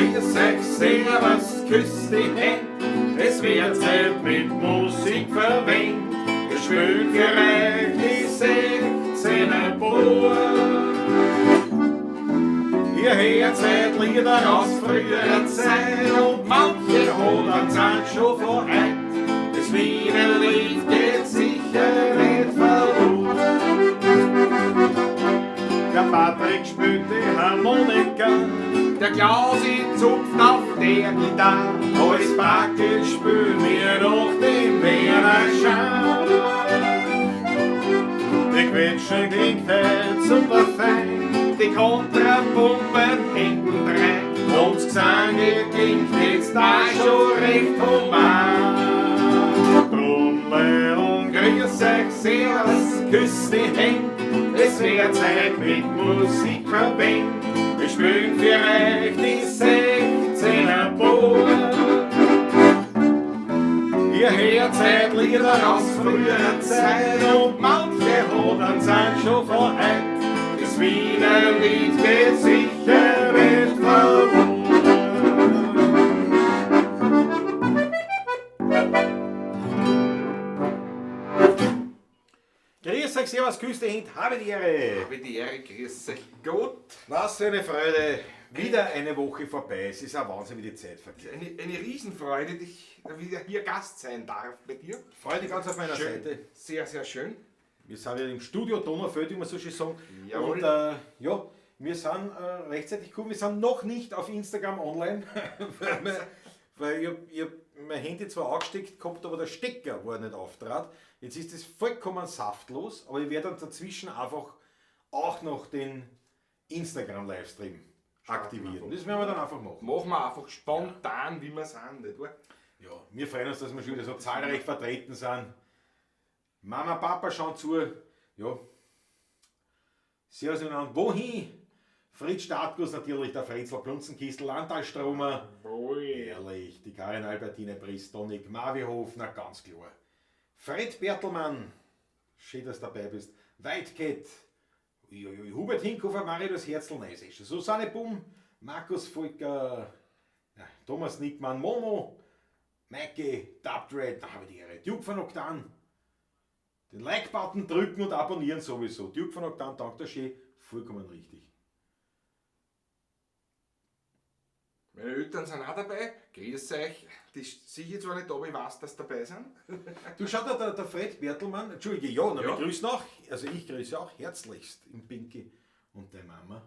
grüß euch, servus, küss die Hände. Es wird Zeit mit Musik verwendet. Ich spiel für euch die 16er Bohr. Ihr hört seit Lieder aus früherer Zeit und manche Hodern sind schon von heute. Das Wiener Lied geht sicher nicht verloren. Der Patrick spielt die Harmonika, der Klausi zupft auf der Gitarre. Als Backel spülen wir noch den Werner Schau. Die Quetsche klingt halt super fein, die Kontrabomben hinten rein. Und das Gesang klingt jetzt da schon recht human. Brumme und grüß euch, servus, küss die Hände. Es wird Zeit mit Musik verwendet. Wir spielen für euch die 16er Bohr. Ihr hört seit Lieder aus früherer Zeit und manche Hodern sind schon von heute. Das Wiener Lied geht sicher nicht verloren. Grüß euch, servus, küss die Hände, habe die Ehre. Habe die Ehre, grüß euch Gott. Was für eine Freude. Wieder eine Woche vorbei. Es ist ein Wahnsinn, wie die Zeit vergeht. Eine Riesenfreude, dass ich wieder hier Gast sein darf bei dir. Freude ganz auf meiner Schön. Seite. Sehr, sehr schön. Wir sind ja im Studio Donaufeld, wie man so schön sagen. Jawohl. Und ja, wir sind rechtzeitig gekommen. Wir sind noch nicht auf Instagram online, weil ich hab mein Handy zwar angesteckt gehabt, aber der Stecker war nicht auftrat. Jetzt ist es vollkommen saftlos, aber ich werde dann dazwischen einfach auch noch den Instagram-Livestream aktivieren. Das werden wir dann einfach machen. Machen wir einfach spontan, wie wir sind, nicht wahr? Ja, wir freuen uns, dass wir schon wieder so zahlreich vertreten sind. Mama, Papa schauen zu. Ja. Servus miteinander. Wohin? Fritz Startguss natürlich, der Fritzl Plunzenkistel, Landtalstromer. Ehrlich, die Karin Albertine Pristonik, Marvi Hofner, ganz klar. Fred Bertelmann, schön, dass du dabei bist. Whitecat, Hubert Hinkhofer, Marius Herzl, Neisisch. Susanne Bum, Markus Volker, Thomas Nickmann, Momo, Maike, Dubdred, da habe ich die Ehre. Duke von Oktan. Den Like-Button drücken und abonnieren sowieso. Duke von Oktan, danke schön, vollkommen richtig. Meine Eltern sind auch dabei. Grüß euch. Die sehe ich zwar nicht, aber ich weiß, dass sie dabei sind. Du schau da, der Fred Bertelmann, Entschuldige, ja, Ja. wir grüßen auch, also ich grüße auch herzlichst im Pinky und der Mama.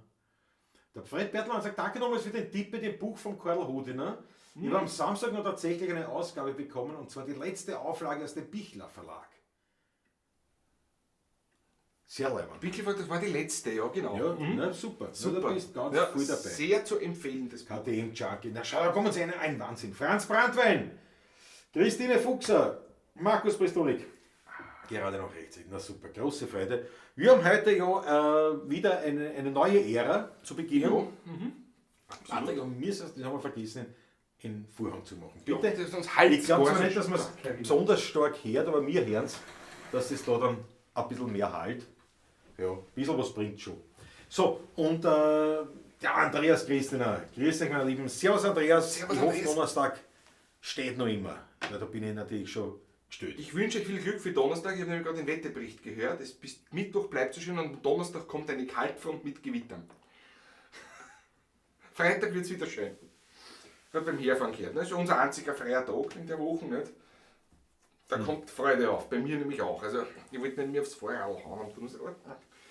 Der Fred Bertelmann sagt, danke nochmals für den Tipp mit dem Buch von Karl Hodiner. Ich habe am Samstag noch tatsächlich eine Ausgabe bekommen, und zwar die letzte Auflage aus dem Bichler Verlag. Sehr leibend. Bichler, das war die letzte, ja genau. Ja, na, super. Super. Du bist ganz Ja, voll dabei. sehr zu empfehlen, das Buch. KTM-Junkie. Na schau, da kommen sie ein Wahnsinn. Franz Brandwein, Christine Fuchser, Markus Pristolik. Gerade noch rechtzeitig. Na super, große Freude. Wir haben heute ja wieder eine neue Ära zu beginnen. Ja. Patrick, und mir ist das haben wir vergessen, den Vorhang zu machen. Ja, Bitte. das ist uns Hals Ich glaube zwar gar nicht, dass man es besonders stark hört, aber wir hören es, dass das da dann ein bisschen mehr halt. Ja, ein bisschen was bringt schon. So, und der Andreas Christina. Grüß euch, meine Lieben. Servus, Andreas. Servus, ich hoffe, Andreas. Donnerstag steht noch immer. Ja, da bin ich natürlich schon gestellt. Ich wünsche euch viel Glück für Donnerstag. Ich habe nämlich gerade den Wetterbericht gehört. Bis Mittwoch bleibt so schön und am Donnerstag kommt eine Kaltfront mit Gewittern. Freitag wird es wieder schön. Gerade beim Herfahren gehört. Das ist unser einziger freier Tag in der Woche. Nicht? Da kommt Freude auf. Bei mir nämlich auch. Also, ich wollte nicht mehr aufs Fahrrad hauen am Donnerstag.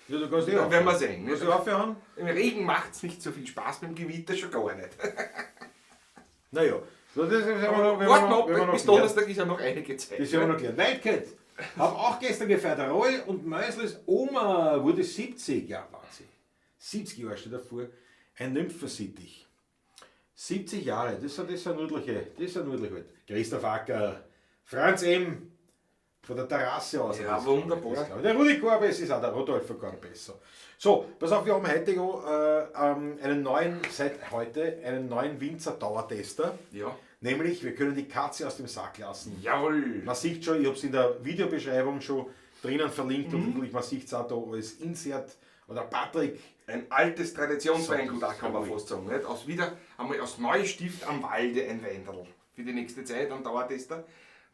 Ja, du kannst Da werden wir sehen. Kannst du aufhören? Im Regen macht es nicht so viel Spaß, beim Gewitter schon gar nicht. Naja. So, das ist Warte mal, bis Donnerstag ist ja noch einige Zeit. Das ist ja noch klar. Whitecat. Hab auch gestern gefeiert. Roy und Meusels Oma wurde 70. Ja, Wahnsinn. 70 Jahre steht davor. Ein Nymphensittich. 70 Jahre, das ist ein Nudliche. Das ist ein Nudliche halt. Christoph Acker, Franz M. von der Terrasse aus. Ja, Das wunderbar. ist, der Rudi Korbes ist auch der Rodolph besser. So, pass auf, wir haben heute seit heute einen neuen Winzer Dauertester. Ja. Nämlich, wir können die Katze aus dem Sack lassen. Jawohl. Man sieht schon, ich habe es in der Videobeschreibung schon drinnen verlinkt und natürlich, man sieht es auch da als Insert. Oder Patrick Ein altes Traditionsweingut, auch kann man fast sagen. Nicht? Aus Neustift am Walde ein Weinderl. Für die nächste Zeit, dann dauert es da.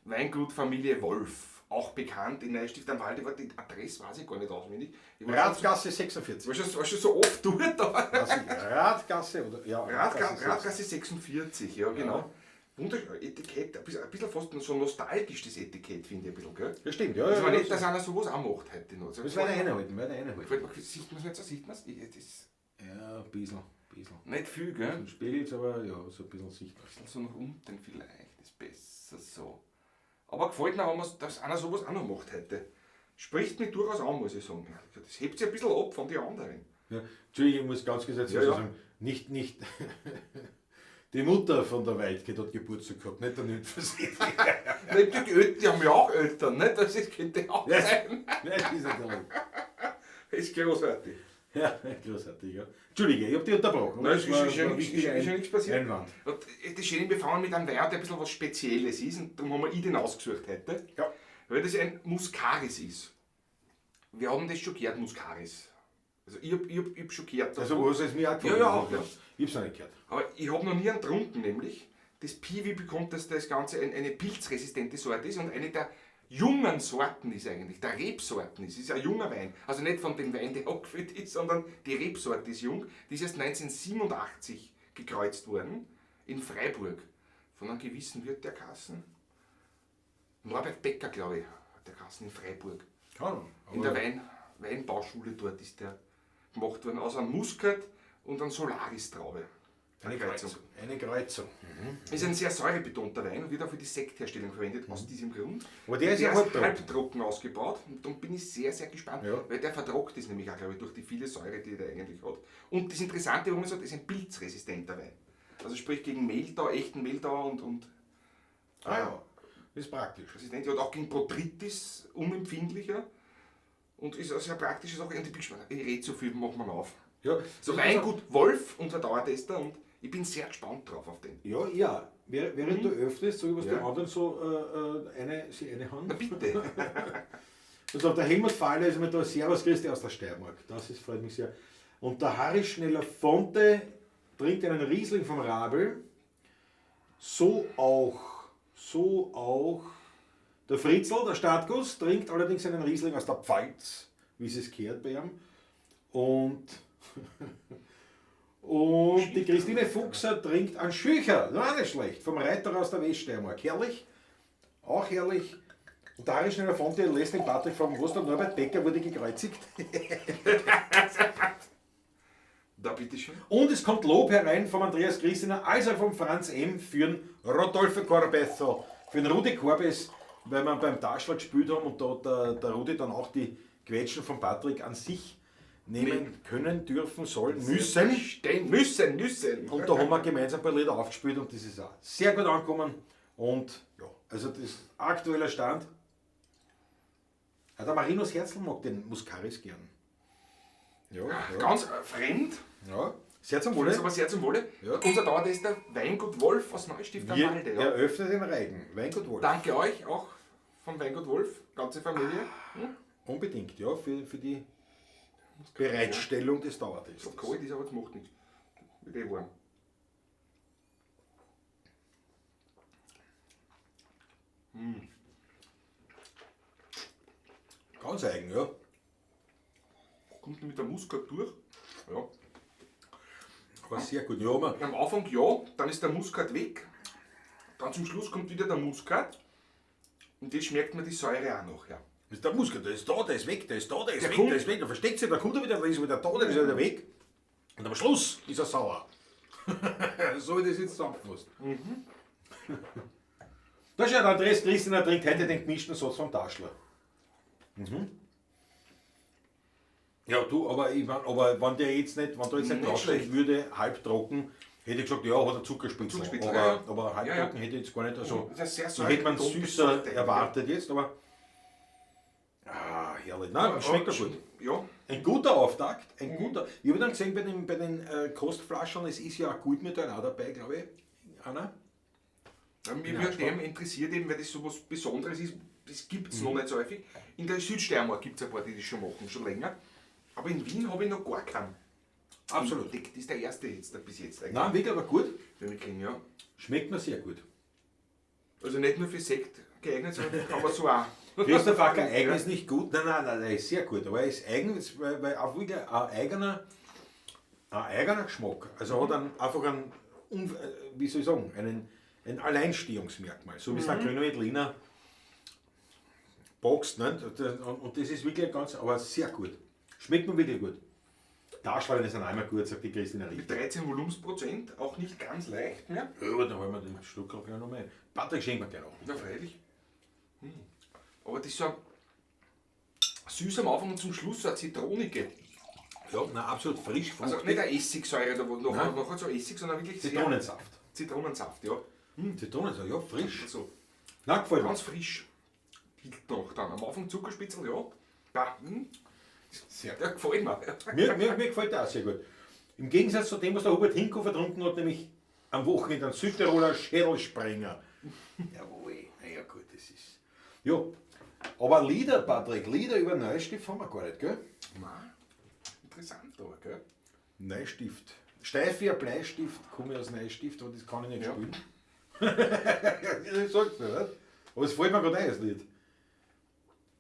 Weingut Familie Wolf, auch bekannt in Neustift am Walde. Die Adresse weiß ich gar nicht auswendig. Radgasse 46. War schon so oft dort da. Radgasse oder ja. Radgasse 46, ja genau. Ja. Wunderschön, Etikett, ein bisschen fast so nostalgisch das Etikett, finde ich ein bisschen, gell? Ja, stimmt, ja. Das war nicht, dass einer sowas auch macht heute noch. Das war der Einhalten, Sieht man es nicht so, sieht man es? Ja, ein bisschen. Nicht viel, gell? Spiegelt, aber ja, so ein bisschen sichtbar. So nach unten vielleicht, ist besser so. Aber gefällt mir, dass einer sowas auch noch macht heute. Spricht mich durchaus an, muss ich sagen. Das hebt sich ein bisschen ab von den anderen. Ja, Entschuldigung, ich muss ganz kurz sagen, nicht die Mutter von der Weidke hat Geburtstag gehabt, nicht der Nymphosee. Die haben ja auch Eltern, nicht? Das könnte auch sein. Das ist natürlich. Das ist großartig. Ja, großartig, ja. Entschuldige, ich habe dich unterbrochen. Nein, es ist ja nichts passiert. Einwand. Das Schöne, wir fangen mit einem Wein, der ein bisschen was Spezielles ist, und darum haben wir den ausgesucht heute. Ja. Weil das ein Muscaris ist. Wir haben das schon gehört, Muscaris. Also ich hab schon gehört. Also was ist mir auch gefallen? Ja, auch. Ja. Ich hab's noch nicht gehört. Aber ich habe noch nie einen getrunken, nämlich. Das Piwi bekommt, dass das Ganze eine pilzresistente Sorte ist und eine der jungen Sorten ist eigentlich, der Rebsorten ist. Es ist ein junger Wein. Also nicht von dem Wein, der abgefüllt ist, sondern die Rebsorte ist jung. Die ist erst 1987 gekreuzt worden in Freiburg von einem gewissen Wirt der Kassen. Norbert Becker, glaube ich, der Kassen in Freiburg. In der Weinbauschule dort ist der gemacht worden aus einem Muskat und einem Solaris-Traube. Eine Kreuzung. Ist ein sehr säurebetonter Wein und wird auch für die Sektherstellung verwendet, aus diesem Grund. Aber der ist ja halbtrocken ausgebaut und da bin ich sehr, sehr gespannt, weil der vertrockt ist nämlich auch, glaube ich, durch die viele Säure, die der eigentlich hat. Und das Interessante, warum ich sage, ist ein pilzresistenter Wein. Also sprich gegen Mehltau, echten Mehltau und ja, ist praktisch. Resistent. Hat auch gegen Botrytis unempfindlicher und ist eine sehr praktische Sache. Und ich bin gespannt, ich rede zu viel, machen wir auf. Ja, so Weingut Wolf, unser Dauertester, und ich bin sehr gespannt drauf auf den. Ja. Während du öffnest, sag ich, was die anderen so eine haben. Na bitte. Also der Helmut Fahler ist immer da, Servus Christi aus der Steiermark. Freut mich sehr. Und der Harry Schneller-Fonte trinkt einen Riesling vom Rabel. So auch der Fritzl, der Stadtguss, trinkt allerdings einen Riesling aus der Pfalz, wie es gehört bei ihm. Und die Christine Fuchser trinkt einen Schücher, auch nicht schlecht, vom Reiter aus der Weststeiermark. Herrlich, auch herrlich. Und der Harry Schneller-Fonte lässt den Patrick fragen, was der Norbert Becker wurde gekreuzigt. Da bitteschön. Und es kommt Lob herein vom Andreas Christiner, also vom Franz M. für den Rodolfo Corbezzo, für den Rudi Corbes, weil wir beim Taschler gespielt haben und da der Rudi dann auch die Quetschen von Patrick an sich nehmen können, dürfen, sollen, müssen. Müssen. Und da haben wir gemeinsam ein paar Lieder aufgespielt und das ist auch sehr gut angekommen. Und ja, also das aktuelle Stand. Ja, der Marinus Herzl mag den Muscaris gern. Ja. Ganz fremd. Ja, sehr zum Wohle. Aber sehr zum Wohle. Ja. Unser Dauertester Weingut Wolf aus Neustift am Walde. Ja. Eröffnet den Reigen. Weingut Wolf. Danke euch auch vom Weingut Wolf, ganze Familie. Unbedingt, ja, für die Bereitstellung des Dauertestes. So kalt ist, aber es macht nichts. Mit dem warm. Ganz eigen, ja. Kommt mit der Muskat durch. Ja. War sehr gut. Ja, am Anfang ja, dann ist der Muskat weg. Dann zum Schluss kommt wieder der Muskat. Und das schmeckt man die Säure auch noch. Ja. Das ist der Muskat, der ist da, der ist weg, der ist da, der ist weg, der ist weg. Da versteckt sich, da kommt er wieder, da ist er wieder da, der ist wieder weg. Und am Schluss ist er sauer. So wie das jetzt zusammengefasst. Da ist ja der Andreas Christiner trinkt heute den gemischten Satz vom Taschler. Ja, du, aber wenn der jetzt nicht draufsteht würde, halbtrocken, hätte ich gesagt, ja, hat er Zuckerspitzel. Aber halbtrocken hätte ich jetzt gar nicht. Also, so hätte man süßer erwartet jetzt, aber. Ah, herrlich. Nein, schmeckt ja gut. Ja. Ein guter Auftakt, ein guter. Ich habe dann gesehen bei den Kostflaschen, es ist ja auch Gutmetall auch dabei, glaube ich. Anna? Ja, mich dem interessiert eben, weil das so was Besonderes ist, das gibt es noch nicht so häufig. In der Südsteiermark gibt es ein paar, die das schon machen, schon länger. Aber in Wien habe ich noch gar keinen. Absolut. Das ist der erste jetzt, bis jetzt eigentlich. Nein, wirklich aber gut. Den wir kennen, ja. Schmeckt mir sehr gut. Also nicht nur für Sekt geeignet, sondern kann man so auch. Christoph Acker eigen ist nicht gut. Nein, der ist sehr gut. Aber er ist eigen, weil auch wirklich ein eigener Geschmack. Also hat einfach wie soll ich sagen, ein Alleinstehungsmerkmal. So wie es der Grüne Veltliner boxt. Nicht? Und das ist wirklich aber sehr gut. Schmeckt mir wirklich gut. Darschwallen sind einmal gut, sagt die Christina Mit Richter. 13 Volumensprozent, auch nicht ganz leicht mehr. Ja, aber dann holen wir den Stuckel gleich noch mal ein. Patrick schenkt mir gleich noch. Ja, freilich. Aber das ist so süß am Anfang und zum Schluss so eine Zitronige. Ja, nein, absolut frisch, Also fruchtig. nicht eine Essigsäure, da wo noch so Essig, sondern wirklich Zitronensaft. Zitronensaft, ja. Zitronensaft, ja, frisch. Also Na, gefällt mir. ganz frisch. Hilft noch dann. Am Anfang Zuckerspitzel, ja. Ja, Sehr gut. der gefällt mir. Mir gefällt der auch sehr gut. Im Gegensatz zu dem, was der Hubert Hinkofer getrunken hat, nämlich am Wochenende einen Südtiroler Schädelsprenger. Jawohl, naja gut, das ist... Ja, aber Lieder, Patrick, Lieder über Neustift haben wir gar nicht, gell? Nein, interessant aber, gell? Neustift. Steif wie ein Bleistift, komme ich aus Neustift, aber das kann ich nicht Ja. spielen. Ich sag's nicht, oder? Aber es fällt mir gerade ein, das Lied.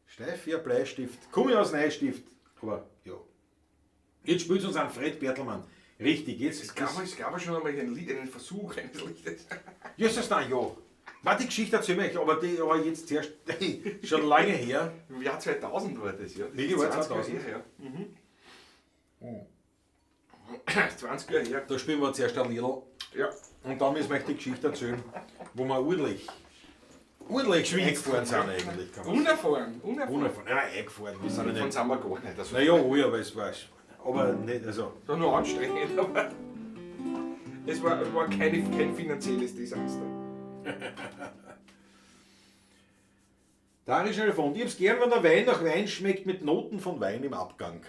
Steif wie ein Bleistift, komme ich aus Neustift, aber ja. Jetzt spielt uns ein Fred Bertelmann. Richtig, jetzt. Es gab schon einmal einen Versuch eines Liedes. Jesus, nein, ja. Warte, die Geschichte erzähl ich, aber die war jetzt zuerst schon lange her. Im Jahr 2000 war das, ja. Das Wie ist war 20 Jahre 2000? her, ja. 20 Jahre her. Da spielen wir zuerst ein Liedl Ja. und dann müssen wir euch die Geschichte erzählen, wo wir ordentlich eingefahren sind eigentlich. Kann man Unerfahren. Unerfahren. Nein, eingefahren. Wir sind ja Davon nicht. sind wir gar nicht. Also, Naja, ja, aber es war. Aber nicht, also. das war nur anstrengend, aber es war kein finanzielles Desaster. Da ist eine von. Ich hab's gern, wenn der Wein nach Wein schmeckt mit Noten von Wein im Abgang.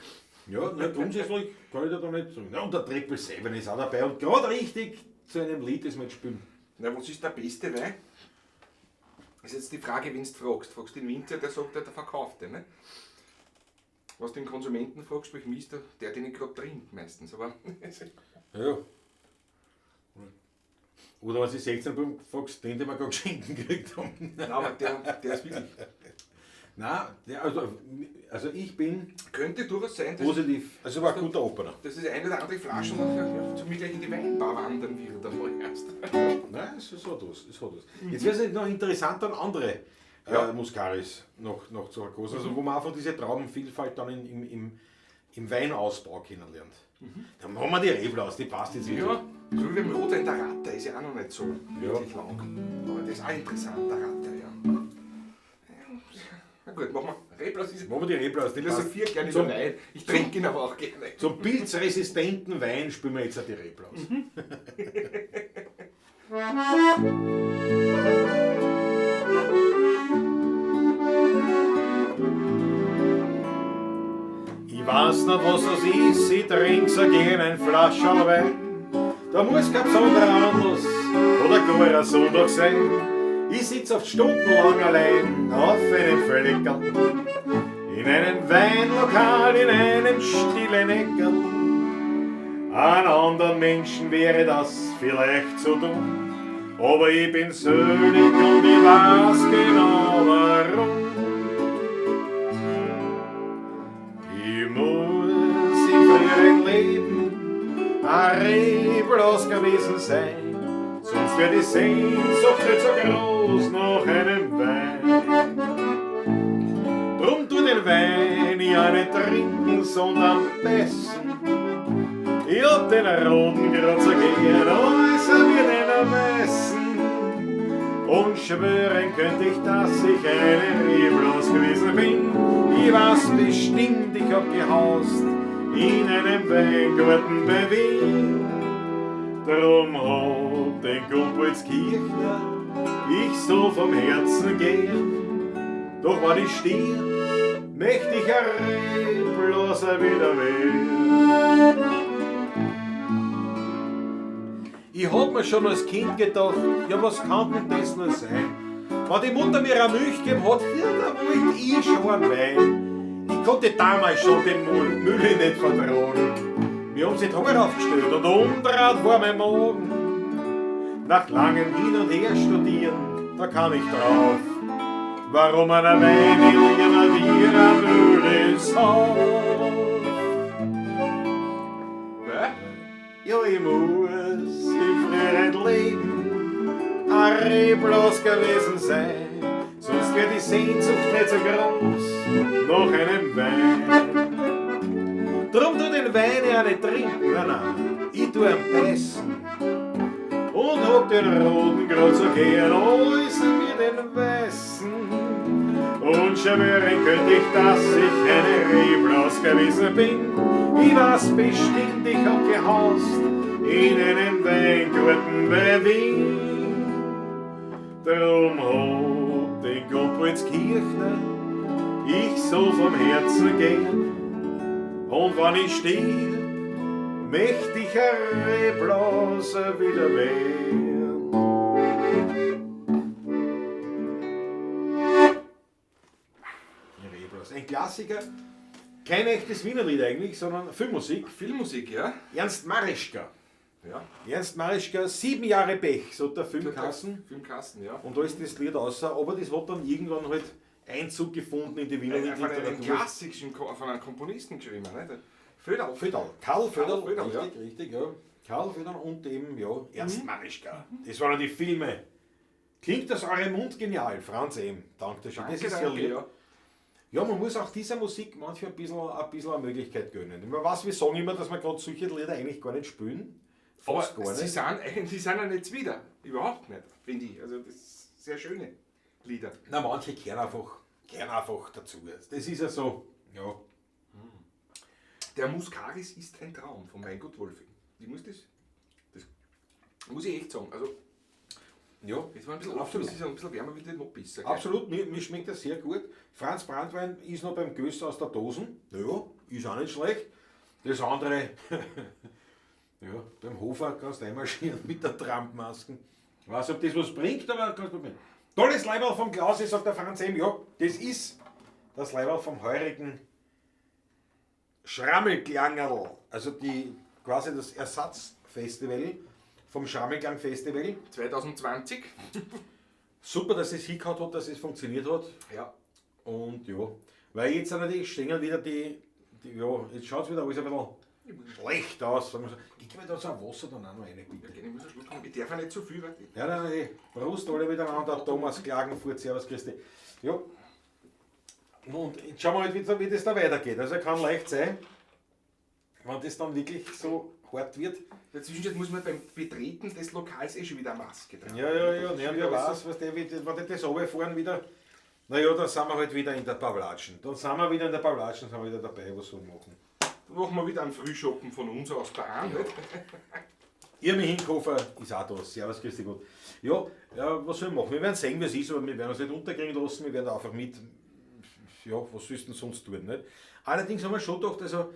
Ja, nicht grundsätzlich kann ich da nicht sagen. Ja, und der Triple Seven ist auch dabei und gerade richtig zu einem Lied, das wir jetzt spielen. Na, was ist der beste Wein? Das ist jetzt die Frage, wenn du fragst. Fragst den Winzer, der sagt, der verkauft den. Ne? Was den Konsumenten fragst, sprich mir ist der den ich gerade trinkt meistens. Aber Ja. Oder was ich 16 bin, fragst, den wir gerade geschenkt gekriegt haben. nein, aber der ist wirklich. Nein, also ich bin Könnte durchaus sein, dass, positiv. Also war ein guter Opener. dass das eine oder andere Flasche noch zu mir gleich in die Weinbar wandern wird. Einmal erst. Nein, es hat was. Jetzt wäre es noch interessant, dann andere Muscaris noch zu verkosten. Also wo man einfach diese Traubenvielfalt dann im Weinausbau kennenlernt. Dann haben wir die Reblaus, die passt jetzt wieder. Ja, so wie beim Rotwein der Ratter ist ja auch noch nicht so wirklich lang. Aber das ist auch interessant, der Ratter, ja. Na gut, machen wir. Reblaus ist Machen wir die Reblaus, die passt. philosophiert gerne Zum- über Wein. Ich trinke ihn aber auch gerne. Zum pilzresistenten Wein spielen wir jetzt auch die Reblaus. Ich weiß nicht, was das ist, ich trinke so gern ein Flascherl Wein. Da muss kein besonderer Anlass oder gar ein Sonntag sein. Ich sitz oft stundenlang allein auf einem Fleckerl. In einem Weinlokal, in einem stillen Eckerl. An anderen Menschen wäre das vielleicht so dumm. Aber ich bin selig und ich weiß genau warum. Ich muss im früheren Leben ein Reblaus gewesen sein, sonst wäre die Sehnsucht nicht so groß nach einem Wein. Drum tu den Wein ja nicht trinken, sondern bessen. Ich hab den roten grad so gern, als wir den ermessen. Und schwören könnte ich, dass ich eine Reblaus gewesen bin. Ich weiß bestimmt, ich hab gehaust in einem Weingarten bei Wien. Drum hat den Gumbolzkirchner ich so vom Herzen gern. Doch wann ich stirb, möcht ich ein Reblaus wieder werden. Ich hab mir schon als Kind gedacht, ja was kann denn das nur sein? Wenn die Mutter mir eine Milch gegeben hat, ja, da wollte ich schon einen Wein. Ich konnte damals schon den Mühle nicht vertrauen. Wir haben sich Haar aufgestellt und umdraht war mein Magen. Nach langem Hin und Her studieren, da kam ich drauf, warum einer Wein immer wieder Mühle sauf. Ja, ich muss im früheren Leben ein Reblaus gewesen sein, sonst wird die Sehnsucht nicht so groß nach einem Wein. Drum tu den Wein ja nicht trinken, nein, ich tu ihn beißen und hab den roten grad so gern als wie den weißen. Und schwören könnte ich, dass ich eine Reblaus gewesen bin. Ich weiß bestimmt, ich hab gehaust in einem Weingarten bei Wien. Drum hab den Gombolzkirchner ich so vom Herzen gern. Und wenn ich still, möcht ich eine Reblaus wieder werden. Ein Klassiker, kein echtes Wienerlied eigentlich, sondern Filmmusik. Filmmusik, ja. Ernst Marischka. Ja. Ernst Marischka, 7 Jahre Pech, so der Filmkasten. Filmkasten, ja. Und da ist das Lied außer, aber das hat dann irgendwann halt Einzug gefunden in die Wiener Literatur. Von einem klassischen, von einem Komponisten geschrieben, nicht? Föderl. Karl Föderl, ja. richtig, ja. Karl Föderl und eben, ja, Ernst Marischka. Das waren die Filme. Klingt das eure Mund genial, Franz M. Danke schön. Das ist ja lieb. Ja. Ja, man muss auch dieser Musik manchmal ein bisschen eine Möglichkeit gönnen. Wir sagen immer, dass wir gerade solche Lieder eigentlich gar nicht spielen. Fast aber gar nicht. Sie sind ja nicht wieder. Überhaupt nicht, finde ich. Also das sind sehr schöne Lieder. Na, manche kehren einfach dazu. Das ist ja so, ja. Der Muscaris ist ein Traum von Weingut Wolfing. Ich muss das muss ich echt sagen. Also, ja, jetzt war ein bisschen offen, es ist ein bisschen wärmer, wird noch besser. Absolut, mir schmeckt das sehr gut. Franz Brandwein ist noch beim Göster aus der Dosen. Ja, ist auch nicht schlecht. Das andere, ja, beim Hofer kannst du einmarschieren mit der Trampmaske. Ich weiß nicht, ob das was bringt, aber kannst du probieren. Tolles Leiberl vom Klaus, sagt der Franz M. Ja, das ist das Leiberl vom heurigen Schrammelklangerl. Also quasi das Ersatzfestival vom Schrammelklang-Festival. 2020. Super, dass es hingehauen hat, dass es funktioniert hat. Ja. Und ja, weil jetzt sind die stehen wieder ja, jetzt schaut es wieder alles ein bisschen schlecht aus. Ich gebe mir da so ein Wasser dann auch noch rein, bitte. Ja, ich muss einen Schluck haben. Ich darf ja nicht zu viel. Ja, nein, Prost alle miteinander, Thomas Klagenfurt, Servus Christi. Ja, und jetzt schauen wir halt, wie das da weitergeht. Also kann leicht sein, wenn das dann wirklich so hart wird. Dazwischen muss man beim Betreten des Lokals schon wieder eine Maske tragen. Ja, wer weiß, wenn das runterfahren wieder, naja, dann sind wir halt wieder in der Pavlatschen. Dann sind wir wieder dabei, was wir machen. Dann machen wir wieder einen Frühschoppen von uns aus daheim. Ja. Irmi Hinkofer ist auch da. Servus, grüß dich Gott. Ja, was sollen wir machen? Wir werden sehen, wie es ist, aber wir werden uns nicht unterkriegen lassen. Wir werden einfach mit, ja, was sollst du denn sonst tun, nicht? Allerdings haben wir schon gedacht, also,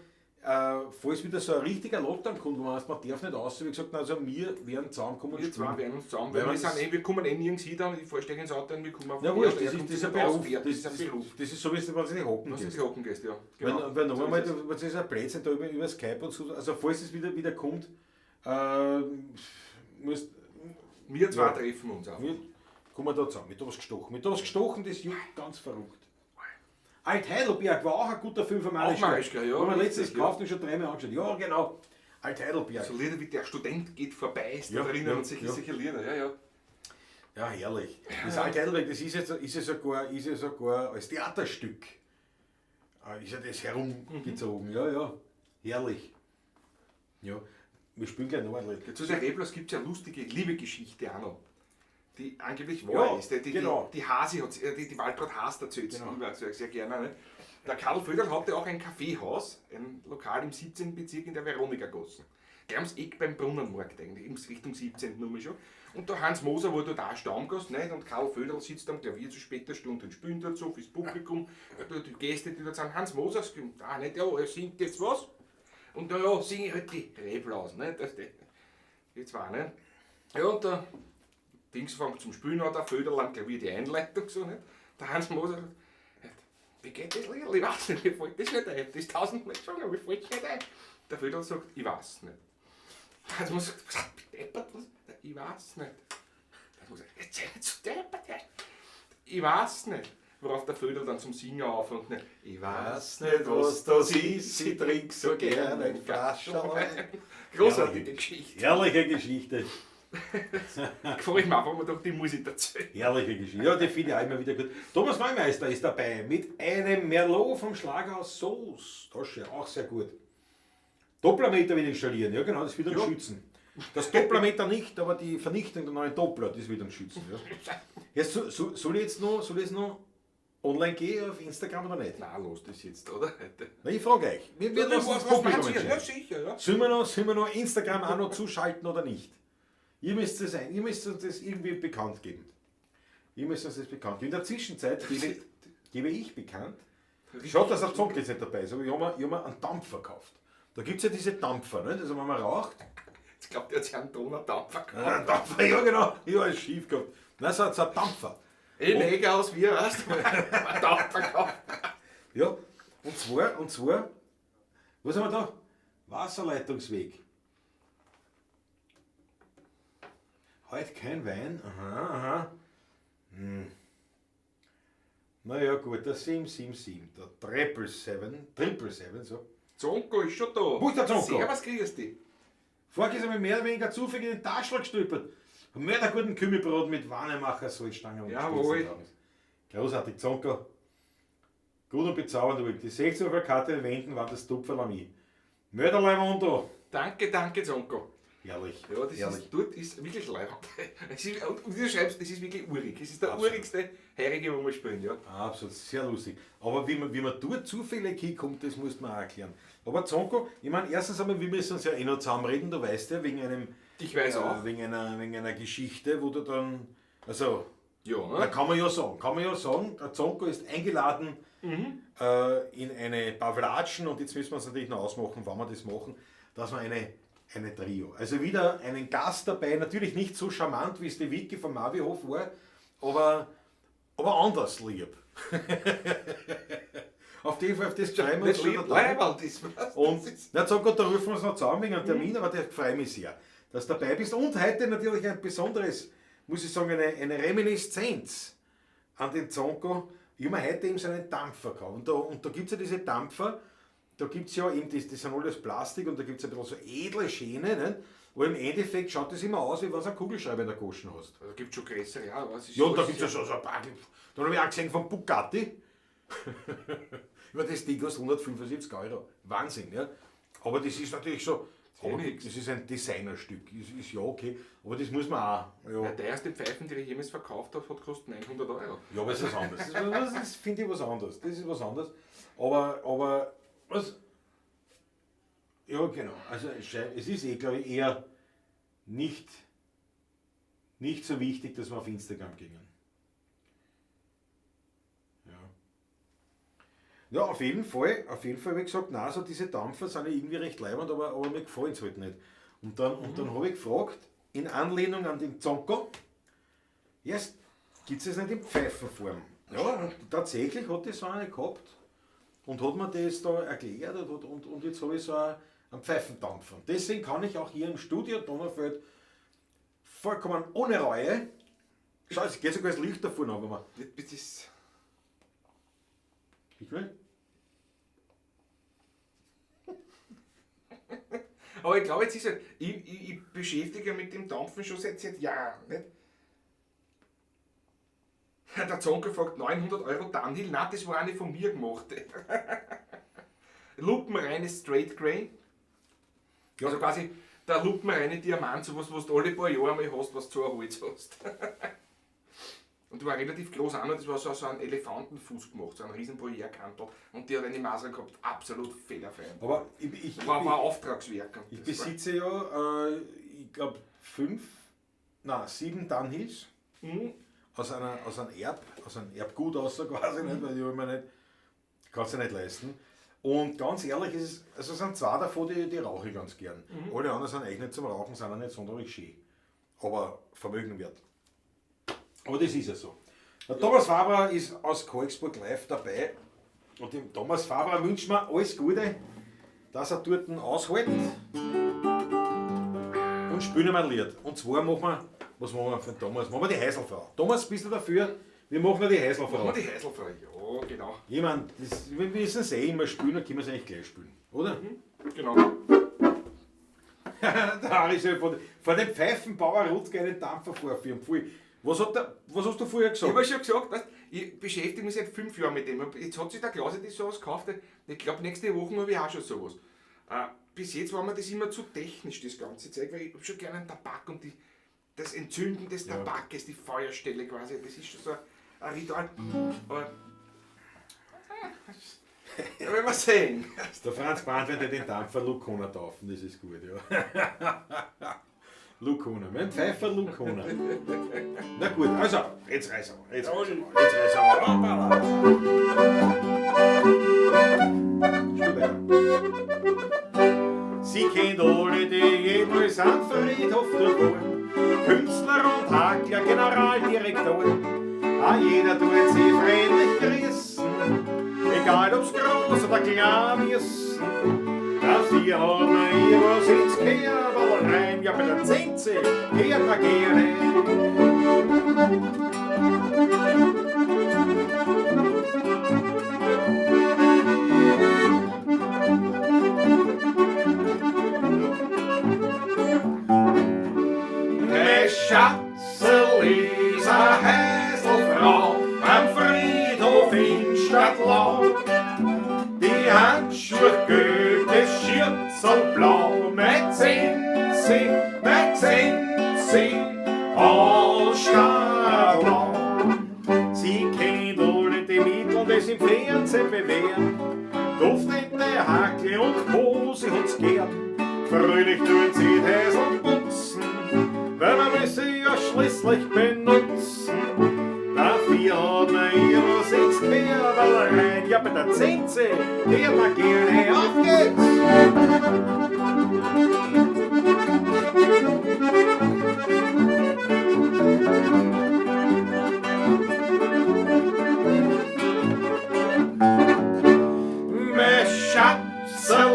falls wieder so ein richtiger Lockdown kommt, wo man darf nicht raus, wie gesagt, also wir werden zusammenkommen. Wir zwei werden uns zusammen, weil wir kommen nirgends hin, dann ich vorstelle ins Auto und wir kommen auf ja, wurscht, das ist ein Beruf. Das ist so, wie wenn du in die Hocken gehst. Ja. Genau. Weil nochmal, das ist ein Blödsinn da über Skype und so, also falls es wieder kommt, wir zwei treffen uns auch. Wir kommen da zusammen, mit was gestochen, das juckt ganz verrückt. Alt-Heidelberg war auch ein guter Film von Marischka. Ja. Haben wir letztes gekauft und schon 3 Mal angeschaut. Ja, genau. Alt-Heidelberg. So Lieder wie Der Student geht vorbei ist da drinnen und solche Lieder. Ja. Ja, herrlich. Das Alt-Heidelberg, das ist ja sogar als Theaterstück. Ist ja das herumgezogen. Ja. Herrlich. Ja. Wir spielen gleich noch ein Lied. Zu der Reblaus gibt es ja eine lustige Liebe-Geschichte auch noch. Die angeblich wahr ist. Die Hasi hat, die Waltraud Haas erzählt sehr gerne. Ne? Der Karl Föderl hatte auch ein Kaffeehaus, ein Lokal im 17. Bezirk in der Veronikagasse. Gleich ums Eck beim Brunnenmarkt eigentlich, Richtung 17. Nummer schon. Und der Hans Moser war da Stammgast, nicht? Und Karl Föderl sitzt am Klavier zu später Stunde und spielt dort so fürs Publikum. Die Gäste, die dort sind, Hans Moser, nicht, ja, er singt jetzt was. Und da singe ich halt die Reblaus, ne? Die zwei, ne? Ja, und der Dings fängt zum Spielen an, der Föderl am Klavier die Einleitung so, nicht? Der Hans Moser sagt, wie geht das Lied? Ich weiß nicht, mir fällt das nicht ein. Das 1000-mal gesungen, aber mir fällt es nicht ein. Der Vödel sagt, ich weiß nicht. Dann muss ich sagen, deppert was? Ich weiß nicht. Dann muss ich jetzt sei nicht so deppert. Ich weiß nicht. Worauf der Vödel dann zum Singen aufhört. Ich weiß nicht, was das ist, ich trink so gerne ein Flascherl. Großartige Geschichte. Herrliche Geschichte. Gefällt mir einfach mal doch, die muss ich erzählen. Herrliche Geschichte. Ja, die finde ich auch immer wieder gut. Thomas Neumeister ist dabei mit einem Merlot vom Schlaghaus Soos. Tasche, auch sehr gut. Dopplermeter wieder installieren, ja genau, das wird uns schützen. Das Dopplermeter nicht, aber die Vernichtung der neuen Doppler, das wird uns schützen. Ja. Jetzt, soll ich jetzt noch online gehen auf Instagram oder nicht? Nein, los das jetzt, oder? Na, ich frage euch. Wir lassen das Publikum entscheiden. Ja, sicher, ja. Sollen wir noch Instagram auch noch zuschalten oder nicht? Ihr müsst uns das irgendwie bekannt geben. Ihr müsst uns das bekannt geben. In der Zwischenzeit gebe ich bekannt. Schaut, dass der Zonk jetzt nicht dabei ist, aber ich habe mir einen Dampfer gekauft. Da gibt es ja diese Dampfer, nicht? Also wenn man raucht. Ich glaube, der hat sich einen Donnerdampfer gekauft. Ein Dampfer, ja genau. Ich habe es schief gehabt. Nein, so ein Dampfer. Ich lege aus, wie weißt du, einen Dampfer gekauft. Ja, und zwar, was haben wir da? Wasserleitungsweg. Heute kein Wein. Aha. Naja gut, der 777, der 777, so. Zonko ist schon da. Wo ist der Zonko? Servus, grüß dich. Vorher ist er mir mehr oder weniger zufällig in den Taschel gestülpert. Und mir einen guten Kümmelbrot mit Wannemacher, Salzstangen und Jawohl. Großartig, Zonko. Gut und bezaubernd ruhig. Die 16 auf der Karte wenden war das Tupferl an mich. Mörderlein und da. Danke, Zonko. Herrlich. Ja, das herrlich. ist, dort ist wirklich leibend. Und wie du schreibst, das ist wirklich urig. Es ist der urigste Heurige, wo wir spielen, ja. Absolut, sehr lustig. Aber wie man dort zufällig hinkommt, das muss man auch erklären. Aber Zonko, ich meine, erstens einmal, wir müssen uns ja noch zusammenreden, du weißt ja, wegen einem... Ich weiß auch. Wegen einer Geschichte, wo du dann... Also, Ja, da kann man ja sagen, der Zonko ist eingeladen in eine Pavlatschen und jetzt müssen wir uns natürlich noch ausmachen, wann wir das machen, dass wir eine Trio. Also wieder einen Gast dabei, natürlich nicht so charmant, wie es die Vicky vom Mavihof war, aber anders lieb. Auf jeden Fall, auf das freuen wir uns schon leibend ist was. und na, Zonko, da rufen wir uns noch zusammen wegen einem Termin, aber der freut mich sehr, dass du dabei bist. Und heute natürlich ein besonderes, muss ich sagen, eine Reminiszenz an den Zonko. Ich habe mir heute eben so einen Dampfer gekauft. Und da gibt es ja diese Dampfer, da gibt es ja eben, das sind alles Plastik und da gibt es ein bisschen so edle Schiene, nicht? Aber im Endeffekt schaut das immer aus, wie wenn du einen Kugelschreiber in der Goschen hast. Also gibt es schon größere, ja. Ja, und da gibt es ja so ein paar. Dann habe ich auch gesehen von Bugatti. Über das Ding kostet 175 €. Wahnsinn, ja. Aber das ist natürlich so. Aber das ist ein Designerstück. Ist ja okay. Aber das muss man auch. Ja, Der erste Pfeifen, die ich jemals verkauft habe, hat kostet 900 €. ja, aber es ist was anderes. Das finde ich was anderes. Das ist was anderes. Aber was? Ja, genau. Also es ist glaube ich, eher nicht so wichtig, dass wir auf Instagram gehen. Ja, auf jeden Fall habe ich gesagt, nein, so diese Dampfer sind ja irgendwie recht leibend, aber mir gefallen es halt nicht. Und dann habe ich gefragt, in Anlehnung an den Zonko, jetzt gibt es das nicht in Pfeifenform. Ja, und tatsächlich hat das so eine gehabt und hat mir das da erklärt und jetzt habe ich so einen Pfeifendampfer. Deswegen kann ich auch hier im Studio Donaufeld vollkommen ohne Reue, schau, es geht sogar das Licht davon an, wenn man... Das ist... Ich will. Aber ich glaube, jetzt ist halt, ich beschäftige mich mit dem Dampfen schon seit Jahren. Nicht? Der Zonko fragt 900 € Dunhill, nein, das war eine von mir gemacht. Lupenreines Straight Grain. Ja. Also quasi der lupenreine Diamant, sowas, was du alle paar Jahre einmal hast, was du ein Holz hast. Und die war relativ groß an und das war so ein Elefantenfuß gemacht, so ein riesen Polierkantel. Und die hat eine Maße gehabt, absolut fehlerfrei. Aber war ein Auftragswerk. Ich besitze ja, ich glaube, 7 Dunhills aus einem Erbgut aus, quasi nicht, weil ich mir nicht, kann es ja nicht leisten. Und ganz ehrlich, es sind 2 davon, die rauche ich ganz gern. Alle anderen sind eigentlich nicht zum Rauchen, sind auch nicht sonderlich schön. Aber Vermögen wert. Aber das ist ja so. Der Thomas Faber ist aus Kolksburg live dabei. Und dem Thomas Faber wünschen wir alles Gute. dass er dort aushält und spielen wir ein Lied. Und zwar machen wir, was machen wir von Thomas? Machen wir die Heiselfrau. Thomas, bist du dafür? Wir machen die Heiselfrau. Machen wir die Heiselfrau, ja, genau. Ich meine, wir wissen es immer spielen, dann können wir es eigentlich gleich spielen, oder? Genau. Der Harry soll von dem Pfeifenbauer Rutzke einen Dampfer vorführen. Was hast du vorher Ich gesagt? habe schon gesagt, weißt, ich beschäftige mich seit 5 Jahren mit dem. Jetzt hat sich der Klaus das sowas gekauft. Ich glaube, nächste Woche habe ich auch schon sowas. Bis jetzt war mir das immer zu technisch, das ganze Zeug, weil ich habe schon gerne einen Tabak und das Entzünden des Tabakes, die Feuerstelle quasi, das ist schon so ein Ritual. Aber ja, werden wir sehen. Der Franz Brandt wird den Dampfer Lukona taufen, das ist gut, ja. Lukona, mein Pfeifer Lukona. Na gut, also, jetzt reißen wir. Jetzt reißen wir. Spiel weiter. Sie kennt alle, die jemals am Friedhof dort waren. Künstler und Hakler, Generaldirektoren. Jeder tut sie friedlich grüßen. Egal ob's groß oder klein ist. Dafür hat man ihr was ins Kerberl rein. Ja, bei der Zinse hört man gerne. Hey Schatzel ist a Heiselfrau am Friedhof in Stadtlau. Die Handschuhe gelb, das Schürzel blau, mit Zinsi, all Stadtlau. Sie kennt alle die Mittel, die im Fernsehen bewähren. Duftende Hackle und Co., sie hat's gern. Fröhlich tun sie die Häsel putzen, weil man will sie ja schließlich benutzen. Dafür hat man ihr was ins Kerberl rein. Ja, bei der Zinse hört man gerne. Auf geht's! Mein Schatzel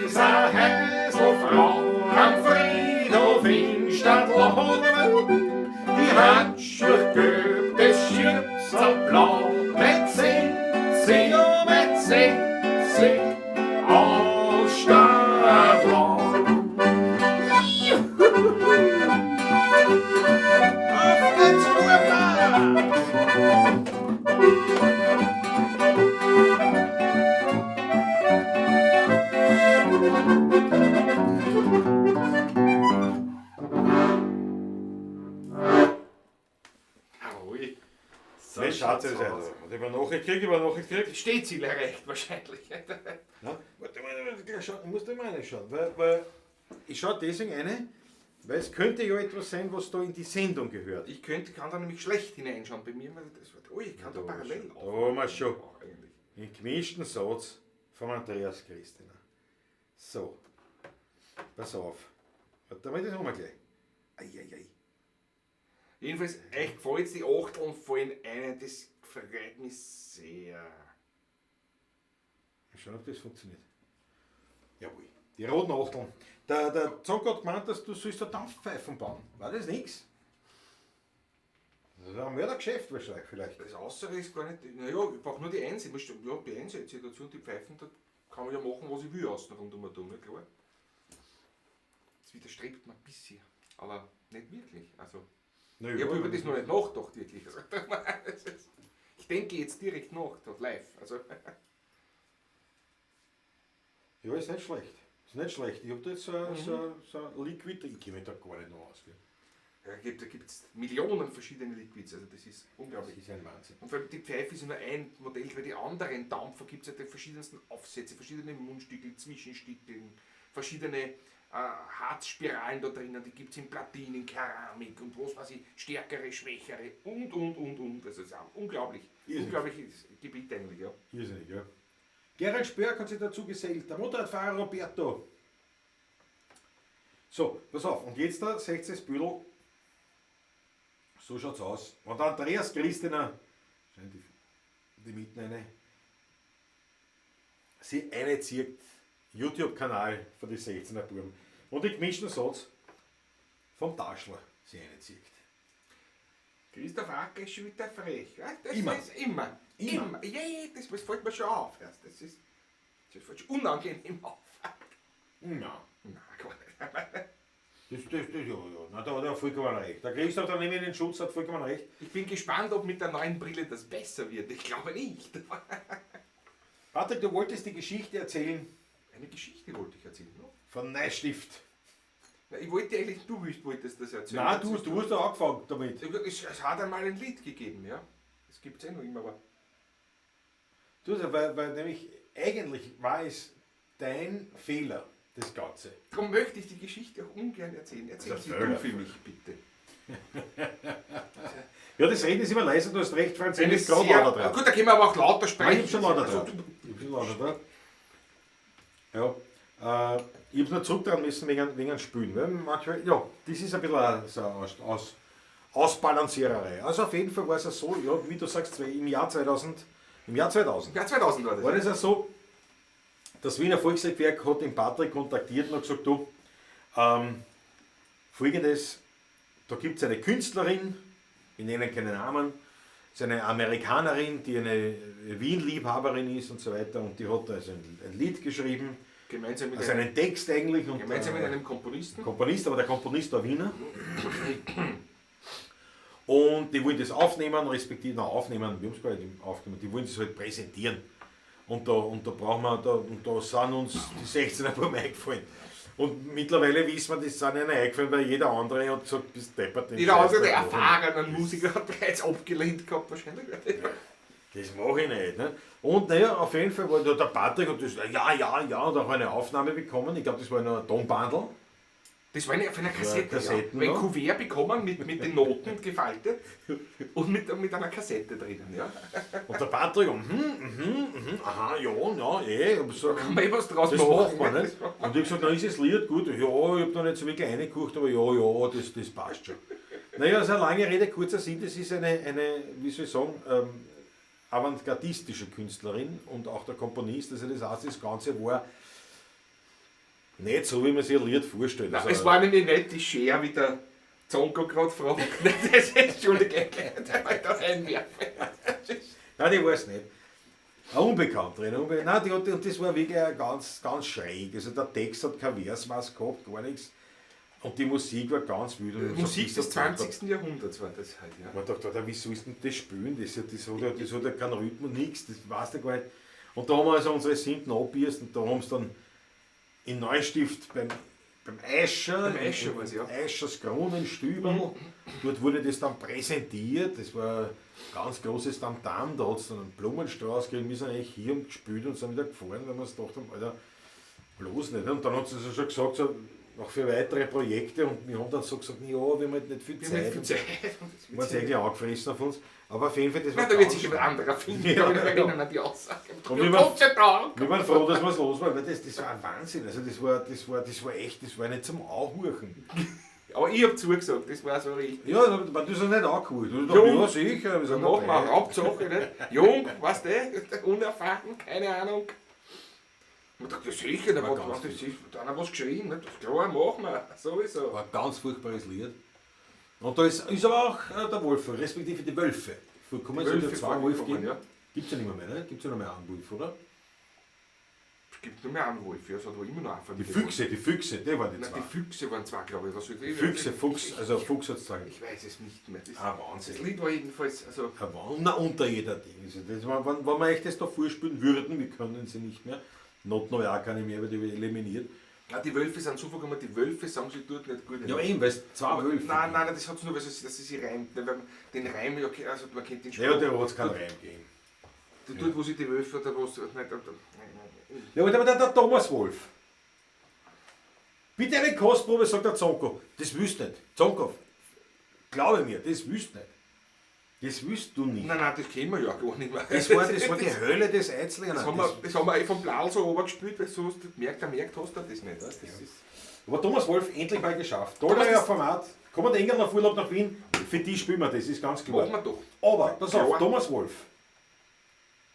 ist a Heiselfrau am Friedhof in Stadtlau. Die Handschuhe gelb, das Schürzel blau, mit Zinsi, all Stadtlau. Auf geht's, Burma! So schaut es aus. Hat ich eine Nachricht gekriegt? Stehziel erreicht wahrscheinlich. Ja? Warte mal, ich muss da mal reinschauen. Weil ich schaue deswegen rein, weil es könnte ja etwas sein, was da in die Sendung gehört. Ich kann da nämlich schlecht hineinschauen bei mir, weil das wird. Oh, ich kann da parallel Da haben wir schon. Eigentlich. Den gemischten Satz von Andreas Christina. So, pass auf. Warte mal, das haben wir gleich. Eieiei. Jedenfalls, euch gefällt jetzt die Achteln fallen ein, das freut mich sehr. Mal schauen, ob das funktioniert. Jawohl, die roten Achteln. Der Zock hat gemeint, dass du sollst da Dampfpfeifen bauen. War das nix? Das ist ein Mördergeschäft wahrscheinlich vielleicht. Das Aussere ist gar nicht. Naja, ich brauche nur die Einsätze. Ja, die Einsätze dazu und die Pfeifen, da kann man ja machen, was ich will, außen rundum, ja klar. Das widerstrebt mir ein bisschen, aber nicht wirklich. Also, Na ich habe über das noch nicht nachgedacht, wirklich. Also, ich denke jetzt direkt nach, live. Also, ja, ist nicht schlecht. Ist nicht schlecht. Ich habe da jetzt so ein Liquid, ich kenne mich da gar nicht noch aus. Gell? ja, da gibt es Millionen verschiedene Liquids, also das ist Das unglaublich. ist ein Wahnsinn. Und vor allem die Pfeife ist nur ein Modell, weil die anderen Dampfer gibt es ja die verschiedensten Aufsätze, verschiedene Mundstücke, Zwischenstücke, verschiedene Harzspiralen da drinnen, die gibt es in Platin, in Keramik und was weiß ich, stärkere, schwächere und. Das ist auch unglaublich. Unglaubliches Gebiet eigentlich, ja. Irrsinnig, ja. Gerald Spörk hat sich dazu gesellt, der Motorradfahrer Roberto. So, pass auf, und jetzt da seht ihr das Büdel. So schaut's aus. Und der Andreas Christina, die mitten eine, sie reinzieht YouTube-Kanal für die 16er Buben. Und den gemischten Satz vom Taschler sich reinzieht. Christoph Acker ist schon wieder frech. Das Immer. ist immer. Ja, das fällt mir schon auf. Das fällt schon unangenehm auf. Nein. Nein, gar nicht. Ja. Na, da hat er vollkommen recht. Der Christoph, der nehme ich den Schutz, hat vollkommen recht. Ich bin gespannt, ob mit der neuen Brille das besser wird. Ich glaube nicht. Patrick, du wolltest die Geschichte erzählen Eine Geschichte wollte ich erzählen. No? von Neustift. Na, ich wollte eigentlich, du wolltest das erzählen. Nein, du hast da angefangen damit. Es hat einmal ein Lied gegeben, ja. Das gibt es noch immer, aber. Weil nämlich eigentlich war es dein Fehler, das Ganze. Darum möchte ich die Geschichte auch ungern erzählen. Erzähl sie du für mich, bitte. Ja, das Reden ist immer leiser, du hast recht, Franz. Eine Ist gerade sehr, lauter dran. gut, da können wir aber auch lauter Nein, sprechen. ich hab schon lauter Also, dran. Ich hab schon lauter dran. Ja, ich habe nur zurück dran müssen wegen einem Spülen. Weil manchmal, ja, das ist ein bisschen so eine Ausbalanciererei. Also auf jeden Fall war es ja so, ja, wie du sagst, im Jahr 2000 Ja, 2000 war das. war das ja so, das Wiener Volksrechtwerk hat den Patrick kontaktiert und hat gesagt, du, folgendes, da gibt es eine Künstlerin, wir nennen keinen Namen, ist eine Amerikanerin, die eine Wien-Liebhaberin ist und so weiter und die hat also ein Lied geschrieben, Gemeinsam mit, also einen Text eigentlich. Und, gemeinsam mit einem Komponisten. Komponist, aber der Komponist war Wiener. Und die wollen das aufnehmen, respektive, wir haben es gar nicht aufgenommen, die wollen das halt präsentieren. Und da brauchen wir, da sind uns die 16er Buben eingefallen. Und mittlerweile wissen wir, das sind ihnen eingefallen, weil jeder andere hat gesagt, bis deppert. Jeder andere, der erfahrenen Musiker, hat bereits abgelehnt gehabt wahrscheinlich. Das mache ich nicht. Ne? Und naja, auf jeden Fall war da der Patrick und das, ja, und auch eine Aufnahme bekommen. Ich glaube, das war noch ein Tonbandel. Das war auf einer Kassette. Kassetten, Ein ja. Kuvert bekommen mit den Noten gefaltet und mit einer Kassette drinnen. Ja. Und der Patrick, aha, ja, so, Kann man eh was draus das machen. macht man nicht. Und ich gesagt, dann ist das Lied gut. Ja, ich habe noch nicht so wirklich reingeguckt, aber ja, das passt schon. Naja, also eine lange Rede, kurzer Sinn, das ist eine wie soll ich sagen, avantgardistische Künstlerin und auch der Komponist. Also das heißt, das Ganze war nicht so, wie man sich ein Lied vorstellt. Nein, Also, es war nämlich nicht die Schere, wie der Zonko gerade fragt. Das ist, Entschuldige, der wollte das einwerfen. Nein, die weiß nicht. Eine Unbekannte. Nein, die hat, und das war wirklich ganz, ganz schräg. Also der Text hat kein Versmaß gehabt, gar nichts. Und die Musik war ganz wild. Und Musik so des 20. Jahrhunderts war das halt, ja. man dachte, wie sollst du das spielen? Das hat ja keinen Rhythmus, nichts, das weißt du gar nicht. Und da haben wir also unsere Simpen abgehört und da haben sie dann in Neustift beim Eischer, war's, ja. Eischers Kronenstüberl, dort wurde das dann präsentiert, das war ein ganz großes Tamtam, da hat es dann einen Blumenstrauß gegeben, wir sind eigentlich hier und gespielt und sind wieder gefahren, weil wir uns gedacht haben, Alter, bloß nicht. Und dann hat sie also schon gesagt, so, noch für weitere Projekte und wir haben dann so gesagt, ja, wir haben halt nicht viel Wir haben Zeit. nicht viel Zeit. Wir waren eigentlich angefressen auf uns, aber auf jeden Fall, das war Nein, da wird ganz sich jemand anderer finden, Ja, ich erinnere ja. an die Aussage. Und wir Gott sei Dank. Wir waren froh, dass wir es los waren, weil das war ein Wahnsinn. Also das war echt, das war nicht zum Anhurchen. Aber ich habe zugesagt, das war so richtig. Ja, aber du hast nicht angehört. Du Jung. ja, sicher. Wir Dann sind machen wir dabei. Hauptsache, nicht? Jung, weißt du, unerfahren, keine Ahnung. Man dachte, sicher, da War hat ganz einer was geschrien, nicht? Das klar, machen wir, sowieso. War ein ganz furchtbares Lied. Und da ist aber auch der Wolf, respektive die Wölfe. Vorkommen, es hat ja zwei Wölfe gegeben. ja. Gibt es ja nicht mehr, ne? Gibt es ja noch mehr einen Wolf, oder? Es gibt nur mehr einen Wolf, ja, es hat aber immer noch einen Die Familie. Füchse, die waren die Nein, zwei. die Füchse waren zwei, glaube ich. Was soll ich- Füchse, Fuchs, also Fuchs hat es sagen. Ich weiß es nicht mehr. Das, Ah, das Wahnsinn. Lied war jedenfalls, also, Na, unter jeder Ding. Also das, wenn wir euch das da vorspielen würden, wir können sie nicht mehr. Not Neujahr kann ich mehr, weil die wir eliminiert. ja, die Wölfe sind so vorgekommen, die Wölfe sagen sie dort nicht gut. Ja, eben, weil es zwei Wölfe Nein, das hat es nur, weil es sich reimt. Weil man den Reim, ja, also man kennt den Ja, Spruch. der hat es keinen Reim gegeben. Dort, wo sie die Wölfe oder was. Nicht, Ja, aber der Thomas Wolf. Bitte eine Kostprobe, sagt der Zonko. Das willst du nicht. Zonko, glaube mir, das willst du nicht. Das willst du nicht. Nein, das kennen wir ja gar nicht mehr. Das war die Hölle des Einzelnen. Das haben wir eh vom Blau so runtergespielt, weil so hast du gemerkt hast du das nicht. Das ist, Aber Thomas Wolf endlich mal geschafft. Tolles Format. Kommen die Engländer auf Urlaub nach Wien? Für die spielen wir das, ist ganz klar. machen wir doch. Aber, pass auf, Klar. Thomas Wolf.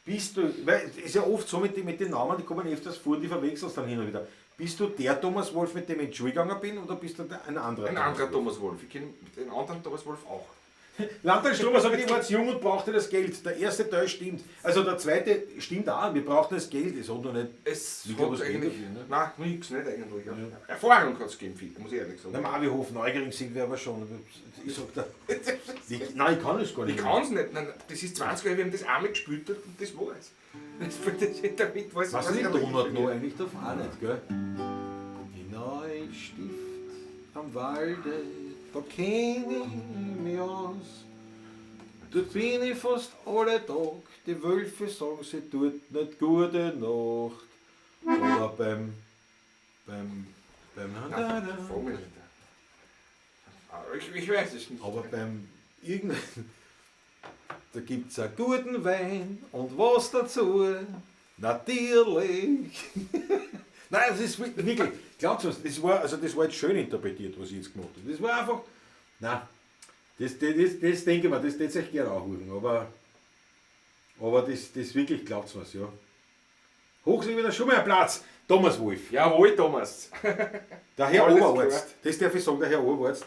Bist du, weil es ist ja oft so mit den Namen, die kommen öfters vor und die verwechselst dann hin und wieder. Bist du der Thomas Wolf, mit dem ich in die Schule gegangen bin, oder bist du ein anderer? Ein anderer Thomas Wolf. Ich kenne den anderen Thomas Wolf auch. Landtag Stromer sagt, ich war zu jung und brauchte das Geld. Der erste Teil stimmt. Also der zweite stimmt auch, wir brauchten das Geld. Es hat noch nicht. Es Ich hat glaub, es eigentlich. geht dafür, ne? Nein, nichts, nicht eigentlich. Ja. Erfahrung hat es gegeben, viel, muss ich ehrlich sagen. Na, Marvihof, neugierig sind wir aber schon. Ich sag da, nein, ich kann es gar nicht. Ich kann es nicht. Nein, das ist 20 Jahre, wir haben das einmal gespielt und das war's. Damit Was ist denn Donut noch eigentlich? Darf auch nicht, gell? In Neustift am Walde, da kenn ich mich aus. Dort bin ich fast alle Tag, die Wölfe sagen, sie tut nicht gute Nacht. Aber beim Nein, frag mich nicht. Ich weiß es nicht. aber beim irgendein, da gibt's einen guten Wein und was dazu? Natürlich. Nein, das ist wirklich, glaubst du was, das war jetzt schön interpretiert, was ich jetzt gemacht habe. Das war einfach, nein, das denke ich mir, das hätte ich gerne auch hören, aber das wirklich, glaubt's was, ja. Hoch sind wieder schon mal ein Platz, Thomas Wolf. Jawohl, Thomas. Der Herr Alles Oberarzt, klar. das darf ich sagen, der Herr Oberarzt.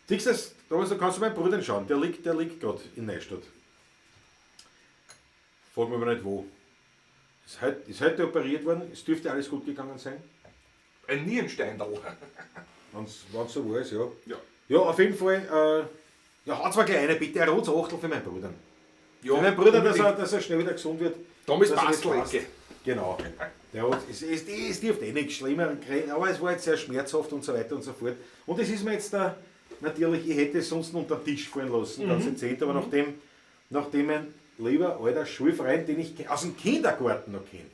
Siehst du das, Thomas, da kannst du meinen Bruder schauen, der liegt gerade in Neustadt. Frag mich aber nicht wo. Ist heute operiert worden, es dürfte alles gut gegangen sein. Ein Nierensteindal. Wenn es so war, ja. Ja. Ja, auf jeden Fall, ja, hat zwar kleine Bitte, ein rotes Achtel für meinen Bruder. Ja, Für meinen Bruder, unbedingt. dass er schnell wieder gesund wird. Thomas dass er nicht Bastelecke. passt. Genau. Es dürfte eh nichts schlimmer kriegen, aber es war jetzt sehr schmerzhaft und so weiter und so fort. Und es ist mir jetzt da, natürlich, ich hätte es sonst unter den Tisch fallen lassen, ganz dezent, aber nachdem mein lieber alter Schulfreund, den ich aus dem Kindergarten noch kenne,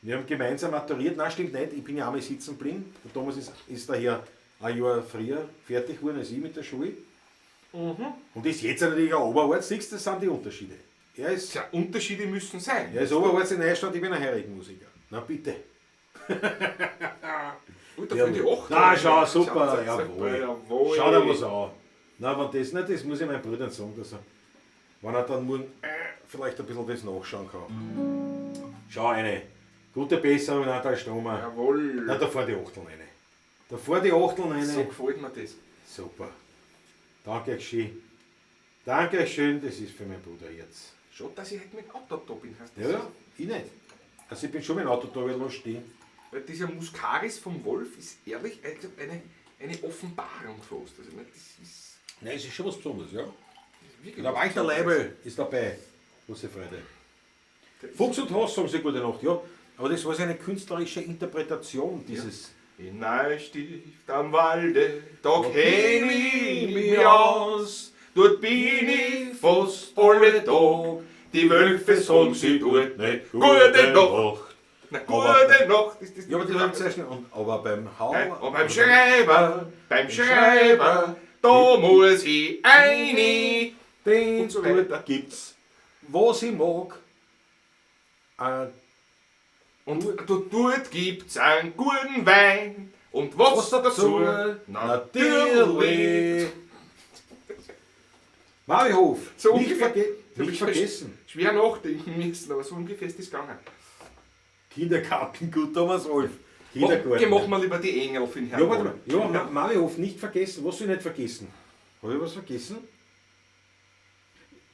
wir haben gemeinsam maturiert, nein, stimmt nicht, ich bin ja einmal sitzen geblieben, der Thomas ist daher ein Jahr früher fertig geworden als ich mit der Schule. Und ist jetzt natürlich ein Oberarzt, siehst du, das sind die Unterschiede. Er ist Ja, Unterschiede müssen sein. Oberarzt in Neustadt, ich bin ein Heurigenmusiker. Na bitte. Gut, dafür die 8. Na, schau, super, jawohl. jawohl. Schau dir was an. Na, wenn das nicht ist, muss ich meinen Brüdern sagen, dass er, wenn er dann morgen vielleicht ein bisschen das nachschauen kann. Schau eine. Gute Besserung, Landtag Stromer. Jawohl. Na, da fahr die Achteln rein. Da fahr die Achteln rein. So gefällt mir das. Super. Danke schön. Danke schön, das ist für meinen Bruder jetzt. Schade, dass ich heute mit dem Auto da bin. Heißt das Ja, ja, ich nicht. Also ich bin schon mit dem Auto da, weil ich stehen. Weil dieser Muscaris vom Wolf ist ehrlich eine Offenbarung fast. Also, das ist Nein, es ist schon was Besonderes, ja. wirklich Der was Walter Besonderes. Leibel ist dabei. Große Freude. Fuchs und Hass sagen sie gute Nacht, ja. Aber das war seine künstlerische Interpretation dieses. In Neustift am Walde, da Da kenn ich mich aus. Dort bin ich fast alle Tag. Die Wölfe sagen, sie tut nicht gute Nacht. Na, gute Nacht ist das Ja, aber die haben sehr schnell. Aber beim Aber beim Schreiber, da muss ich eine. den und so weiter. dort gibt's, was ich mag. Und dort gibt's einen guten Wein. Und was dazu? Natürlich. Marihof, So nicht, ungefähr. nicht vergessen. Schwer nachdenken müssen, aber so ungefähr ist das gegangen. Kindergarten, gut, Thomas Wolf. Okay, Kindergarten. machen wir lieber die Engel für den Herrn. Ja, warte mal. Wolf. Ja, Marihof, nicht vergessen. Was soll ich nicht vergessen? Habe ich was vergessen?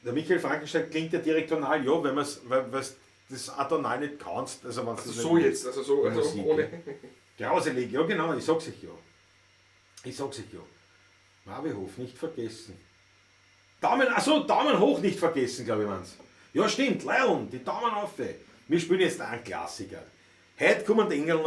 Der Michael Frankenstein klingt ja direkt tonal, ja, weil das atonal nicht kannst. Also, wenn's Also das so nicht jetzt, also so, also Musik, ohne. Grauselig, ja genau, ich sag's euch ja. Ich sag's euch ja. Marihof, nicht vergessen. Daumen hoch nicht vergessen, glaube ich, man's. Ja, stimmt, Leon, die Daumen auf. Wir spielen jetzt auch einen Klassiker. Heute kommen die Engel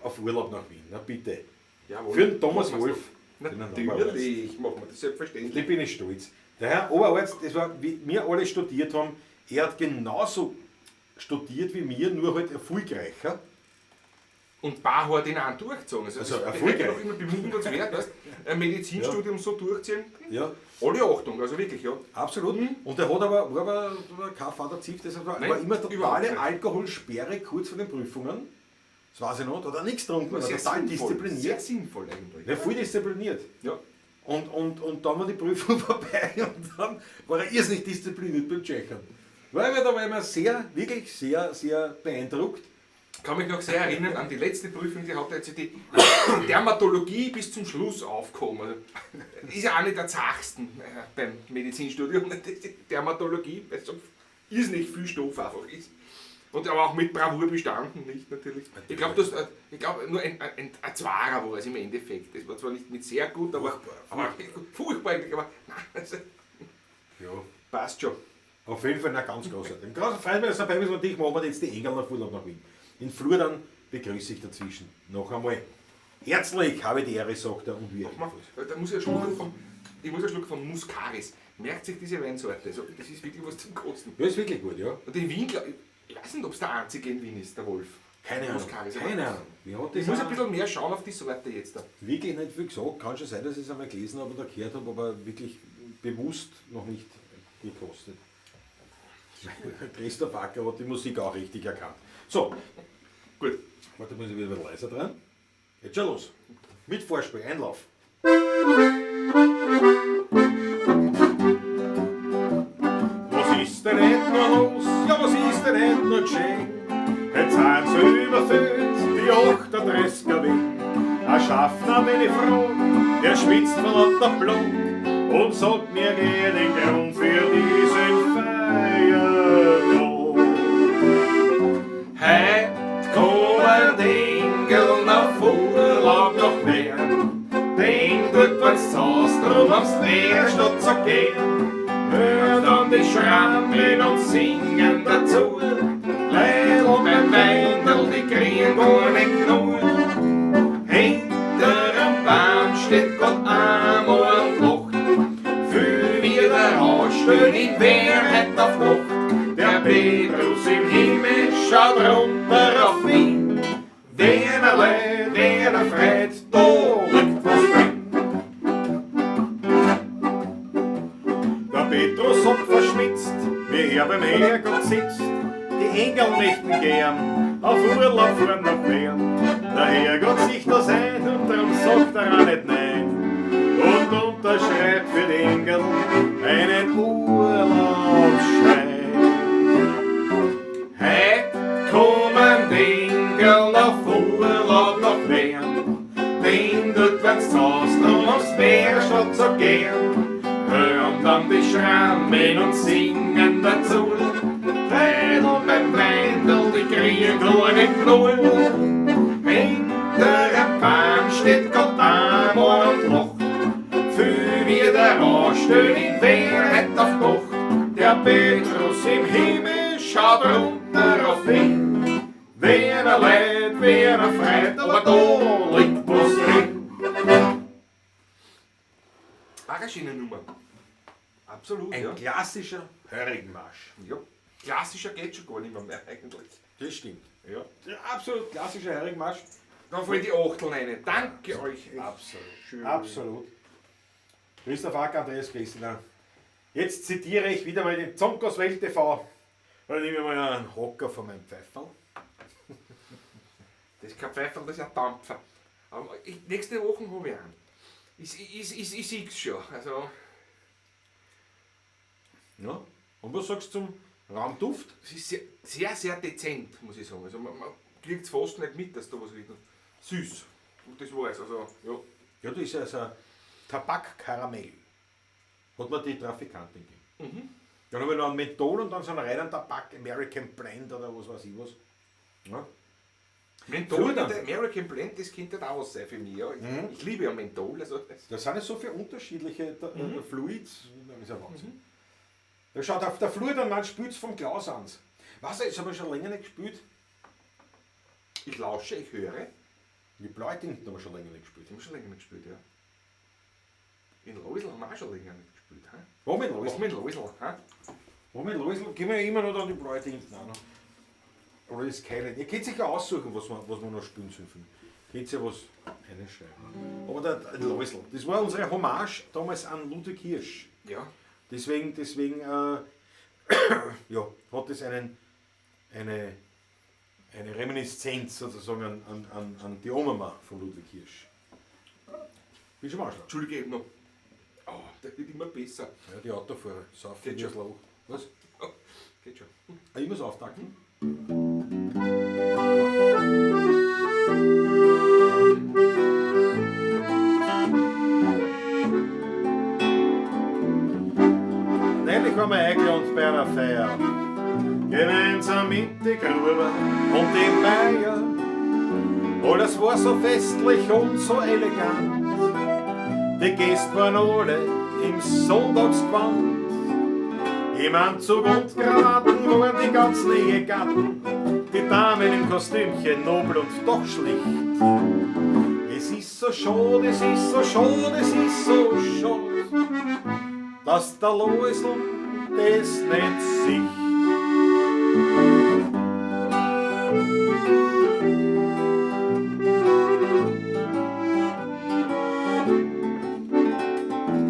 auf Urlaub nach Wien, na bitte. Jawohl. Für den Thomas Machen wir's Wolf. doch. Den Natürlich, machen wir das Da selbstverständlich. bin ich stolz. Der Herr Oberarzt, das war, wie wir alle studiert haben, er hat genauso studiert wie wir, nur halt erfolgreicher. Und Bar hat ihn auch durchgezogen. Also, Also das erfolgreich. ist noch immer bewundernswert, weißt du? Ein Medizinstudium so durchziehen. Ja, Alle Achtung, also wirklich, ja. absolut. Und der hat aber, war kein Vaterzipf, das war Nein, immer überhaupt totale nicht. Alkoholsperre kurz vor den Prüfungen. Das weiß ich noch, da hat er nichts getrunken, war Sehr total sinnvoll, sehr diszipliniert. sinnvoll eigentlich. Ja, voll diszipliniert. Ja. Und dann war die Prüfung vorbei und dann war er irrsinnig diszipliniert beim Tschechern. Weil da war ich mir wirklich sehr beeindruckt. Ich kann mich noch sehr erinnern an die letzte Prüfung, die hat jetzt die Dermatologie bis zum Schluss aufgekommen. Also, ist ja auch nicht der zachsten beim Medizinstudium, die Dermatologie, weil es so irrsinnig viel Stoff einfach ist. Und aber auch mit Bravour bestanden, nicht natürlich. Ich glaube, nur ein Zwarer war es im Endeffekt. Das war zwar nicht sehr gut, aber furchtbar eigentlich, aber nein, also, Ja. passt schon. Auf jeden Fall ganz großartig. Ganz freut mich, dass du dabei bist und ich machen wir jetzt die Engelner Urlaub nach Wien. In Flur dann begrüße ich dazwischen. Noch einmal. Herzlich habe ich die Ehre, sagt er, und wir. Da muss ich einen Schluck von Muscaris. Merkt sich diese Weinsorte. Also, das ist wirklich was zum Kosten. Ja, ist wirklich gut, ja. Und in Wien, ich weiß nicht, ob es der einzige in Wien ist, der Wolf. Keine Ahnung. Muscaris. Keine Ahnung. Wie hat Ich das muss auch- ein bisschen mehr schauen auf die Sorte jetzt. Da. Wirklich nicht viel gesagt. Kann schon sein, dass ich es einmal gelesen habe oder gehört habe, aber wirklich bewusst noch nicht gekostet. Christoph Acker hat die Musik auch richtig erkannt. So, Gut. warte, muss ich wieder leiser dran. Jetzt schon los. Mit Vorspiel, Einlauf. Was ist denn nicht noch los? Ja, was ist denn nicht noch geschehen? Jetzt sind sie überfüllt, die 38er Weg. Ein Schaffner bin ich froh, der schwitzt von lauter Blut und sagt mir, geh den Grund für diesen Feiertag. Heut kommen die Engel auf Urlaub nach Wien. Den tut man's Haus drum aufs Meer statt zu gehen. Hör dann die Schrammeln und singen dazu. Leidl beim Weindl, die kriegen gar nicht genug. Hinter am Baum steht Gott einmal und lacht. Fühl wieder rausstehen in Wehrheit auf Nacht. Der Petrus im Himmel schaut runter auf Wien. Wer er leid, wer er freit, da liegt was drin. Der Petrus hat verschmitzt, wie er beim Herrgott sitzt. Die Engel möchten gern auf Urlaub fahren nach Wien. Der Herrgott sieht das ein und darum sagt er auch nicht nein. Und unterschreibt für die Engel einen Urlaubsschein. Heut kommen die Engel auf Urlaub nach Wien. Den tut wenn's Haus drum aufs Meer statt zu gehen. Hören dann die Schrammeln und singen dazu. Leidl beim Weindl, die kriegen gar nicht genug. Hinter am Baum steht Gott einmal und lacht. Fühl wie der Anstehen in Wehrheit auf Nacht. Der Petrus im Himmel schaut runter auf ihn. Wer er leid, wer er freit, aber da liegt was drin. Auch eine schöne Nummer. Absolut, Ein ja. klassischer Hörigmarsch. Ja. Klassischer geht schon gar nicht mehr eigentlich. Das stimmt. Ja. Ja, absolut klassischer Hörigmarsch. Dann fallen die Achtel rein. Danke euch. Absolut. Schön. Absolut. Christoph Acker, Andreas Kessler. Jetzt zitiere ich wieder mal den Zonkos Welt TV. Dann nehme ich mal einen Hocker von meinem Pfeiferl. Das ist kein Pfeifer, das ist ein Dampfer. Aber nächste Woche habe ich einen. Ich sehe es schon. Also, Ja. Und was sagst du zum Raumduft? es ist sehr dezent, muss ich sagen. Also, man kriegt es fast nicht mit, dass da was riecht. Süß. Und das war's. Also, ja. Ja, das ist also Tabakkaramell. Hat mir die Trafikantin gegeben. Dann habe ich noch einen Menthol und dann so einen reinen Tabak, American Blend oder was weiß ich was. Ja. Menthol, Fludern. der American Blend, das könnte da was sein für mich. Ja. Ich liebe ja Menthol. Also, Das sind ja so viele unterschiedliche Fluids. Das ist ja Wahnsinn. Da schaut auf der Flur dann man spült vom Glas an. Was, das habe ich schon länger nicht gespült. ich lausche, ich höre. Die Bläutinten haben wir schon länger nicht gespült. Die haben wir schon länger nicht gespielt, ja. In Läusel haben wir auch schon länger nicht gespielt. He? Wo mit Was ist Läusel? mit Läusel? He? Wo mit Läusel? Gehen wir immer noch an die Bläutinten an. Oder das Keilen. Ihr könnt sich ja aussuchen, was wir noch spielen sollen. Könnt ihr was reinschreiben. Aber der Läusel, das war unsere Hommage damals an Ludwig Hirsch. Ja. Deswegen ja, hat es eine Reminiszenz sozusagen an die Oma von Ludwig Hirsch. Bin schon mal schlau. Entschuldige eben noch. Oh, der wird immer besser. Ja, die Autofahrer saufen Geht wie das schon. Loch. Was? Geht schon. Ich muss auftakten. Neulich waren wir eingeladen bei einer Feier, gemeinsam mit der Grube und dem Meier. Oh, das war so festlich und so elegant. Die Gäste waren alle im Sonntagsgewand. Im Anzug und Krawatten waren die ganzen Ehegatten. Die Damen im Kostümchen nobel und doch schlicht. Es ist so schade, es ist so schade, es ist so schade, dass der Loisl das nicht sieht.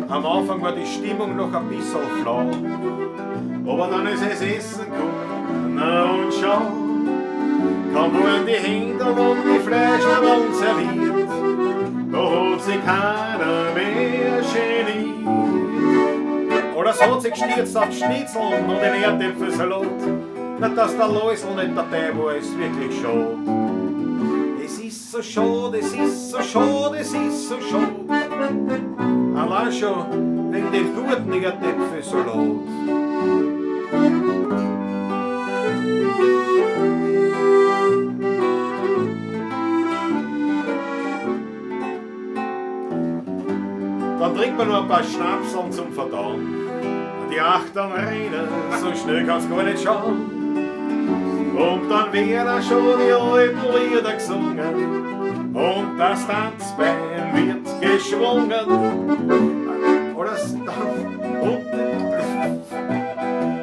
Am Anfang war die Stimmung noch ein bisschen flau, aber dann ist es Essen gekommen, na und schau, kaum wurden die Hände und die Fleischlein serviert, da hat sich keiner mehr geniert. Oder es hat sich gestürzt auf die Schnitzeln und den Erdäpfelsalat, na dass der Loisl nicht dabei war, ist wirklich schade. Es ist so schade, es ist so schade, es ist so schade. Allein schon wegen dem guten Erdäpfelsalat. Dann trinkt man noch ein paar Schnapseln zum Verdauen. Die Achtern rennen, so schnell kann's gar nicht schauen. Und dann werden schon die alten Lieder gesungen und das Tanzbein wird geschwungen. Oder und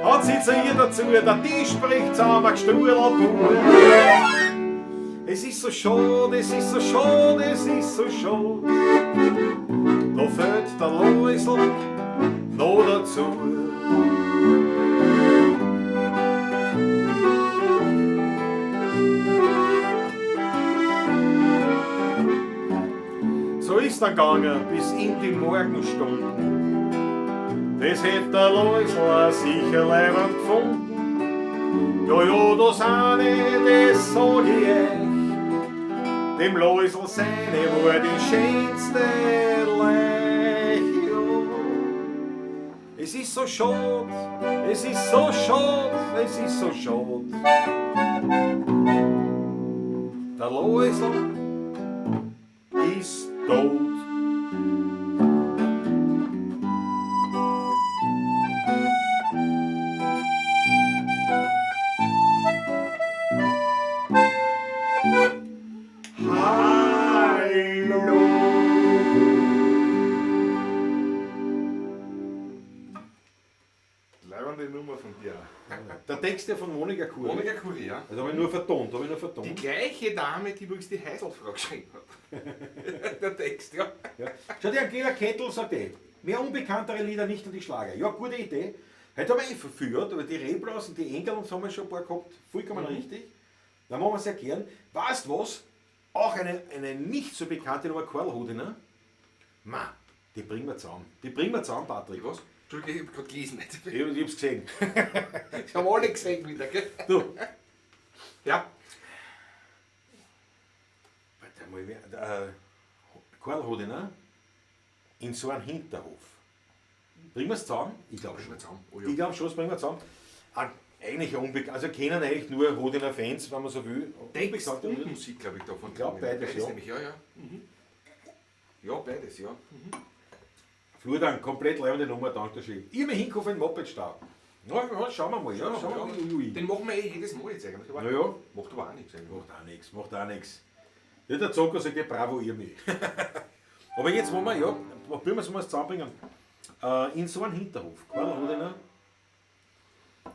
hat sie zu ihr dazu, der Tisch spricht zusammen, Stuhl und Buhr. Es ist so schade, es ist so schade, es ist so schade. Da fällt der Loisl noch dazu. So ist er gegangen bis in die Morgenstunden. Das hätte der Loisl sicher leibend gefunden. Ja, ja, da sind das sag ich euch. Dem Loisl seine war die schönste Leich. Ja. Es ist so schade, es ist so schade, es ist so schade. Der Loisl ist tot. Nummer von dir. Der Text ja von Monika Kuri. Monika Kuri, ja. Das habe ich nur vertont. Die gleiche Dame, die übrigens die Heiselfrau geschrieben hat. Der Text, ja. Schau, die Angela Kettel sagt mehr unbekanntere Lieder, nicht nur die Schlager. Ja, gute Idee. Heute haben wir verführt, aber die Reblaus und die Engel und so haben wir schon ein paar gehabt. Vollkommen richtig. Da machen wir es sehr gern. Weißt du was? Auch eine nicht so bekannte Nummer, Karl Hodiner. Ma, die bringen wir zusammen. Die bringen wir zusammen, Patrick. Was? Entschuldigung, ich habe gerade gelesen. Ich hab's gesehen. Ich habe alle gesehen wieder, gell? Du. Ja. Warte mal, Karl Hodiner in so einem Hinterhof. Bringen wir es zusammen? Ich glaube schon. Oh, ja. Ich glaube schon, das bringen wir zusammen. Eigentlich unbekannt, also kennen eigentlich nur Hodiner Fans, wenn man so will. Text und Musik, glaube ich, davon. Ich glaube beides, ja. Nämlich, ja. Ja, beides, ja. Flurdan, komplett leibende Nummer, danke schön. Ich habe mich hingekommen in den Mopedstau. Ja, schauen wir mal, ja. Schauen wir mal. Den machen wir jedes Mal jetzt eigentlich. Na ja. Macht aber auch nichts eigentlich. Macht auch nichts. Ja, der Zocker sagt, bravo, ihr mich. Aber jetzt wollen wir, ja, probieren wir es mal zusammenbringen. In so einem Hinterhof. Karl Hodiner,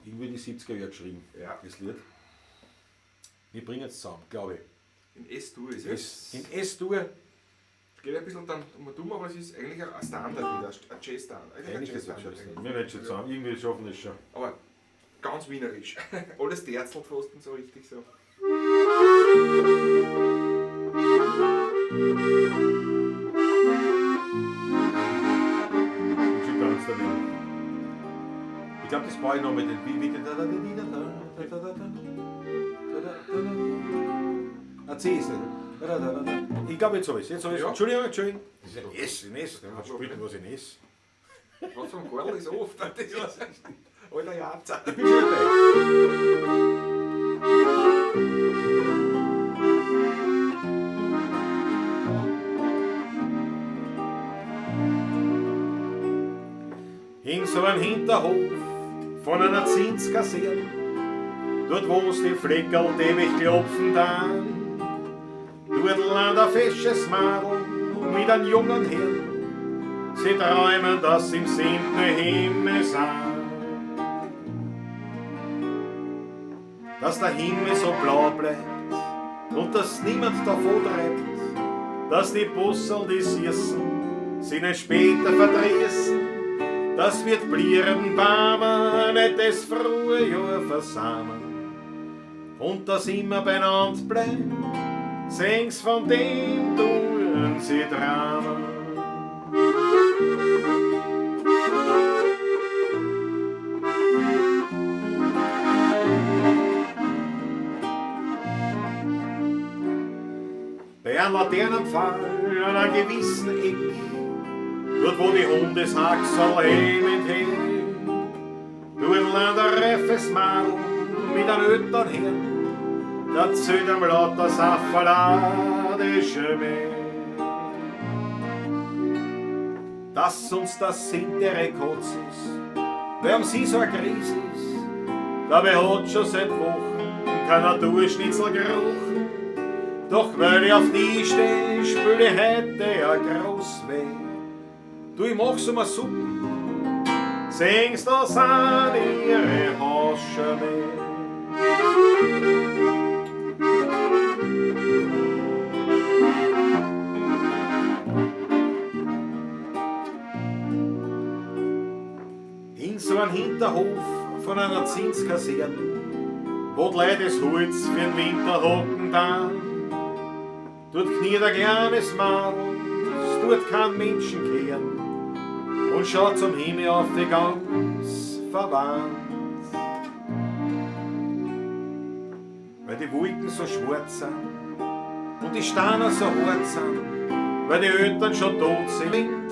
irgendwie die 70er Jahre geschrieben, ja. Das Lied. Wir bringen es zusammen, glaube ich. In S-Dur ist es. In S-Dur. Geht ein bisschen dann dumm, aber es ist eigentlich ein Standard wieder, ein Jazz-Standard. Eigentlich ist es ein Jazz-Standard. Wir werden schon zusammen, irgendwie schaffen wir es schon. Aber ganz wienerisch. Alles Terzl fast und so richtig so. Ich glaube, das baue ich noch mit den. C ist das. Ich glaube, jetzt habe ich es. Ja. Entschuldigung. Das ist ein S. Was spielt denn was in S? Was vom Karl ist oft. Das ist alter Jahrzeit. Ich bin schon dabei. In so einem Hinterhof von einer Zinskaserne, dort wo's die Fleckerl ewig klopfen dann, dort lernt ein fesches Mädel mit einem jungen Herrn, sie träumen, dass sie im 7. Himmel sind. Dass der Himmel so blau bleibt und dass niemand davon treibt, dass die Bussel, die Süßen, sie nicht später verdrießen, dass wird blieren Bäume nicht das frühe Jahr versamen und dass immer beieinander bleibt, sing's von dem tun sie Dramen. Bei einem Laternenpfahl an einem gewissen Eck, dort wo die Hundeshaxel hin und her, dort lernt ein reifes Mädel mit einem Ötern her, der zählt am lauter safaladische Meer. Dass uns das hintere Kotz ist, weil um sie so eine Krise ist, dabei hat schon seit Wochen kein Naturschnitzel gerochen. Doch weil ich auf die stehe, spül ich heute ja groß weh. Du, ich mach's um eine Suppe, singst du an ihre Hasche mehr. In so einem Hinterhof von einer Zinskaserne, wo die Leute das Holz für den Winter hocken dann, dort kniet ein kleines Mädel, es tut kein Menschen kehren und schaut zum Himmel auf die ganz verwandt. Weil die Wolken so schwarz sind und die Sterne so hart sind, weil die Eltern schon tot sind,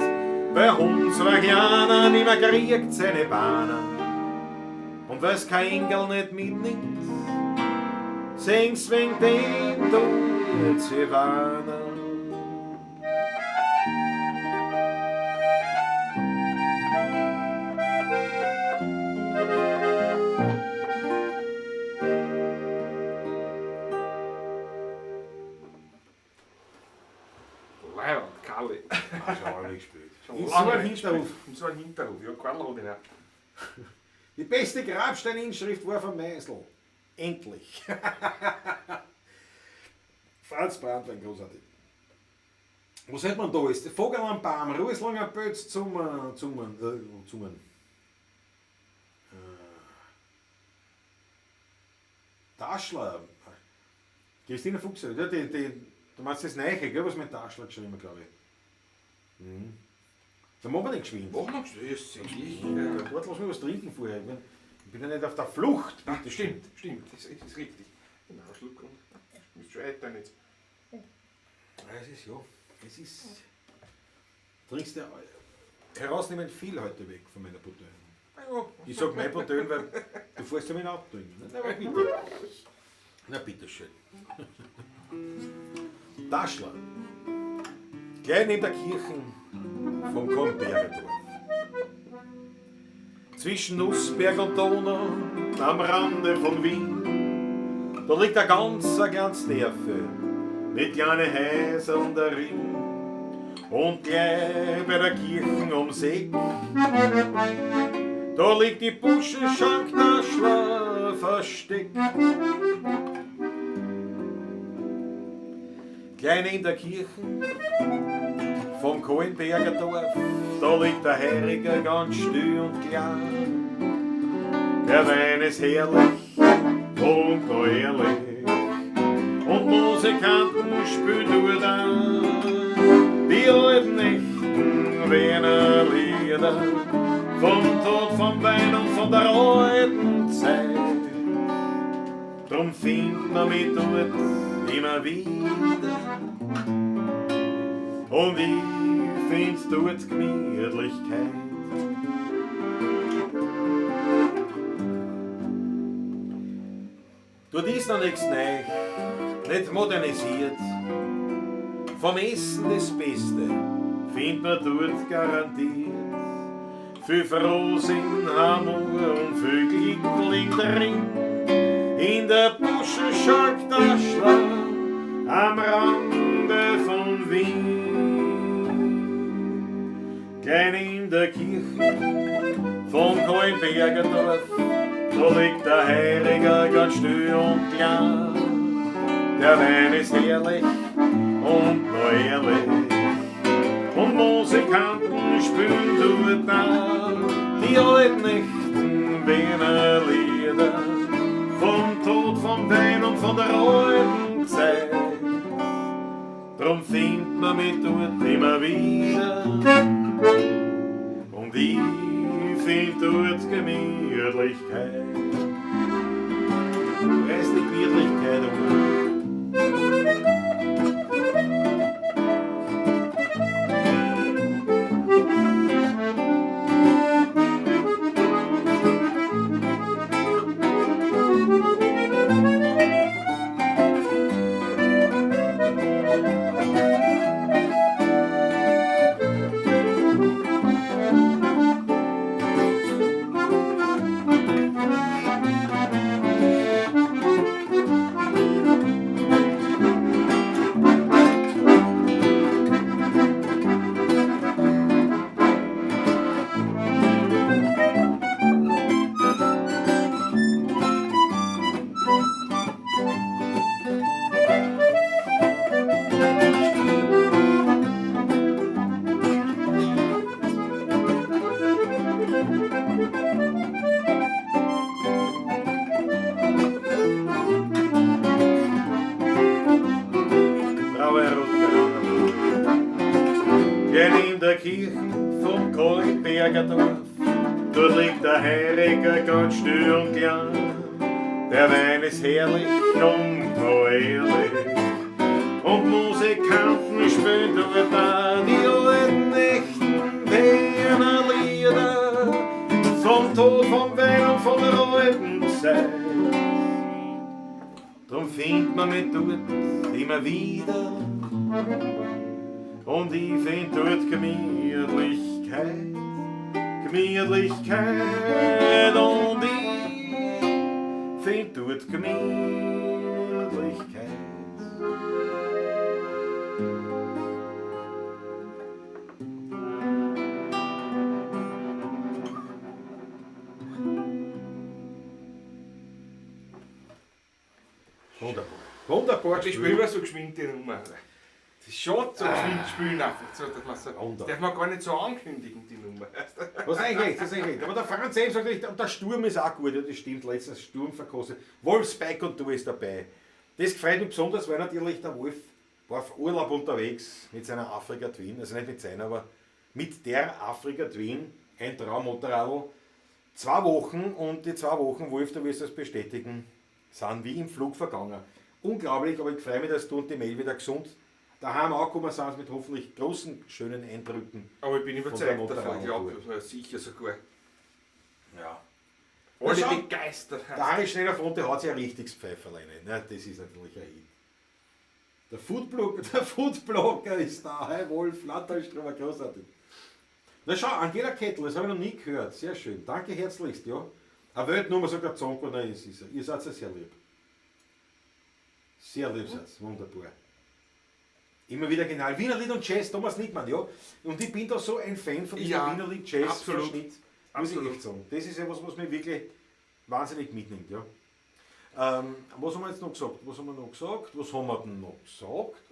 weil unser Kleiner nicht mehr kriegt seine Bahnen und weil's kein Engel nicht mitnimmt, sing's wegen dem tut sie warnen. Leibend, Karli. Schon lange gespielt. In so einem Hinterhof. In so einem Hinterhof. Ja, Karl hat ihn auch. Die beste Grabsteininschrift war von Meisel. Endlich. Franz Brandwein, großartig. Was hat man da? Ist der Vogel am Baum, Rußlanger Pötz Zungen. Taschler. Christine Fuchser. Ja, du meinst das Neiche, gell, was mit Taschler geschrieben, glaube ich. Mhm. Dann machen wir den geschwind. Mach noch das sehe ich. Warte, lass mich was trinken vorher. Ich bin ja nicht auf der Flucht. Ah, stimmt. Das ist richtig. Genau, Schluck und. Müsst schon eitern jetzt. Es ist. Trinkst du herausnehmend viel heute weg von meiner Bouteille. Ja. Ich sag mein Bouteille, weil du fährst ja mit dem Auto drin. Na, aber bitte. Na, bitteschön. Taschler. Gleich neben der Kirche vom Kornbergerdorf. Zwischen Nussberg und Donau, am Rande von Wien, da liegt ein ganz Dörfel mit kleinen Häusern und der Ring. Und gleich bei der Kirche ums Eck, da liegt die Buschenschank Taschler versteckt. Gleich in der Kirche vom Kohlenberger Dorf, da liegt der Herriger ganz still und klar. Der Wein ist herrlich und da ehrlich, und Musikanten spielen dort an die alten echten Wiener Lieder vom Tod, vom Wein und von der alten Zeit. Drum findet man mich dort immer wieder und ich find dort Gemütlichkeit. Dort ist noch nichts neu, nicht modernisiert. Vom Essen das Beste findet man dort garantiert. Viel Frohsinn, Hammer und viel Glück liegt drin. In der Buschenschalktaschler am Rande von Wien. Klein in der Kirche vom Kohlenberger Dorf, da liegt der Heiliger ganz still und klar. Der Wein ist herrlich und neuerlich und Musikanten spielen dort da die alten echten Wiener Lieder vom Tod, vom Wein und von der alten Zeit. Drum findet man mich dort immer wieder und ich find dort Gemütlichkeit. Rest die Gemütlichkeit vom Kohlenberger Dorf, dort liegt der Heiliger ganz still und klar. Der Wein ist herrlich und neuerlich und Musikanten spielen dort da die alten echten Wiener Lieder vom Tod, vom Wein und von der alten Zeit. Drum findet man mich dort immer wieder und ich find dort Gemütlichkeit, Gemütlichkeit und ich find dort Gemütlichkeit. Wunderbar. Wunderbar. Ich spiele immer so geschwind die Nummer. Das ist schon so geschwind spielen einfach. So, dass man so, das darf man gar nicht so ankündigen, die Nummer. Was eigentlich, das ist eigentlich. Aber der Franz eben sagt, und der Sturm ist auch gut, ja, das stimmt, letztens Sturm verkostet. Wolfsbeck und du ist dabei. Das gefällt mir besonders, weil natürlich der Wolf war auf Urlaub unterwegs mit seiner Afrika Twin, also nicht mit seiner, aber mit der Afrika Twin, ein Traummotorradl. 2 Wochen und die 2 Wochen, Wolf, du wirst das bestätigen, sind wie im Flug vergangen. Unglaublich, aber ich freue mich, dass du und die Mail wieder gesund daheim angekommen sind mit hoffentlich großen, schönen Eindrücken. Aber ich bin überzeugt davon, ich glaube, sicher sogar. Ja. Alle begeistert. Der Harry Schneider-Front, der hat sich ein richtiges Pfeiferlein. Ne? Das ist natürlich ein Hit. Der Foodblogger ist da, hey Wolf, Landtalströmer, großartig. Na schau, Angela Kettel, das habe ich noch nie gehört. Sehr schön. Danke herzlichst, ja. Eine Weltnummer, sagt der Zonko, nein, es ist er. Ihr seid ja sehr lieb. Sehr lieb seid wunderbar. Immer wieder genial. Wiener Lied und Jazz, Thomas Nickmann, ja. Und ich bin da so ein Fan von diesem Wiener Lied Jazz Verschnitt. Muss ich echt sagen. Das ist ja was mich wirklich wahnsinnig mitnimmt, ja. Was haben wir jetzt noch gesagt? Was haben wir denn noch gesagt?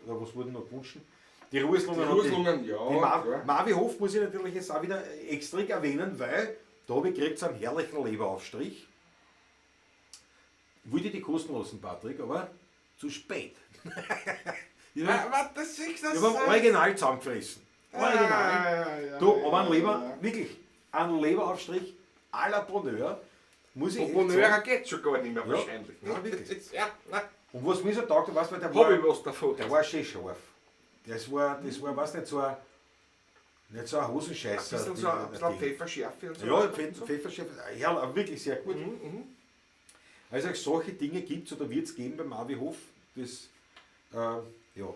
Oder was wurde noch gewünscht? Die Ruheslungen, ja. Die Marvi Hof muss ich natürlich jetzt auch wieder extra erwähnen, weil da habe ich gekriegt einen herrlichen Leberaufstrich. Ich wollte die kosten lassen, Patrick, aber zu spät. Ich habe am Original zusammengefressen. Original. Ja. Du, aber ein Leber, wirklich ein Leberaufstrich à la Bonheur. Muss ich echt Bonheur sagen. geht schon gar nicht mehr Ja, wahrscheinlich. ja, wirklich. Das ist, ja, nein. Und was mir so taugt, du weißt, weil der Hab ich war, was davon. der war schön scharf. Das war, weiß nicht, nicht so ein Ein Hosenscheißer. bisschen so ein bisschen Pfefferschärfe und so. Ja, Pfefferschärfe, ja, wirklich sehr gut. Also es solche Dinge gibt es oder wird es geben beim Marvihof, das, ja,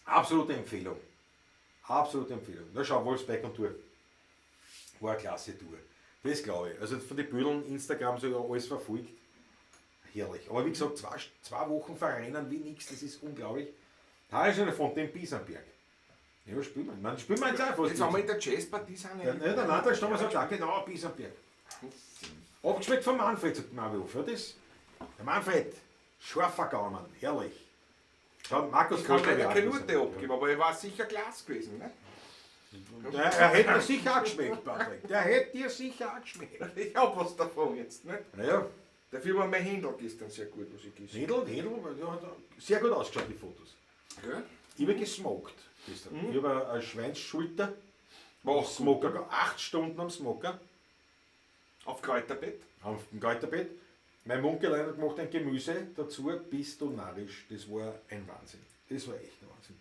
absolute Empfehlung. Absolute Empfehlung. Na schau, Wolfsberg und Tour. War eine klasse Tour. Das glaube ich. Also von den Bödeln, Instagram so ja alles verfolgt. Herrlich. Aber wie gesagt, zwei Wochen verrennen wie nichts, das ist unglaublich. Da ist eine von dem Biesenberg. Ja, spielen wir. Man spielen wir jetzt auch fast. Jetzt haben wir in der Jazzpartie sind. Ja, der Nadal stehen wir so klar, genau, Biesenberg. Abgeschmeckt vom Manfred, sagt Marvihof. Ja, das, der Manfred, scharfer Gaumann, herrlich. Schau, Markus Ich kann Koster leider hat keine auch Urte abgeben, aber er war sicher Glas gewesen. Ne? Er hätte dir sicher auch geschmeckt, Patrick. Der hätte dir sicher auch geschmeckt. Ich hab was davon jetzt. Ne? Naja, Dafür war mein Händel gestern sehr gut, was ich gegessen Händel, ja, hat sehr gut ausgeschaut, die Fotos. habe. Ich habe gesmoked gestern. Ich habe eine Schweinsschulter, Was? Smoker, 8 Stunden am Smoker, Auf Kräuterbett. auf dem Kräuterbett. Mein Munkelein hat gemacht ein Gemüse dazu, bist du narrisch. Das war ein Wahnsinn. Das war echt ein Wahnsinn.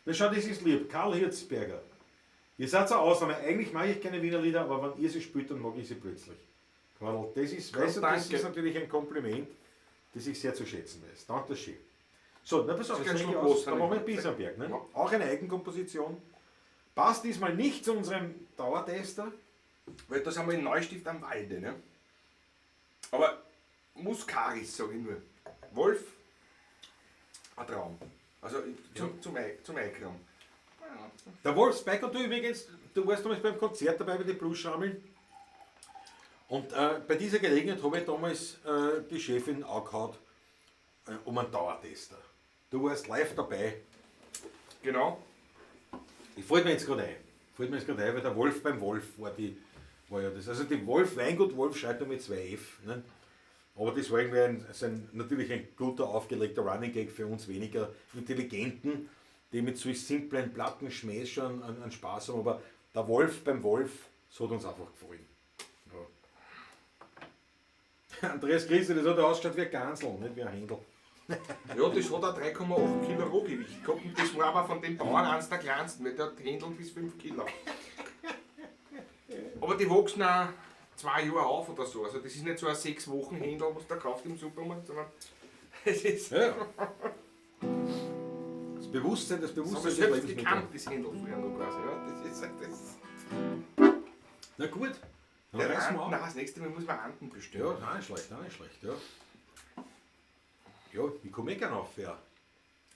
Na schau, das ist lieb. Karl Hirzberger. Ihr seid so Ausnahme. Eigentlich mag ich keine Wiener Lieder, aber wenn ihr sie spielt, dann mag ich sie plötzlich. Karl, das ist, weißt du, das danke. ist natürlich ein Kompliment, das ich sehr zu schätzen weiß. Dankeschön. So, na pass auf, Das jetzt ist lege ich schon aus. Da groß, machen wir ne? Biesenberg. Ne? Ja. Auch eine Eigenkomposition. Passt diesmal nicht zu unserem Dauertester. Weil das haben wir in Neustift am Walde. Ne? Aber Muskaris, sage ich nur. Wolf, ein Traum. Also zum Einkram. Der Wolfsberg und du übrigens, du warst damals beim Konzert dabei bei den Blues-Schrammeln. Und bei dieser Gelegenheit habe ich damals die Chefin angehauen um einen Dauertester. Du warst live dabei. Genau. Ich fällt mir jetzt gerade ein. Weil der Wolf beim Wolf war ja das. Also die Wolf, Weingut Wolf schreibt er mit 2 F. Ne? Aber das war irgendwie natürlich ein guter aufgelegter Running Gag für uns weniger Intelligenten, die mit solch simplen Plattenschmähs schon einen Spaß haben. Aber der Wolf beim Wolf, so hat uns einfach gefallen. Ja. Andreas Christi, das hat ausgeschaut wie ein Gansel, nicht wie ein Händel. Ja, das hat ein 3,8 Kilo Rohgewicht gehabt und das war aber von den Bauern eines der kleinsten, weil der hat Händel bis 5 Kilo. Aber die wachsen auch 2 Jahre auf oder so. Also das ist nicht so ein 6 Wochen Händel, was du kauft im Supermarkt, sondern es ist Ja. Das Bewusstsein so des selbst Lebens. gekannt, das Händel früher noch quasi. Ja, das ist Na gut, dann der reißen wir Anden, auf. nein, das nächste Mal muss man Anden bestellen. Ja, nein, schlecht, ja. Ja, ich komme gerne auf, ja.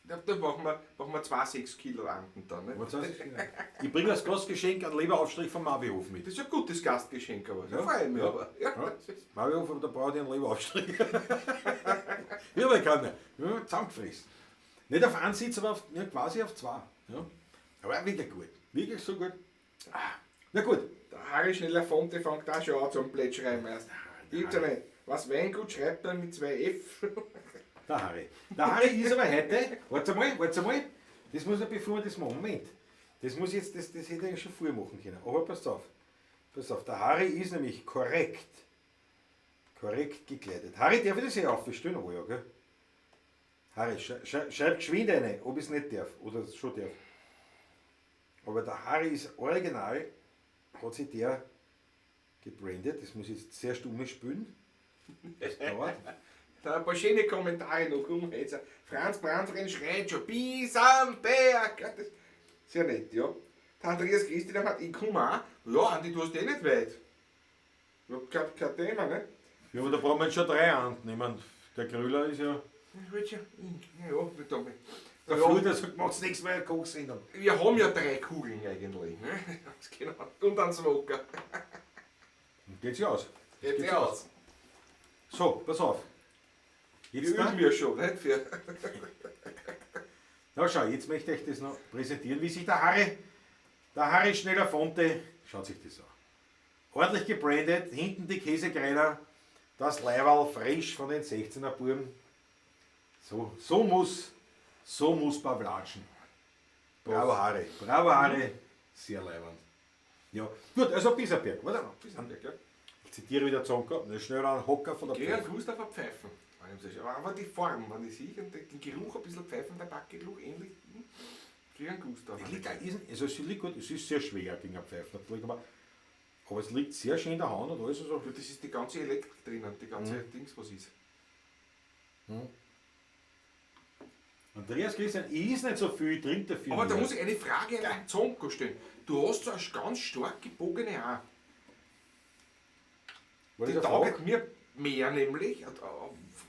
Da machen wir 2 6 Kilo Anden dann. Ne? Was heißt das? Ich bringe als Gastgeschenk einen Leberaufstrich vom Marvihof mit. Das ist ein gutes Gastgeschenk, aber Ja, da freue ich mich ja, aber. Ja, ja. das ist- Marvihof, aber da brauche ich einen Leberaufstrich. Ja, aber ich kann nicht. Ja, zusammengefressen. Nicht auf einen Sitz, aber quasi auf 2. Ja. Aber wirklich gut. Wirklich so gut. Na gut. Der Harry Schneller-Fonte fängt auch schon an zum Plätschreien meist. Gibt's ja nicht. Was Weingut schreibt er mit 2 F? Der Harry. Der Harry ist aber heute, warte mal, das muss er, bevor wir das machen, Moment, das muss jetzt, das hätte ich eigentlich schon früher machen können, aber pass auf, der Harry ist nämlich korrekt gekleidet. Harry, darf ich das hier aufstellen? Oh ja, gell? Harry, schreib geschwind eine, ob ich es nicht darf, oder schon darf. Aber der Harry ist original, hat sich der gebrandet, das muss ich jetzt sehr stumm spielen, das dauert. Da ein paar schöne Kommentare noch. Guck mal jetzt. Franz Brandren schreit schon bis am Berg. Ja, das ist sehr nett, ja. Der Andreas Christi, der hat, ich komme auch. Ja, Andi, du hast eh nicht weit. Ja, kein Thema, ne? Ja, aber da brauchen wir jetzt schon 3 Anden. Ich meine, der Grüller ist ja. Ich will schon. Ja, nicht einmal. Der Ja, Fluder sagt, macht's nichts mehr, Kochsendung. wir haben ja 3 Kugeln eigentlich. Ne? Ganz genau. Und einen Smoker. Und geht's ja aus. Geht Geht's ja aus. So, pass auf. Die Jetzt üben wir schon, nicht? Für na schau, jetzt möchte ich das noch präsentieren, wie sich der Harry Schneller-Fonte, schaut sich das an. Ordentlich gebrandet, hinten die Käsekreiner, das Leiberl frisch von den 16er Buben. So muss Pavlatschen. Bravo Harry, Sehr leibend. Ja, gut, also Bisserberg, warte mal. Bisserberg, ja. Ich zitiere wieder Zonka, schnell einen Hocker von der Geh Pfeife. Lust auf ein Pfeifen. Aber die Form, wenn ich sehe, und den Geruch, ein bisschen Pfeifen, der Backgeruch ähnlich, kriege einen Lust auf. Also es liegt gut, es ist sehr schwer gegen eine Pfeife natürlich, aber es liegt sehr schön in der Hand und alles. Also. Ja, das ist die ganze Elektrik drinnen, die ganze Dings, was ist. Andreas Christian, ist nicht so viel, trinkt dafür. Aber da muss ich eine Frage an den Zonko stellen. Du hast so eine ganz stark gebogene Haare. Die taugt mir mehr nämlich.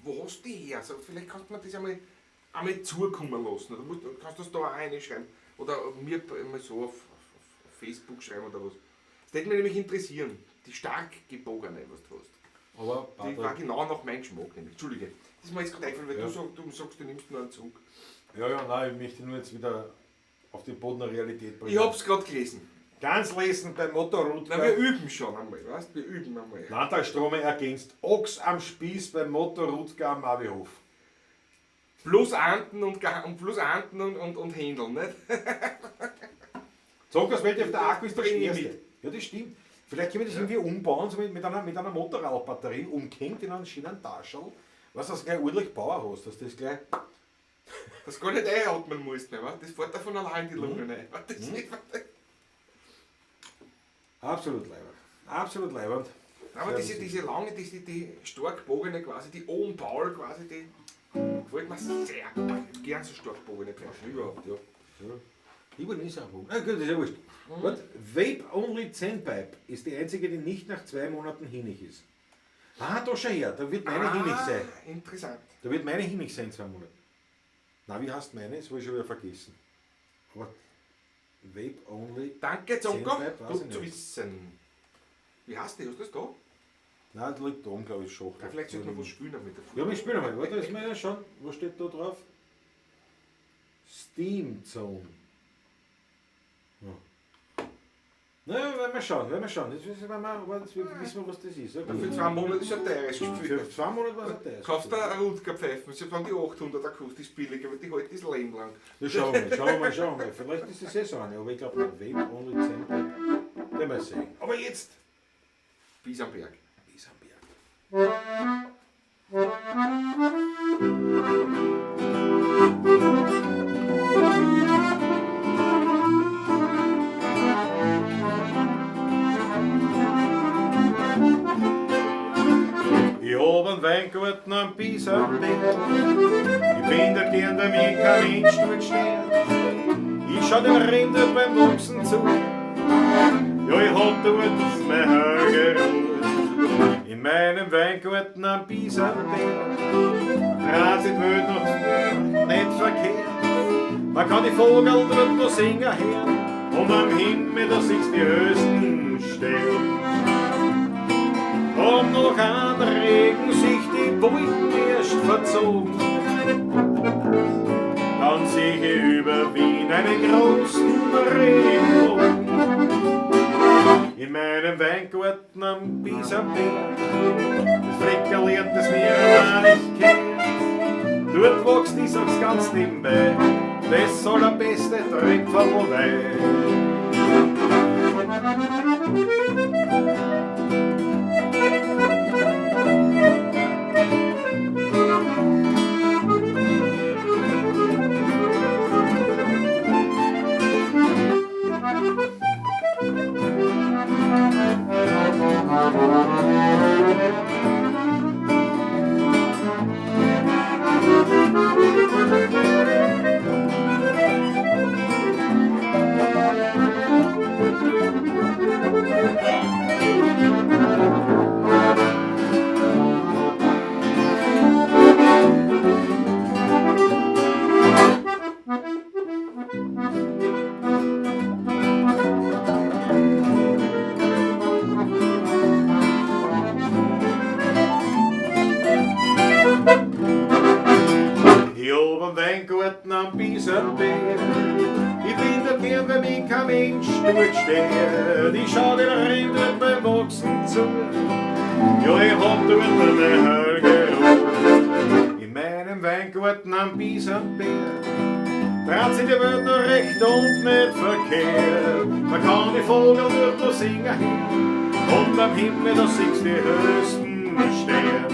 Wo hast du die her? Also, vielleicht kannst du mir das einmal zukommen lassen. Oder kannst du das da auch reinschreiben? Oder mir mal so auf Facebook schreiben oder was. Das würde mich nämlich interessieren. Die stark gebogene, was du hast. Aber die war genau nach meinem Geschmack nämlich. Entschuldige. Das ist mir jetzt gerade eingefallen, weil du sagst, du nimmst nur einen Zug. Ja, nein, ich möchte nur jetzt wieder auf den Boden der Realität bringen. Ich hab's gerade gelesen. Ganz lesen beim Motorrad. Na, wir üben schon einmal, weißt du? Wir üben einmal. Landtagsstrome ergänzt Ochs am Spieß beim Motorrutger am Mavihof. Plus Anten und Händeln, nicht? Zonkers Welt auf der Akku ist der schwerste. Ja, das stimmt. Vielleicht können wir das irgendwie umbauen, so mit einer Motorradbatterie, umgehängt in einen schönen Taschel, was das gleich ordentlich Power hast, dass das gleich... Dass du gar nicht einatmen musst mehr, das fährt da von allein die Lunge rein. Absolut leibend. Absolut leibend. Aber diese lange, die stark bogene quasi, die Ohm Paul quasi, die gefällt mir sehr. Ich gern so stark bogene Pfeifen überhaupt, ja. Ich bin nicht so gut, das ist ja wurscht. Vape Only Zenpipe ist die einzige, die nicht nach 2 Monaten hinnig ist. Ah, da schau her, da wird meine hinnig sein. Interessant. Da wird meine hinnig sein in 2 Monaten. Na, wie heißt meine? Das habe ich schon wieder vergessen. Aber Vape Only. Danke, Zonko. Gut zu wissen. Wie heißt die? Hast du das da? Nein, das liegt da oben, glaube ich, schon. Ja, vielleicht sollte man was spielen mit der Fuß. Ja, wir spielen mal. Warte, das mal schauen. Was steht da drauf? Steam Zone. Ja. Na, werden wir schauen. Jetzt wissen wir, was das ist. Ja, für 2 Monate ist ein teures Gefühl. Für 2 Monate war es ein teures. Kaufst du eine Rutger-Pfeifen, sie fahren die 800 akustisch billiger, weil die halten das Leben lang. Ja, schauen wir mal. Vielleicht ist das so eine, aber ich glaube, Vape Only Zenpipe, werden wir sehen. Aber jetzt! Bis am Berg. Ich hab einen Weingarten am Bisserberg. Ich bin da gern, weil mich kein Mensch dort steht. Ich schau den Rinder beim Wachsen zu. Ja, ich hab dort mein Hagelrot. In meinem Weingarten am Bisserberg. Raset wird noch nicht verkehrt. Man kann die Vogel dort noch singen hören. Und am Himmel, da siehst die höchsten Sterne. Und noch an Regen sich die Wolken erst verzogen. Dann sehe ich über Wien einen großen Regenbogen. In meinem Weingarten am Bisserberg, das Fleckerl lernt es mir allein nicht kennen. Dort wächst, ich sag's ganz nebenbei, das soll der beste Dreck von Wein. Weingarten am Bisserberg. Ich bin da gern, weil mich kein Mensch dort steht. Ich schau den Rinder beim Wachsen zu. Ja, ich hab dort mein Hagelrot. In meinem Weingarten am Bisserberg. dreht sich die Welt nur recht und nicht verkehrt. Da kann die Vogel dort noch singen und am Himmel da siehst die höchsten Sterne.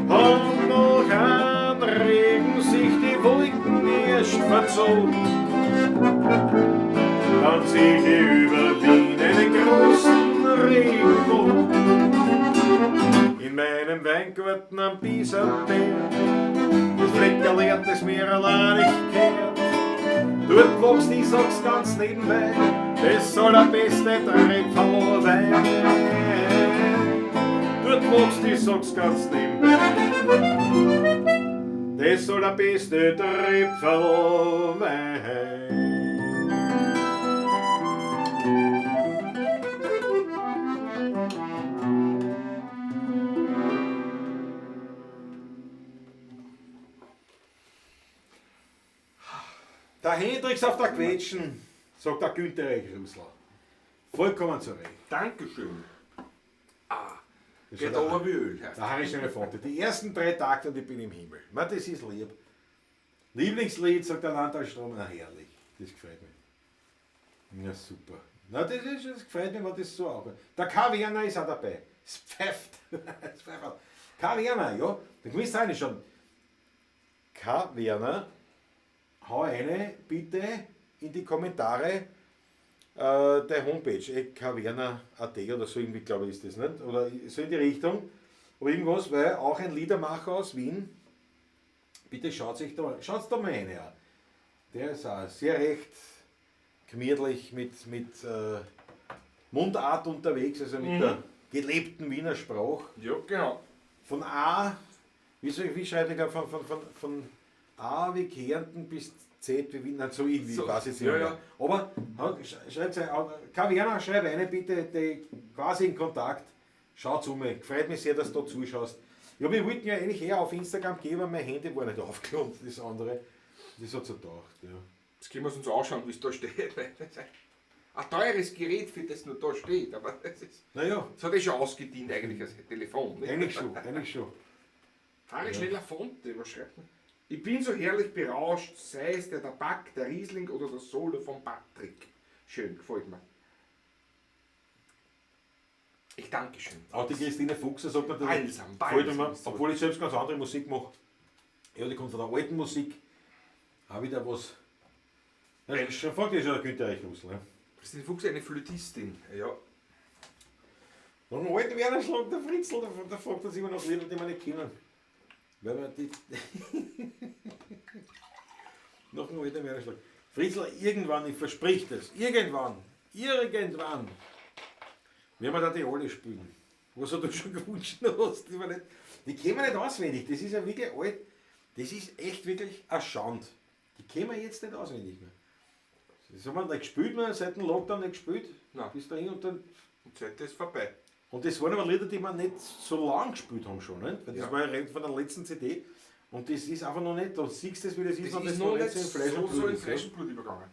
Und noch an Regen sich die Wolken erst verzogen. Dann sehe ich über Wien einen großen Regenbogen. In meinem Weingarten am Pieselberg, das Fleckerl hat das mir allein nicht gehört. Dort wächst, ich sag's ganz nebenbei, das soll der beste Trepferl-Wein. Dort wächst, ich sag's ganz nebenbei, das soll der beste Trepferl-Wein. Der Hendrix auf der Quetschen, sagt der Günther Rechrusler. Vollkommen zu Recht. Dankeschön. Das Geht ist der, aber wie Öl. der Harry Fonte. Die ersten 3 Takte und ich bin im Himmel. Man, das ist lieb. Lieblingslied, sagt der Landalstrom, na herrlich. Das gefällt mir. Ja, super. Na, das gefällt mir, wenn das so arbeitet. Der K. Werner ist auch dabei. Es pfeift. Es pfeift. K. Werner, ja. Da gewiss eine schon. K. Werner. Hau eine bitte in die Kommentare der Homepage, kwerner.at oder so irgendwie, glaube ich, ist das nicht. Oder so in die Richtung. Oder irgendwas, weil auch ein Liedermacher aus Wien, bitte schaut's da mal rein. Ja. Der ist auch sehr recht gemütlich mit Mundart unterwegs, also mit der gelebten Wiener Sprache. Ja, genau. Von A, wie schreibt ich von A wie Kärnten bis Z wie Wien, nicht so irgendwie, So, weiß ich nicht ja, mehr. ja. Aber schreibt Kaviana, schreib eine bitte, die quasi in Kontakt. Schau zu mir, freut mich sehr, dass du da zuschaust. Ja, wir wollten ja eigentlich eher auf Instagram gehen, aber mein Handy war nicht aufgeladen, das andere. Das hat so gedacht, ja. Jetzt können wir uns anschauen, wie es da steht. Ein teures Gerät, für das nur da steht, aber Naja, das hat schon ausgedient eigentlich als Telefon. Nicht? eigentlich schon. Harry Schneller Fonte, was schreibt man? Ich bin so herrlich berauscht, sei es der Tabak, der Riesling oder das Solo von Patrick. Schön, gefällt mir. Ich danke schön. Auch die Christine Fuchser sagt mir, Balsam, gefällt mir, Balsam. obwohl ich selbst ganz andere Musik mache. Ja, die kommt von der alten Musik. Auch wieder was. Ja, schon fragt ja schon der Günther Rechrusler. Ne? Christine Fuchs ist eine Flötistin. Ja. Nach dem alten Wernerschlag, der Fritzl, der fragt uns immer noch Lieder, die wir nicht kennen. Weil wir die. Nach dem alten Wernerschlag. Fritzl, irgendwann, ich versprich das, irgendwann, werden wir da die alle spielen. Was du schon gewünscht hast, die kennen wir nicht auswendig, das ist ja wirklich alt, das ist echt wirklich eine Schande. Die kennen wir jetzt nicht auswendig mehr. Das haben wir nicht gespielt, seit dem Lockdown nicht gespielt. Nein. Bis dahin und dann. Und Zeit ist vorbei. Und das waren aber Lieder, die wir nicht so lang gespielt haben schon. Nicht? Weil das Ja. war ja von der letzten CD. Und das ist einfach noch nicht, du siehst das, wie das ist, Das wenn ist das noch nicht so in Fleisch und so Blut in ist. Fleisch Ja. und Blut übergegangen.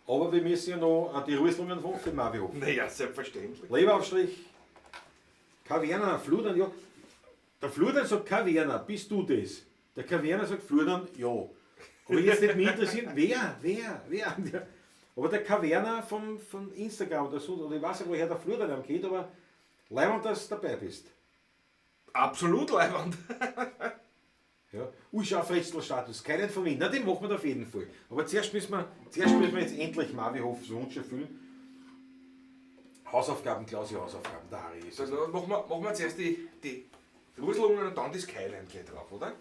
Aber wir müssen ja noch die Rüsselungen von dem Mavihof. Naja, selbstverständlich. Leberaufstrich, Kaverner, Fludern, ja. Der Fludern sagt Kaverner, bist du das? Der Kaverner sagt Fludern, ja. Aber jetzt nicht mich interessiert, wer? Aber der Kaverner von Instagram oder so, oder ich weiß nicht, woher der Fludern geht, aber leibend, dass du dabei bist. Absolut leibend. Ja. Schau, Fritzl-Status, keinen von Wien. Na, den machen wir auf jeden Fall. Aber zuerst müssen wir jetzt endlich Marvihofs Wunsch erfüllen. Hausaufgaben, Klausi, Hausaufgaben, der Harry ist es. Also machen wir zuerst die Rüsselungen und dann das Skyline gleich drauf, oder?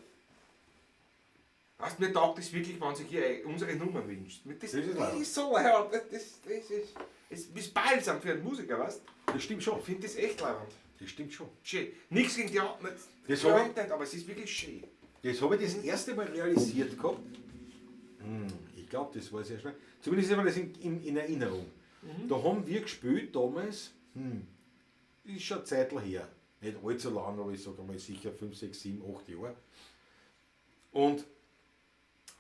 Weißt du, mir taugt das wirklich, wenn sich hier unsere Nummer wünscht. Das ist so laut. Das ist balsam für einen Musiker, weißt du? Das stimmt schon. Ich finde das echt leibend. Das stimmt schon. Schön. Nichts gegen die anderen. Das Ja, hab ich- nicht, aber es ist wirklich schön. Das habe ich das erste Mal realisiert gehabt. Ich glaube, das war sehr schnell. Zumindest haben wir das in Erinnerung. Da haben wir gespielt damals, ist schon eine Zeit her. Nicht allzu lang, aber ich sage mal sicher 5, 6, 7, 8 Jahre. Und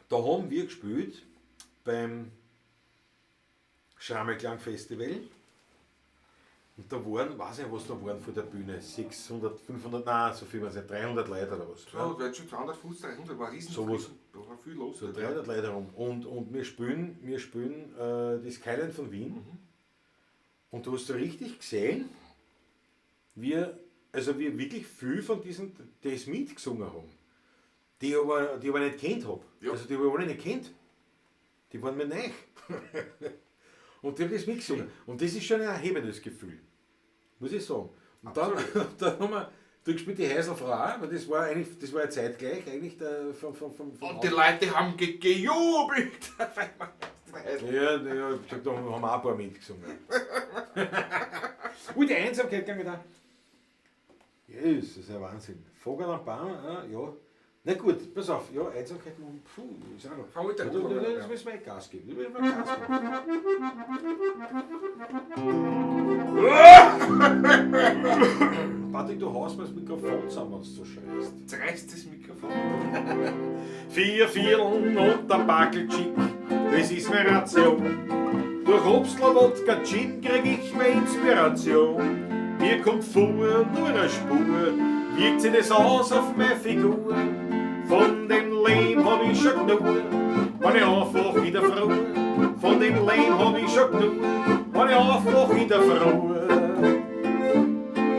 da haben wir gespielt beim Schrammelklang Festival Und da waren, weiß ich nicht, was da waren vor der Bühne, 600, 500, nein, so viel waren es nicht, 300 Leute oder was. Ja, da hat schon 250, 300, war riesen. So was. Da war viel los. So 300 Leute rum. Und wir spielen das Skyline von Wien. Und du hast so richtig gesehen, wie wirklich viel von diesen, die es mitgesungen haben, die ich aber nicht kennt habe. Ja. Also die habe ich alle nicht kennt. Die waren mir neu. Und die haben das mitgesungen. Und das ist schon ein erhebendes Gefühl. Muss ich sagen. Und dann haben wir gespielt die Heiselfrau auch, weil das war ja zeitgleich eigentlich vom Und die Leute haben gejubelt. Ja, da haben wir auch ein paar mitgesungen. Und die Einsamkeit kann ich da. Ja, das ist ein Wahnsinn. Vogel am Baum, ja. Na gut, pass auf, ja, Einsamkeit, ist auch noch. Fang mit der Das müssen wir Gas geben. Patrick, du haust mir das Mikrofon zusammen, wenn du so schreist. Zerreißt das Mikrofon. 4 Vierteln und der Backelchick, das ist mir Ration. Durch Obstler, Wodka, Gin krieg ich mehr Inspiration. Mir kommt vor nur eine Spur, wirkt sich das aus auf meine Figur. Von dem Leben hab ich schon genug, wenn ich einfach wieder froh. Von dem Leben hab ich schon genug, wenn ich einfach wieder froh.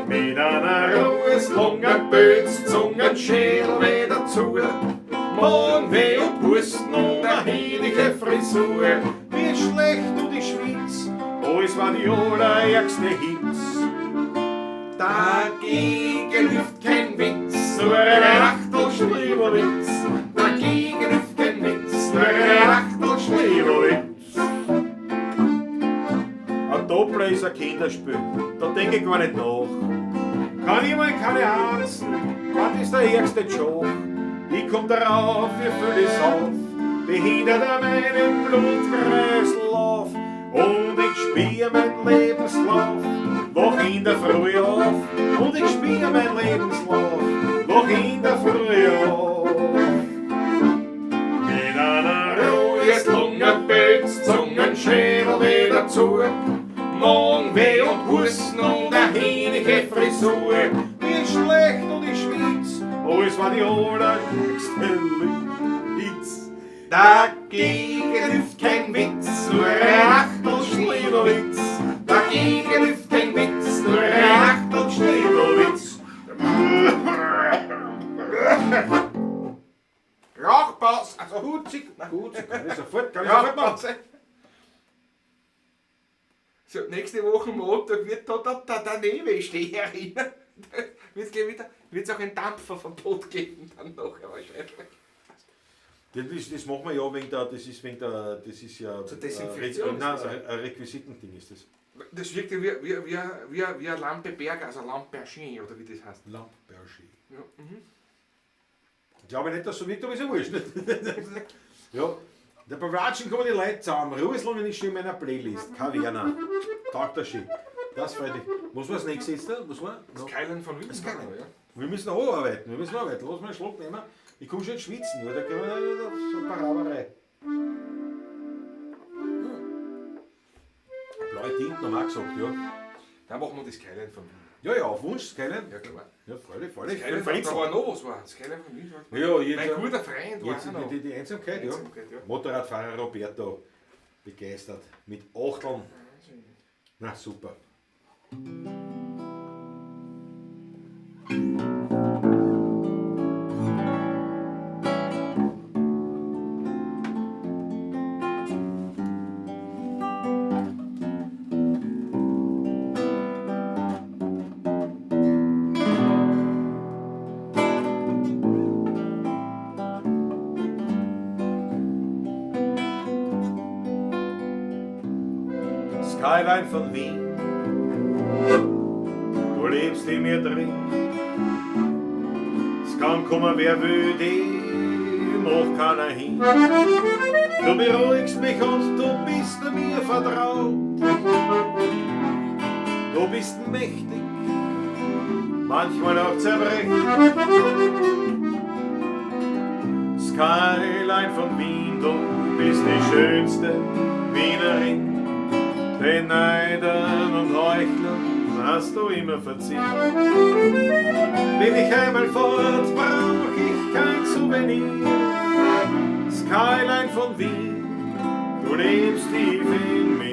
Mit einer ruheslungen Bötz, Zungenschädel weh dazu. Magenweh und Husten und eine heilige Frisur. Wie schlecht du die Schweiz, alles war die allerärgste Hitz. Dagegen hilft kein Witz, nur ein Achtelschlieberwitz. Dagegen hilft kein Witz, nur ein Achtelschlieberwitz. Ein Doppler ist ein Kinderspiel, da denk ich gar nicht nach. Kann ich mal keine Hansen, was ist der ärgste Job? Ich komm darauf, ich füll es auf, behindert an meinem Blutkreislauf. Und ich spiel mein Lebenslauf, wach in der Früh auf. Und ich spiel mein Lebenslauf, wach in der Früh auf. Mit einer ruheslungen Bötz, Zungenschädel weh dazu. Magenweh und Husten und eine heilige Frisur. Wie schlecht und die Schweiz, alles war die allerhöchste Hitz. Dagegen hilft kein Witz, nur ein Achtelschlieberwitz. Dagegen hilft kein Witz, nur ein Achtelschlieberwitz. Rauchpaus, also Gut, kann ich sofort machen. So, nächste Woche Montag wird da der Newe-Steherin. Wird es auch einen Dampfer vom Boot geben, dann nachher wahrscheinlich. Das machen wir ja wegen der, das ist ja Zur Desinfektion. Nein, ein Requisitending ist das. Das wirkt ja wie eine Lampe Berger, also Lampergin oder wie das heißt. Lampergin. Ja, Ich glaube nicht, dass so wirkt, aber ist ja wurscht. Ja, der Beratschen kommen die Leute zusammen. Ruheslungen ist schon in meiner Playlist. Kein Werner. Tag der Shit. Das freut mich. Was war das nächste jetzt? Was war? Skyline von Wien. Ja. Wir müssen auch arbeiten. Lass mal einen Schluck nehmen. Ich komme schon ins Schwitzen, da können wir so ein paar Rauberei. Blaue Tinten haben wir auch gesagt, ja. Dann machen wir das Skyline von Wien. Ja, auf Wunsch, Skyline. Ja, klar. Ja, freilich. Skyline von Wien, da war noch was war. Skyline von Wien war. Ja, jetzt, mein guter Freund war jetzt auch noch. die Einsamkeit, ja. Motorradfahrer Roberto, begeistert. Mit Achteln. Na, super. Skyline von Wien, du lebst in mir drin. Es kann kommen, wer will, dem noch keiner hin. Du beruhigst mich und du bist mir vertraut. Du bist mächtig, manchmal auch zerbrechlich. Skyline von Wien, du bist die schönste Wienerin. Den Neidern und Heuchlern hast du immer verziehen. Bin ich einmal fort, brauch ich kein Souvenir. Skyline von Wien, du lebst tief in mir.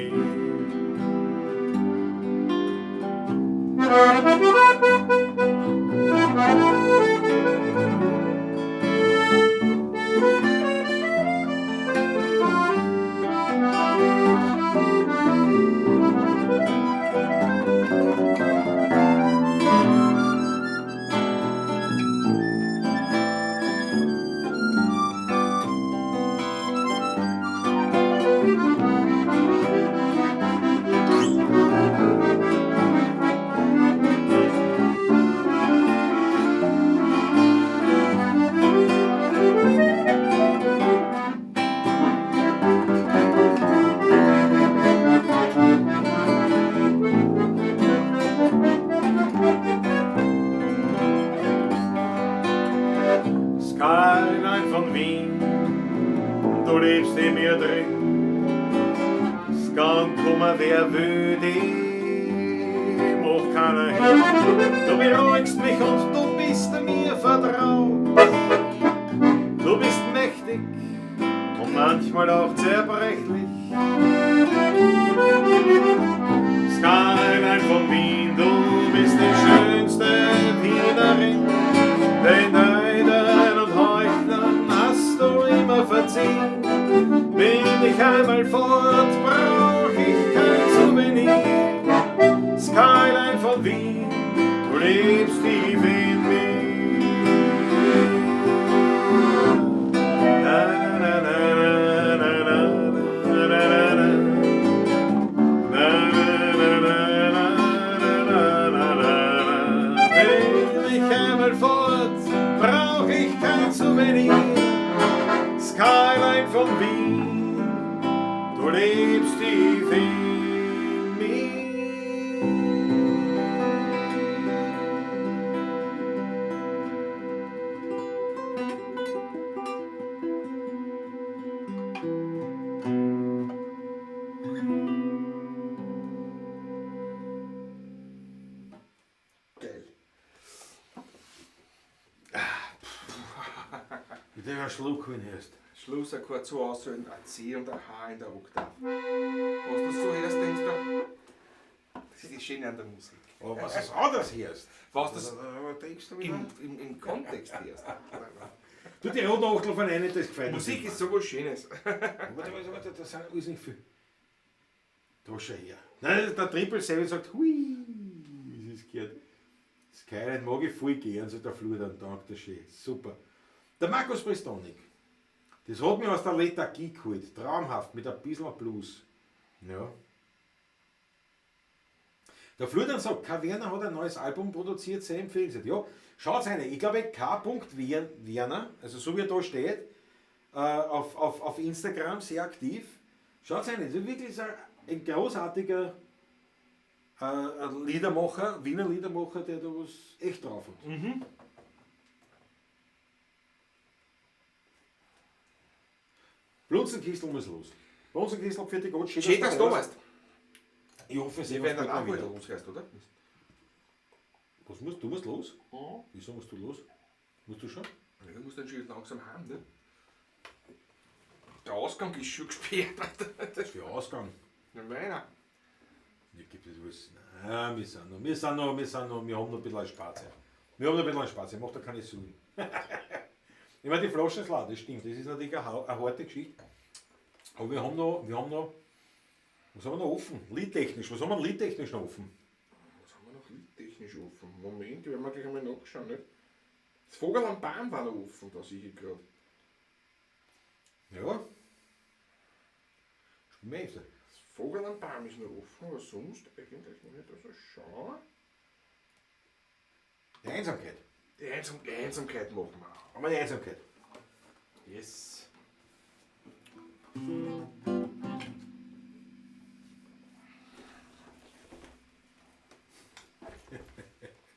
Skyline von Wien, du lebst in mir drin. Es kann kommen, wer will, dem macht keiner hin. Du beruhigst mich und du bist mir vertraut. Du bist mächtig und manchmal auch zerbrechlich. Skyline von Wien, du bist die schönste Wienerin. Den Neidern und Heuchlern hast du immer verziehen. Bin ich einmal fort, brauch ich kein Souvenir. Skyline von Wien, du lebst tief in mir. Na, na, na, na, na, na, na, na, na. Brauch ich kein Souvenir. Skyline von Wien, du lebst tief in mir. Geil. Bitte einen Schluck, wenn du hörst. Schlussakkord so auswählen, ein C und ein H in der Oktave. Was du so hörst, denkst du, das ist das Schöne an der Musik. Oh, was ist anders hörst? Was das denkst du wieder? im Kontext hörst. Du, die Rotnachtel von einem, das gefällt mir. Musik ist so was Schönes. Warte, das sind alles nicht viel. Da schau her. Nein, der Triple Seven sagt, hui, wie es gehört. Skyline mag ich voll gern, so der Flur, dann dankt der schön. Super. Der Markus Bristonik. Das hat mich aus der Lethargie geholt. Traumhaft, mit ein bisschen Blues. Ja. Der Flur sagt, K. Werner hat ein neues Album produziert, sehr empfehlenswert. Ja, schaut rein. Ich glaube, K. Werner, also so wie er da steht, auf Instagram sehr aktiv. Schaut rein. Das ist wirklich ein großartiger Liedermacher, Wiener Liedermacher, der da was echt drauf hat. Mhm. Blutzenkistel muss los. Blutzenkistel für die Gott. Schön, dass du da warst. Ich hoffe, Wir werden dann auch wieder loshörst, oder? Du musst los? Ja. Wieso musst du los? Musst du schon? Ja, du musst dann schon langsam heim, ne? Der Ausgang ist schon gesperrt. Was für Ausgang? Na meiner. Wie gibt es was? Nein, wir haben noch ein bisschen Spaß. Ich mache da keine Sorgen. Ich meine, die Flaschen ist leer, das stimmt. Das ist natürlich eine harte Geschichte. Aber wir haben noch, was haben wir noch offen? Liedtechnisch, was haben wir liedtechnisch noch offen? Was haben wir noch liedtechnisch offen? Moment, werden wir gleich einmal nachschauen, nicht? Das Vogel am Baum war noch offen, da sehe ich gerade. Ja. Schmeckt. Das Vogel am Baum ist noch offen, aber sonst eigentlich nicht. Also schau. Die Einsamkeit. Die Einsamkeit machen wir. Aber die Einsamkeit. Yes.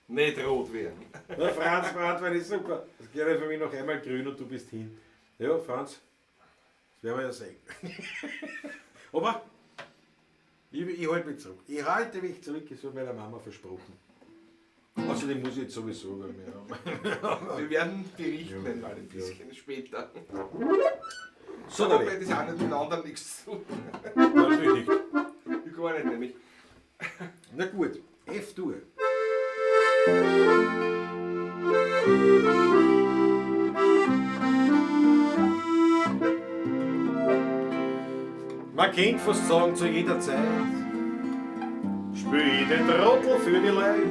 Nicht rot werden. Na, Franz, wenn ist super. Das geht für mich noch einmal grün und du bist hin. Ja, Franz, das werden wir ja sehen. Aber ich Ich halte mich zurück. Ich halte mich zurück, ich habe meiner Mama versprochen. Außerdem muss ich jetzt sowieso, weil Wir werden berichten mal ein bisschen später. So, aber das hat nicht mit den anderen nichts zu tun. natürlich nicht. Ich gar nicht, nämlich. Na gut, F-Dur. Man kennt fast sagen zu jeder Zeit, spül ich den Trottel für die Leute.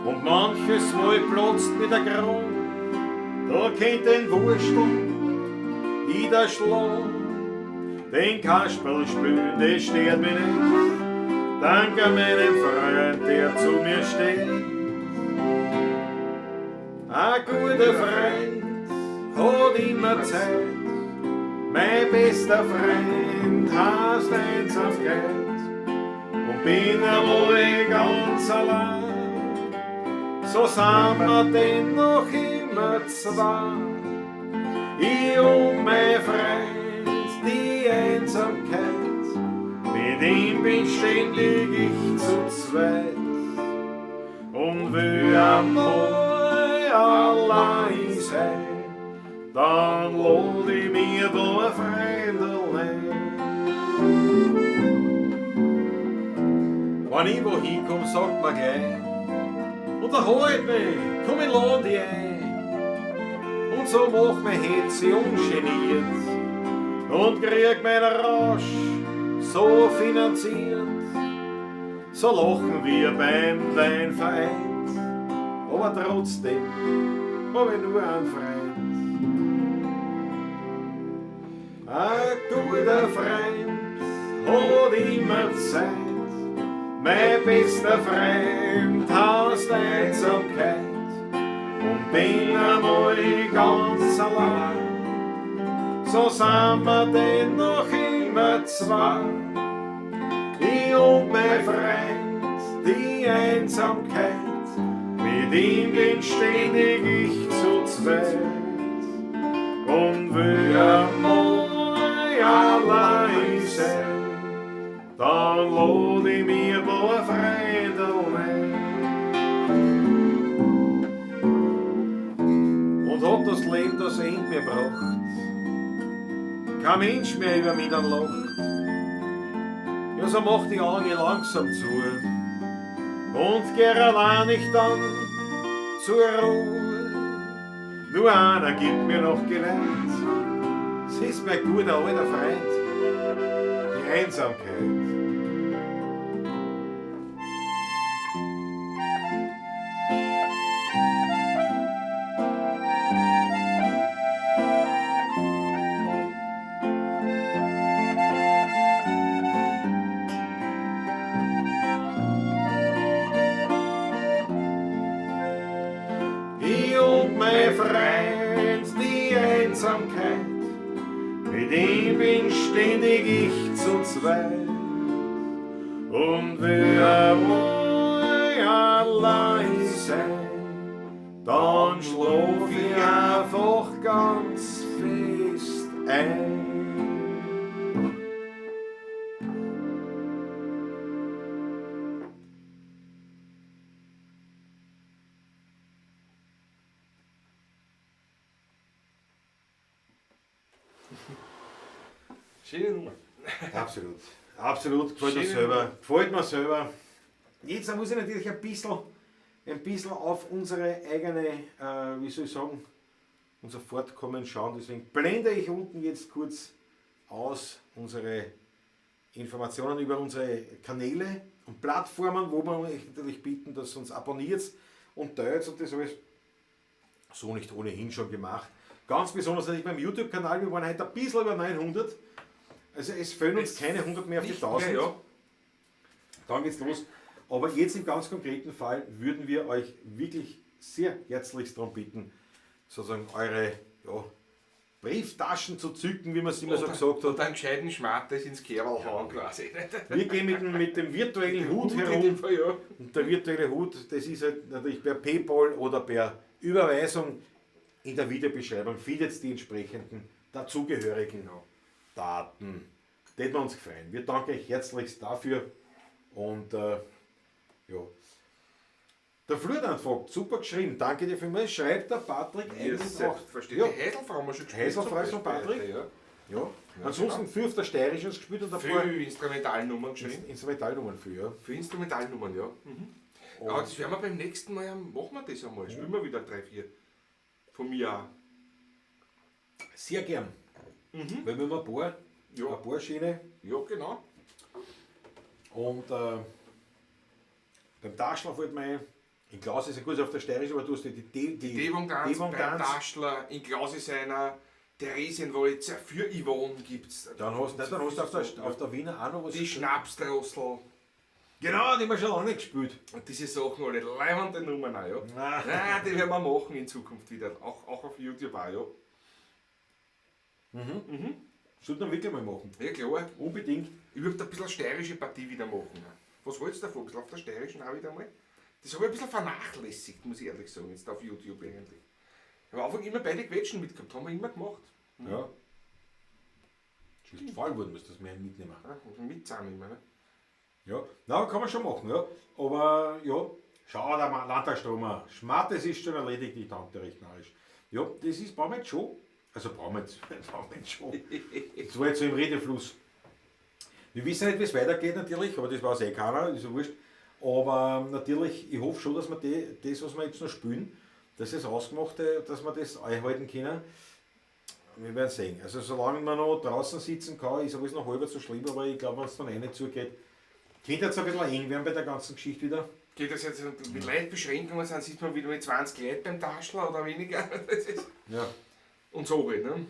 Und manches Mal platzt mit der Grauen, da kennt den Wursteln, jeder Schlag. Den Kasperl spülen, das stört mich nicht. Danke meinem Freund, der zu mir steht. Ein guter Freund hat immer Zeit. Mein bester Freund heißt Einsamkeit. Und bin einmal ganz allein. So sind wir dennoch immer zwei. Ich und mein Freund, die Einsamkeit. Mit ihm bin ständig ich zu zweit. Und will einmal allein sein. Dann lad ich mir da ein Freundl ein. Wenn ich wohin komm, sagt man gleich, unterhalt mich, komm, ich lad dich ein. Und so macht mein Herz ungeniert und krieg meinen Rausch so finanziert. So lachen wir beim Weinverein, aber trotzdem hab ich nur einen Freund. Ein guter Freund hat immer Zeit, mein bester Freund heißt Einsamkeit. Und bin einmal ganz allein, so sind wir dennoch immer zwei. Ich und mein Freund, die Einsamkeit, mit ihm bin ständig ich zu zweit. Und will einmal allein sein, dann lad ich mir da ein Freundl ein. Und hat das Leben das Ende mir gebracht, kein Mensch mehr über mich dann lacht. Ja, so mach die Augen langsam zu und geh allein ich dann zur Ruhe. Nur einer gibt mir noch Geleit, es ist mein guter alter Freund, die Einsamkeit. Ich und mein Freund, die Einsamkeit, mit ihm bin ständig ich zu zweit. Und will einmal allein sein, dann schlaf ich einfach ganz fest ein. Schöne Nummer. Absolut. Absolut, gefällt mir Schön. selber. Gefällt mir selber. Jetzt muss ich natürlich ein bisschen auf unsere eigene, wie soll ich sagen, unser Fortkommen schauen. Deswegen blende ich unten jetzt kurz aus unsere Informationen über unsere Kanäle und Plattformen, wo wir euch natürlich bitten, dass ihr uns abonniert und teilt und das alles so nicht ohnehin schon gemacht. Ganz besonders natürlich beim YouTube-Kanal, wir waren heute ein bisschen über 900. Also es fehlen uns keine 100 mehr auf die 1000. Ja. Dann geht's los. Aber jetzt im ganz konkreten Fall würden wir euch wirklich sehr herzlichst darum bitten, sozusagen eure Brieftaschen zu zücken, wie man es immer so gesagt hat. Und einen gescheiten Schmattes ins Kerl hauen quasi. Wir gehen mit dem virtuellen Hut In herum. dem Fall, ja. Und der virtuelle Hut, das ist halt natürlich per PayPal oder per Überweisung. In der Videobeschreibung findet ihr die entsprechenden dazugehörigen Daten. Das wir uns freuen. Wir danken euch herzlichst dafür. Und ja. Der Florian fragt, super geschrieben, danke dir vielmals. Schreibt der Patrick eigentlich auch. Versteht ja. Die Häselfrau haben wir schon gespielt. Häselfrau ist von Patrick. Ja. Ansonsten viel auf der Steirischen gespielt und ein paar viel Instrumentalnummern geschrieben. Instrumentalnummern viel, ja. Für Instrumentalnummern, ja. Aber das werden wir beim nächsten Mal, machen wir das einmal. Spielen wir wieder 3, 4. Von mir auch. Sehr gern. Weil wir haben ein paar schöne. Ja, genau. Und beim Taschler fällt mir ein, in Klaus ist ja gut auf der Steirischen, aber du hast ja die Devon-Tanz, beim Taschler, in Klaus ist einer, Theresienwalzer, für Yvonne gibt's. Dann hast du auf der Wiener auch noch was. Die Schnapsdrossel. Genau, die haben wir schon lange nicht gespielt. Und diese Sachen, alle leibende Nummern auch, ja. Nein, die werden wir machen in Zukunft wieder. Auch auf YouTube auch, ja. Sollten wir wirklich mal machen. Ja, klar. Unbedingt. Ich würde ein bisschen steirische Partie wieder machen. Was wolltest du davon? Ein bisschen auf der steirischen auch wieder mal? Das habe ich ein bisschen vernachlässigt, muss ich ehrlich sagen, jetzt auf YouTube eigentlich. Ich habe am Anfang immer beide Quetschen mitgehabt, haben wir immer gemacht. Ja. Schon gefallen worden, muss das mehr mitnehmen. Ja, mitsammeln immer, ne? Ja, na, kann man schon machen, ja. Aber ja, schau, der Landtagsstromer, Schmattes ist schon erledigt, ich danke dir recht narrisch. Ja, das ist, brauchen wir jetzt schon. Also brauchen wir jetzt schon. Das war jetzt so im Redefluss. Wir wissen nicht, wie es weitergeht natürlich, aber das weiß eh keiner, ist ja wurscht. Aber natürlich, ich hoffe schon, dass wir das, was wir jetzt noch spielen, das ist Ausgemachte, dass wir das einhalten können. Wir werden sehen. Also solange man noch draußen sitzen kann, ist alles noch halb so schlimm, aber ich glaube, wenn es dann eh nicht zugeht, könnte jetzt ein bisschen eng werden bei der ganzen Geschichte wieder. Geht das jetzt mit Leitbeschränkungen sind, sieht man wieder mit 20 Leuten beim Taschler oder weniger. Ja. Und so halt, ne?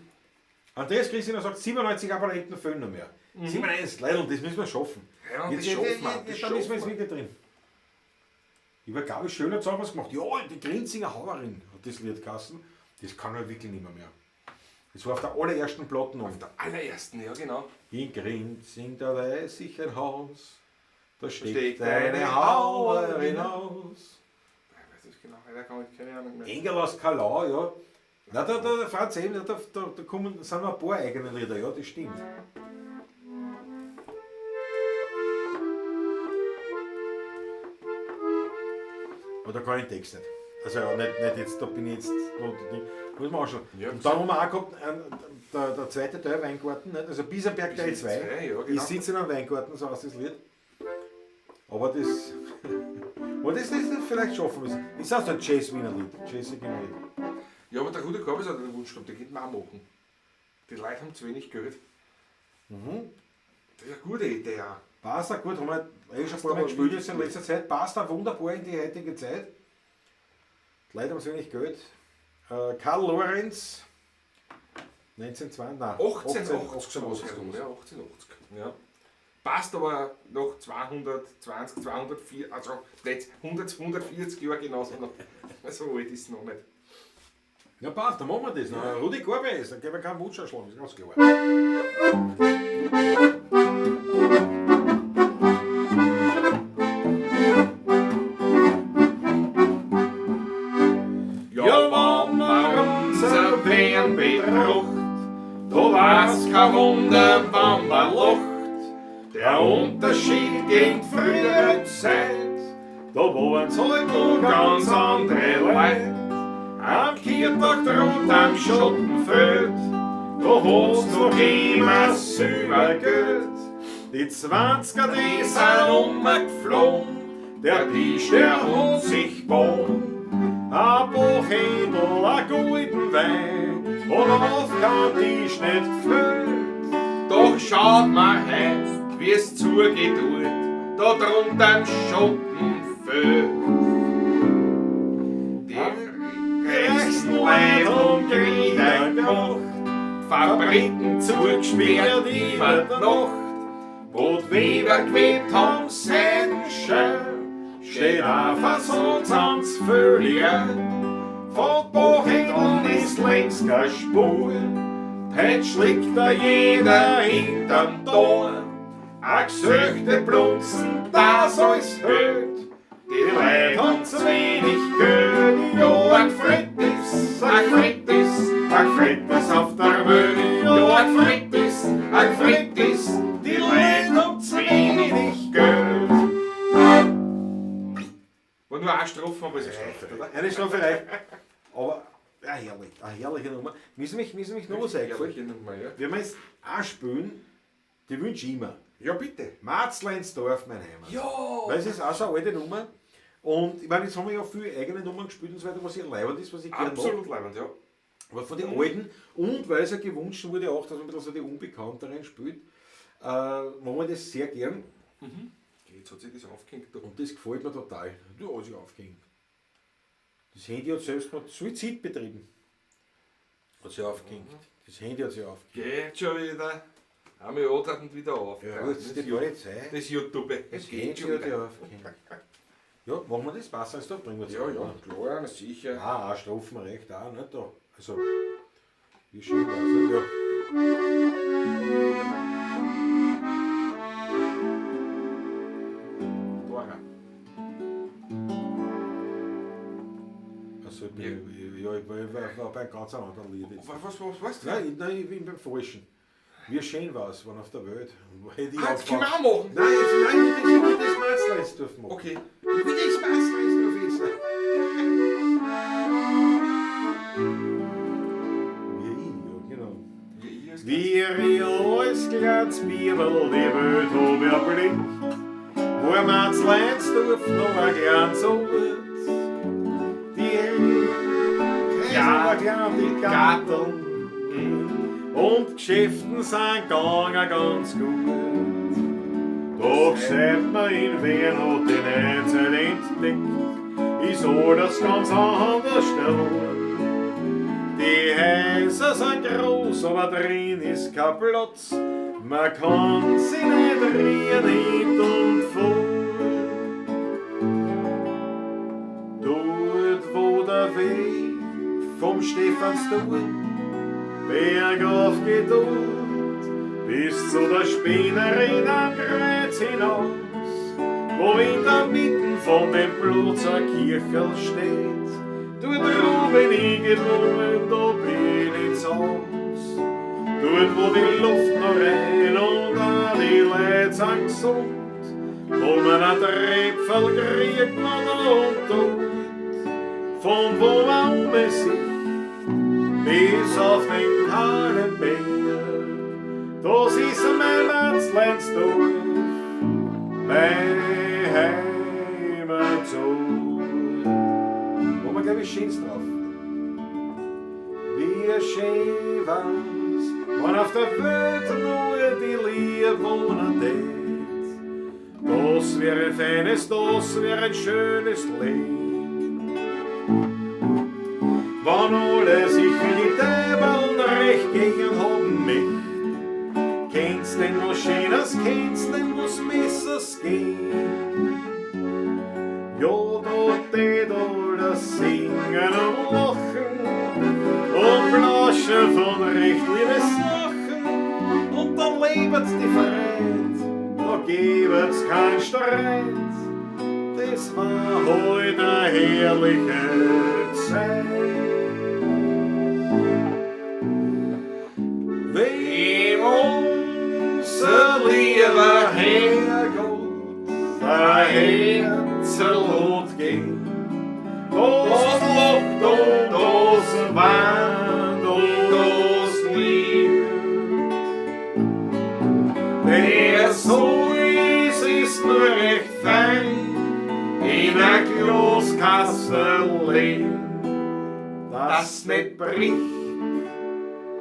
Andreas Christina sagt, 97 Abonnenten fehlen noch mehr. 97 Leute, das müssen wir schaffen. Ja, jetzt das schaffen wir. Da müssen wir jetzt wieder drin. Ich war, glaube ich, schöner zu haben was gemacht. Ja, die Grinzinger Hauerin hat das Lied geheißen. Das kann er wirklich nicht mehr. Das war auf der allerersten Platten. Auf der allerersten, ja genau. In Grinzing, da weiß ich ein Haus. Da steckt eine Hauerin aus. Das ist genau, da kann ich keine Ahnung mehr. Engel aus Kalau, ja. Na, der Franz eben, da sind noch ein paar eigene Lieder, ja, das stimmt. Aber da kann ich den Text nicht. Also ja, nicht jetzt, da bin ich jetzt, muss man auch schon. Ja, und dann haben wir auch gehabt, der zweite Teil Weingarten, nicht? Also Biesenberg Teil 2. Ja, genau. Ich sitze in einem Weingarten, so heißt das Lied. Aber das vielleicht schaffen müssen. Das ist auch so ein Jazz-Wiener Lied, Jazz-Wiener Lied. Ja, aber der Rudi Korbis hat einen Wunsch gehabt, den könnten wir auch machen. Die Leute haben zu wenig Geld. Das ist eine gute Idee auch. Passt auch gut, haben wir schon ein paar Mal gespielt jetzt in letzter Zeit. Passt auch wunderbar in die heutige Zeit. Die Leute haben so wenig Geld. Karl Lorenz, 1920, nein, 1880 was herum, ja, 1880. Ja. Passt aber noch 220, 204, also jetzt 140 Jahre genauso noch. So alt ist es noch nicht. Ja, passt, dann machen wir das. Ja. Rudi Korbis, dann geben wir keinen Mutschauschlag, ist ganz klar. Du warst kein Wunder, wann man lacht. Der Unterschied gegen frühere Zeit, da waren's halt noch ganz andere Leute. Am Kirchtag drunter am Schottenfeld, da hat's noch immer Silbergeld. Die 20er, die sind umgeflogen, der Tisch, der hat sich bogen. Ein Buchhändel, ein guten Wein, und auf kein Tisch nicht gefüllt. Doch schaut mal heim, wie's zugeht dort, da drunter im Schottenfeld. Die reichsten Leute und Kriege gemacht, Fabriken zugesperrt über die Nacht, wo die Weber gewebt haben Seidenschirr, steht auf so ganz Völliger. Von Buchhändeln ist längst keine Spur, heute schlägt da jeder hinterm Tor. Ein gesöchte Blunzen, das alles hört, die Leute haben zu wenig gehört. Ja, ein Frettis auf der Welt. Ja, ein Frettis, nur eine Strophe, aber es ist eine Strophe, oder? Eine Strophe reicht. Aber eine herrliche Nummer. Müssen mich noch was eingefallen? Herrliche Nummer, ja. Wenn wir jetzt auch spielen, die wünsche ich immer. Ja, bitte. Marzleinsdorf, mein Heimat. Ja! Weil es ist auch so eine alte Nummer. Und ich meine, jetzt haben wir ja viele eigene Nummern gespielt und so weiter, was sehr leibend ist, was ich gerne mag. Absolut leibend, ja. Aber von den alten, und weil es ja gewünscht wurde auch, dass man ein bisschen so die Unbekannteren spielt, machen wir das sehr gern. Jetzt hat sich das aufgehängt. Und das gefällt mir total. Du hast sich aufgehängt. Das Handy hat selbst mal Suizid betrieben. Hat sich aufgehängt. Das Handy hat sich aufgehängt. Geht schon wieder. Einmal an und wieder auf. Ja, gut, das war jetzt Zeit. Das YouTube. Das Handy hat sich aufgehängt. Ja, machen wir das? Wasser ist da, bringen wir es Ja, klar, sicher. Ah, Strophen reicht auch nicht da. Also, wie schön war es, nicht? Ja. Also, ich war bei einem ganz anderen Lied jetzt. Was? Nein, ich bin beim Falschen. Wie schön war es, wenn auf der Welt. Das können wir auch machen. Nein, ich will das Marzleinsdorf machen. Okay. Ich will das Marzleinsdorf essen. Wie ich als kleines Bierl die Welt hab erblickt, wo ein Marzleinsdorf noch ein kleines Ort. Die kleinen Garten und Geschäften sind gegangen ganz gut. Doch seit man in Wien hat den Einzel entdeckt, ist alles ganz anders geworden. Die Häuser sind groß, aber drin ist kein Platz. Man kann sie nicht drehen, hin und vor. Dort, wo der Weg vom Stephanstor bergauf geht dort, bis zu der Spinnerin am Kreuz hinaus, wo in der Mitte von dem Platz ein Kirchel steht. Dort oben ich gewohnt, da bin ich zu Haus. Dort, wo die Luft noch rein und auch die Leute sind gesund, wo man ein Trepfel kriegt man und dort, von wo man sieht, bis auf den kahlen Berg. Das ist mein Marzleinsdorf, mein Heimatort. Wo man, glaube ich, schön's drauf. Wie schön war's, wenn auf der Welt nur die Liebe wohnen tät. Das wäre ein feines, das wäre ein schönes Leben. Wenn alle sich wie die Dämon recht gegen haben mich, kennst denn was Schönes, kennst denn was Besseres gehen? Ja, da tät alles singen und lachen und blaschen von recht liebe Sachen. Und dann lebt's die Freude, da gibt's keinen Streit. Das war heute eine herrliche Zeit. Wem unser lieber Herrgott ein Herzerlot ging, das Locht und das Wand und das Lied. Wer so ist nur recht fein, in a Gloskassel lehn, das nicht bricht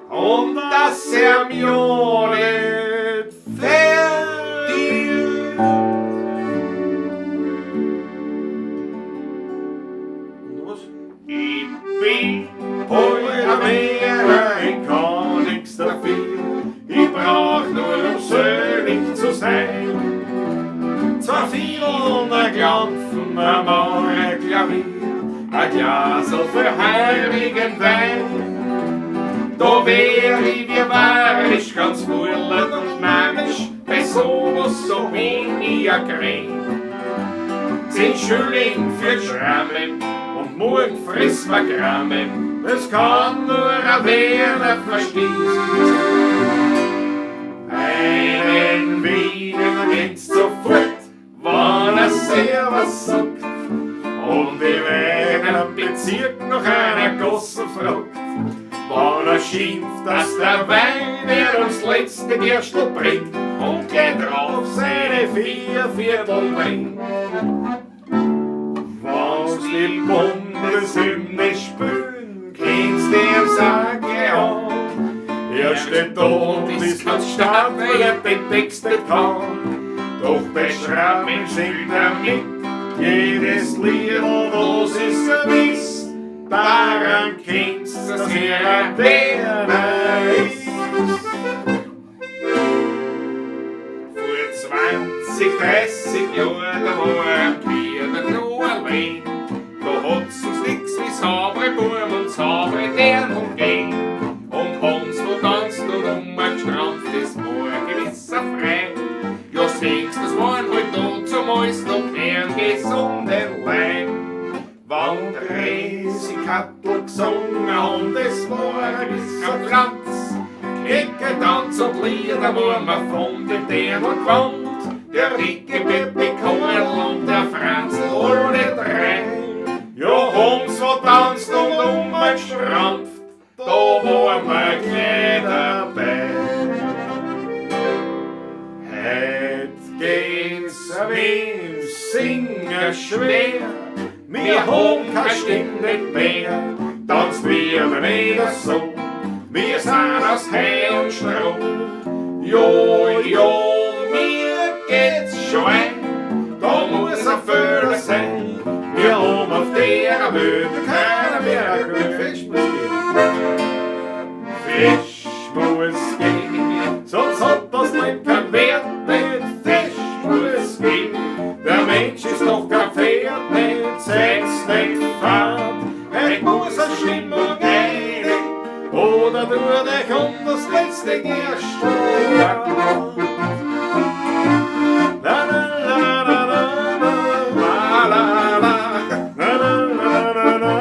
und das er mir nicht verdient. Was? Ich bin Polrameer, ich kann nix dafür, ich brauch nur um selig zu sein. Zwei Viertel und ein Klampfen, ein Mauer, Klavier, ein Glasl für heiligen Wein. Da wär ich wie warisch ganz furlet und namisch, bei sowas so bin ich ein Grin. 10 Schilling für Schrammen und morgen friss ma Grammen, das kann nur ein Werner verstehen. Einen Wiener geht's sofort, wann er sehr was sagt, Und ich werde im Bezirk nach einer Gosse fragt, wann schimpft, dass der Wein er uns letzte Gerstel bringt und gleich drauf seine 4 Viertel bringt. Wann's die Bundeshymne spülen, kennst du ihm sag ich an. Er steht da und ist ganz stark, weil er den Text nicht kann. Doch beschreib ihn singt er mit, jedes Lied, das ist gewiss. Daran kennst du, dass er ein Berner ist. Vor 20, 30 Jahren, da war er wieder noch allein. Da hat's uns nix wie saubere Burm und saubere Dern umgehen. Und Hans, wo tanzt und umgestrampft, das war gewisser frei. Ja, siehst, das waren halt da zumals noch gern gesunden Lein. Wann der Riesikattel gesungen und es war ein gewisser Glanz. Ecke-Tanz und Lieder, wo man von dem Dern und Gewand. Der dicke Peppi Korl und der Franzl, alle drei. Ja, Hans, wo tanzt und umgestrampft, da war mir gleich dabei. Heut geht's wem Singen schwer, wir haben keine Stimme nicht mehr, tanzt wir wieder so, wir sind aus Heu und Stroh. Jo, mir geht's schon ein, da muss ein Föder sein, wir haben auf der Welt keiner mehr gut Fisch muss gehen. Fisch muss gehen, sonst hat das Leben keinen Wert nicht. Fisch muss gehen, der Mensch ist doch kein Pferd nicht, setzt nicht fad. Es muss eine Stimmung rein, oder du dich um das letzte Gerste. La la la la la la la la la la la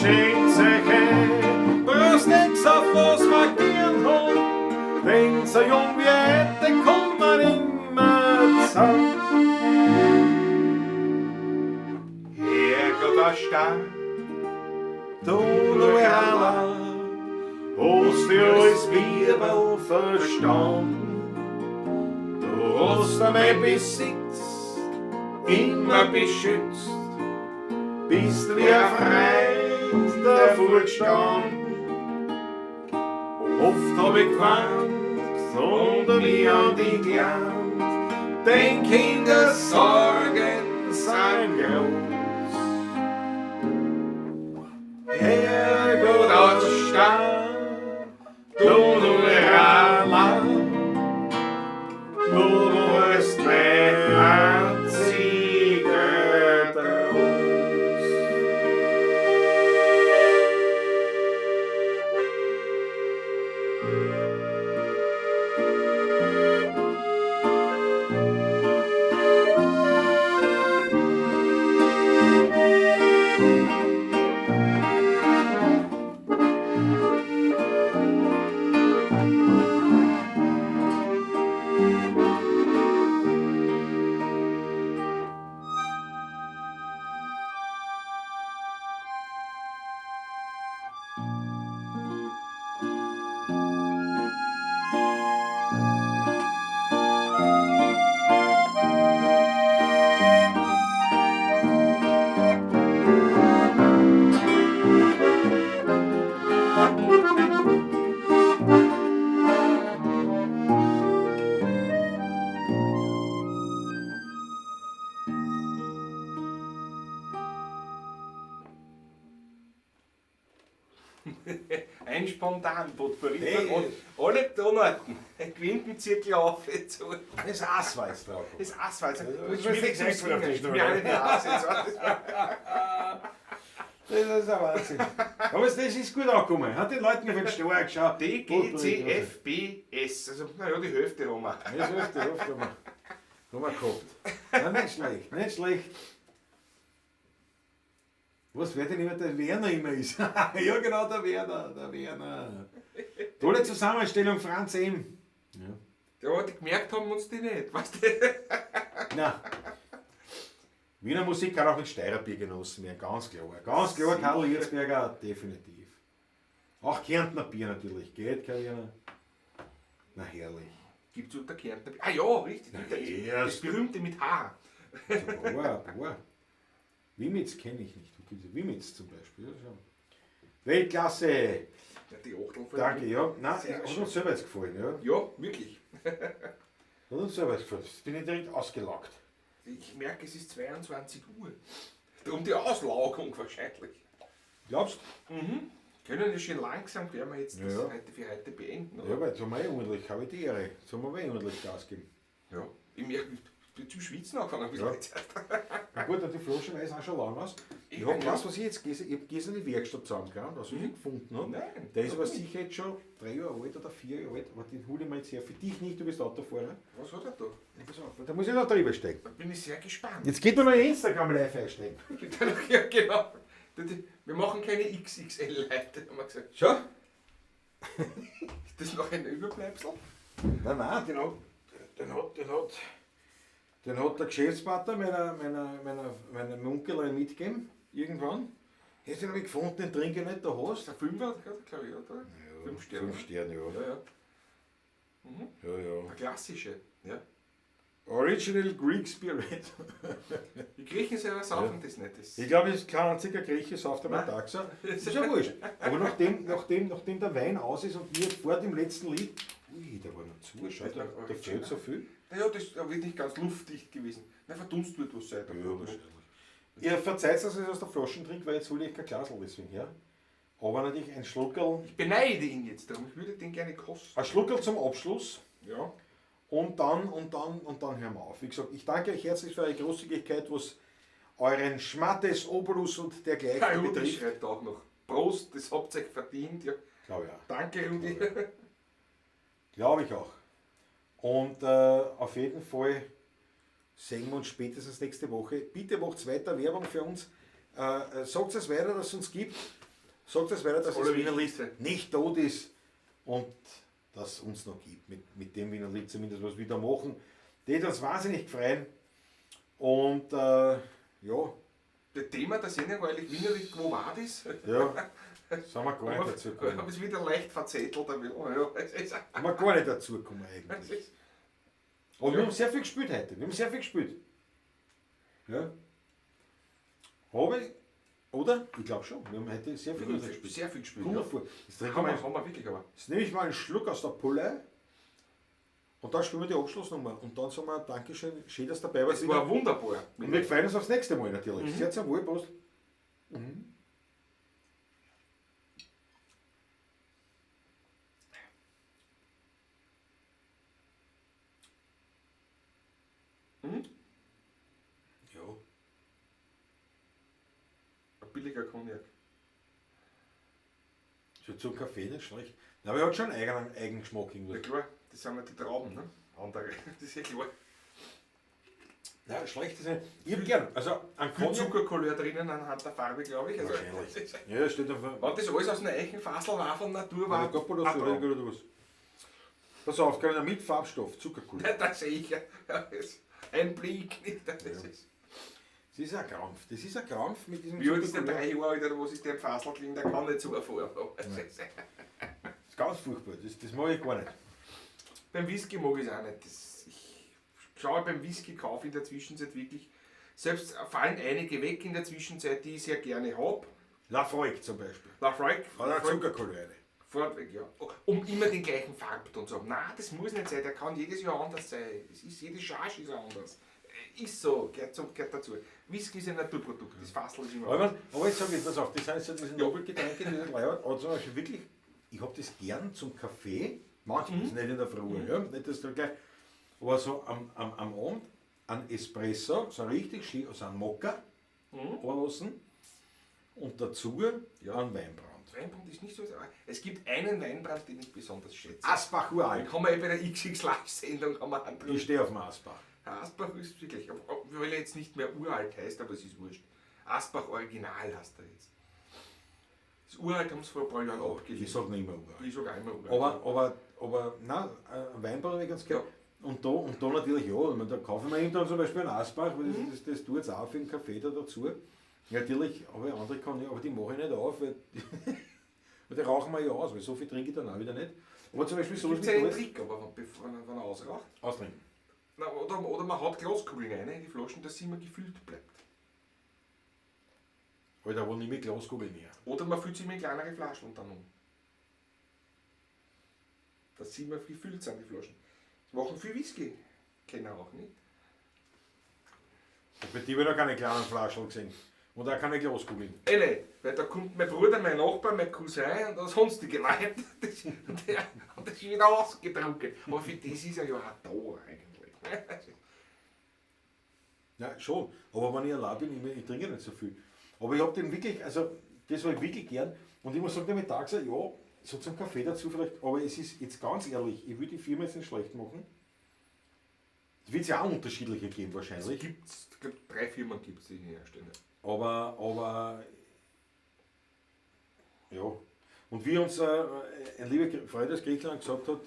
schenkt sich ein, bloß nix auf was man gern hat, denn so jung wie heute kommt man immer zusammen. Herrgott, der Stadt, du Luella, hast du als Bibel verstanden? Du hast mein Besitz immer beschützt, bist wie ein Freund davor gestanden. Oft hab ich gewarnt und mich an dich gelernt, denn Kinder Sorgen sind groß. Herrgott, aus der Stadt, du Luella, du warst mein einziger Trost. Ein spontan Potpourri Hey. und alle Tonarten. Ein Quintenzirkel auf zu. Das Ass war jetzt drauf. Das Asphalt. Das Schwierig ist zum echt Singen. auf die Ich Schnur. bin alle die Asse. Das ist ein Wahnsinn. Aber das ist gut angekommen. Hat den Leuten auf den Star geschaut. DGCFBS. Also, naja, die Hälfte haben wir. Das ist die Hälfte haben wir gehabt. Ja, nicht schlecht, nicht schlecht. Was wer denn immer der Werner immer ist? Ja genau, der Werner. Tolle Zusammenstellung, Franz M. Ja. Ja, die gemerkt haben uns die nicht. Weißt du? Na, Wiener Musik kann auch mit Steirerbier genossen werden, ganz klar. Ganz klar, Karl Hirzberger, definitiv. Auch Kärntner Bier natürlich, geht kein Wiener. Na herrlich. Gibt es unter Kärntner Bier? Ah ja, richtig. Ja, Das berühmte mit H. boah. Wimitz kenne ich nicht. Wimitz zum Beispiel. Ja, schon. Weltklasse! Ja, die Achtel von Danke, ja. Nein, Sehr hat schön. uns selber jetzt gefallen. Ja. Ja, wirklich. Hat uns selber jetzt gefallen. Jetzt bin ich direkt ausgelaugt. Ich merke, es ist 22 Uhr. Darum die Auslaugung wahrscheinlich. Glaubst Mhm. Können wir schon langsam, werden wir jetzt das Ja. heute für heute beenden. du? Oder? Ja, weil jetzt haben wir ordentlich, habe ich die Ehre. Jetzt haben wir ordentlich Gas gegeben. Ja. Ich merke, ich bin zum Schwitzen angefangen. Ein bisschen Ja. die Zeit. Na gut, die Flasche weiß auch schon lang aus. Ich habe was, was ich jetzt ich habe gestern in die Werkstatt zusammengekramt, was ich gefunden habe. Nein. Der ist aber sicher jetzt schon 3 Jahre alt oder 4 Jahre alt, aber den hole ich mir jetzt her. Für dich nicht, du bist Autofahrer. Was hat er da? Ja, pass auf, da muss ich noch drüber steigen. Da bin ich sehr gespannt. Jetzt geht mir noch Instagram live einsteigen. Ja, genau. Wir machen keine XXL-Leute, haben wir gesagt. Schau. Ist das noch ein Überbleibsel? Nein, den hat der Geschäftspartner meiner Munkelin mitgegeben, irgendwann. Jetzt habe ich gefunden, den trinke ich nicht, da hast Der Fünfer, glaube ich, oder? Ja, 5 Sterne. 5 Sterne, ja. Ja, ja. Mhm. Ja. Der klassische. Ja. Original Greek Spirit. Die Griechen selber saufen das nicht. Das Ich glaube, es ist kein einziger Grieche sauft am Nein. Taxa. Das ist ja wurscht. Aber nachdem der Wein aus ist und mir vor dem letzten Lied, ui, da war noch zu, schau, da fehlt so viel. ja, das ist nicht ganz luftdicht gewesen. Na, verdunst wird was sein. Ihr verzeiht, dass ich aus der Flasche trinke, weil jetzt hole ich kein Glasl deswegen her. Aber natürlich ein Schluckerl, Ich beneide ihn jetzt darum. Ich würde den gerne kosten. ein Schluckerl zum Abschluss. Ja. Und dann hören wir auf. Wie gesagt, ich danke euch herzlich für eure Großzügigkeit, was euren Schmattes, Obolus und dergleichen Ja, Rudi betrifft. schreibt auch noch. Prost, das habt ihr euch verdient. Ja. Glaube ich auch. Danke, Rudi. Glaube ich auch. Und auf jeden Fall sehen wir uns spätestens nächste Woche. Bitte macht weiter Werbung für uns. Sagt es weiter, dass es uns gibt. Sagt es weiter, dass das Wiener Lied nicht tot ist und dass es uns noch gibt. Mit dem Wiener Lied zumindest was wir da machen. Das hat uns wahnsinnig freuen. Und ja, Das Thema der Sendung war eigentlich Wiener Lied, wo war das? sind wir gar nicht dazu Ich gekommen. habe es wieder leicht verzettelt. Aber ja, es ist, Haben wir gar nicht dazu gekommen eigentlich. Aber wir haben sehr viel gespielt heute. Wir haben sehr viel gespielt. Ja. Habe ich, oder? Ich glaube schon. Wir haben heute sehr viel gespielt. sehr viel gespielt. Komm Ja. mal vor. Jetzt trinken Haben wir wir, haben wir wirklich, aber. Jetzt nehme ich mal einen Schluck aus der Pulle und dann spielen wir die Abschlussnummer. Und dann sagen wir Dankeschön, schön, dass du dabei warst. Es war wunderbar. Und wir freuen uns aufs nächste Mal natürlich. Sehr zum Wohl, Prost. Ja. Ein billiger Cognac. So zum Kaffee nicht schlecht. Na, aber er hat schon einen eigenen Geschmack Ja irgendwie. klar, das sind ja die Trauben, ne? Andere. Das ist ja klar. Ja, schlecht ist nicht. Ich hab gern. Also, ein Viel Cognac. Zuckercouleur drinnen anhand der Farbe, glaube ich. Also, Wahrscheinlich. Ja, steht auf wenn das alles aus einer Eichenfassel war von Natur war. oder was. Pass auf, kann mit Farbstoff, Zuckerkuchen. Das sehe ich ja. Ein Blick nicht. Das ist. Das ist ein Krampf. Das ist ein Krampf mit diesem Wie alt ist der Zuckerkuchen. 3 Jahre alt oder was ist der im Fassel gelegen? Der kann nicht so erfahren. Das ist ganz furchtbar. Das mag ich gar nicht. Beim Whisky mag ich es auch nicht. Ich schaue beim Whisky-Kauf in der Zwischenzeit wirklich. Selbst fallen einige weg in der Zwischenzeit, die ich sehr gerne habe. Lafroig zum Beispiel. Lafroig. Hat eine Zuckerkuchen. Fortweg, ja. Um immer den gleichen Farbton zu haben. Nein, das muss nicht sein, der kann jedes Jahr anders sein. Es ist, jede Charge ist anders. Ist so, gehört dazu. Whisky ist ein Naturprodukt, das Fassel ist immer Aber jetzt sage ich, pass auf, das sind so diese Nobelgetränke, die sind leider, aber zum Beispiel wirklich, ich habe das gern zum Kaffee, manchmal, nicht in der Früh, ja, nicht das da gleich, aber so am Abend ein Espresso, so richtig schön, also ein Mokka anlassen und dazu ein Weinbrand. Weinbrand ist nicht so, aber es gibt einen Weinbrand, den ich besonders schätze. Asbach Den Uralt. kann man bei der XX-Live-Sendung haben wir anderen. Ich stehe auf dem Asbach. Asbach ist wirklich, weil er jetzt nicht mehr uralt heißt, aber es ist wurscht. Asbach Original heißt er jetzt. Das Uralt haben sie vor ein paar Jahren abgelehnt. Ich sage nicht mehr Uralt. Ich sage auch immer uralt. Aber nein, ein Weinbrand habe ich ganz gern. Ja. Und da natürlich, ja, ich meine, da kaufe ich mir eben dann zum Beispiel einen Asbach, weil das tue ich jetzt auch für den Kaffee da dazu. Natürlich, aber andere kann ich, aber die mache ich nicht auf, weil, weil die rauchen wir ja aus, weil so viel trinke ich dann auch wieder nicht. Aber zum Beispiel so Gibt es einen Trick, aber wenn er ausraucht? Austrinken. Na, oder man hat Glaskugeln rein in die Flaschen, dass sie immer gefüllt bleibt. Alter, wo nehme ich Glaskugel mehr? Oder man füllt sie mit kleineren Flaschen dann um. Dass sie immer gefüllt sind, die Flaschen. Das machen viel Whisky. Kennen auch nicht. Bei dir habe ich noch keine kleinen Flaschen gesehen. Und auch keine Glaskugeln. Nicht, weil da kommt mein Bruder, mein Nachbar, mein Cousin und sonstige Leute. Und das ist wieder ausgedruckt. Aber für das ist er ja auch da eigentlich. Ja, schon. Aber wenn ich allein bin, ich trinke nicht so viel. Aber ich habe den wirklich, also das habe ich wirklich gern. Und ich muss sagen, der Mittag sagt, ja, so zum Kaffee dazu vielleicht, aber es ist jetzt ganz ehrlich, ich will die Firma jetzt nicht schlecht machen. Es wird ja auch unterschiedliche geben wahrscheinlich. Ich glaube, 3 Firmen gibt es, die herstellen. Aber ja. Und wie uns ein lieber Freund aus Griechenland gesagt hat,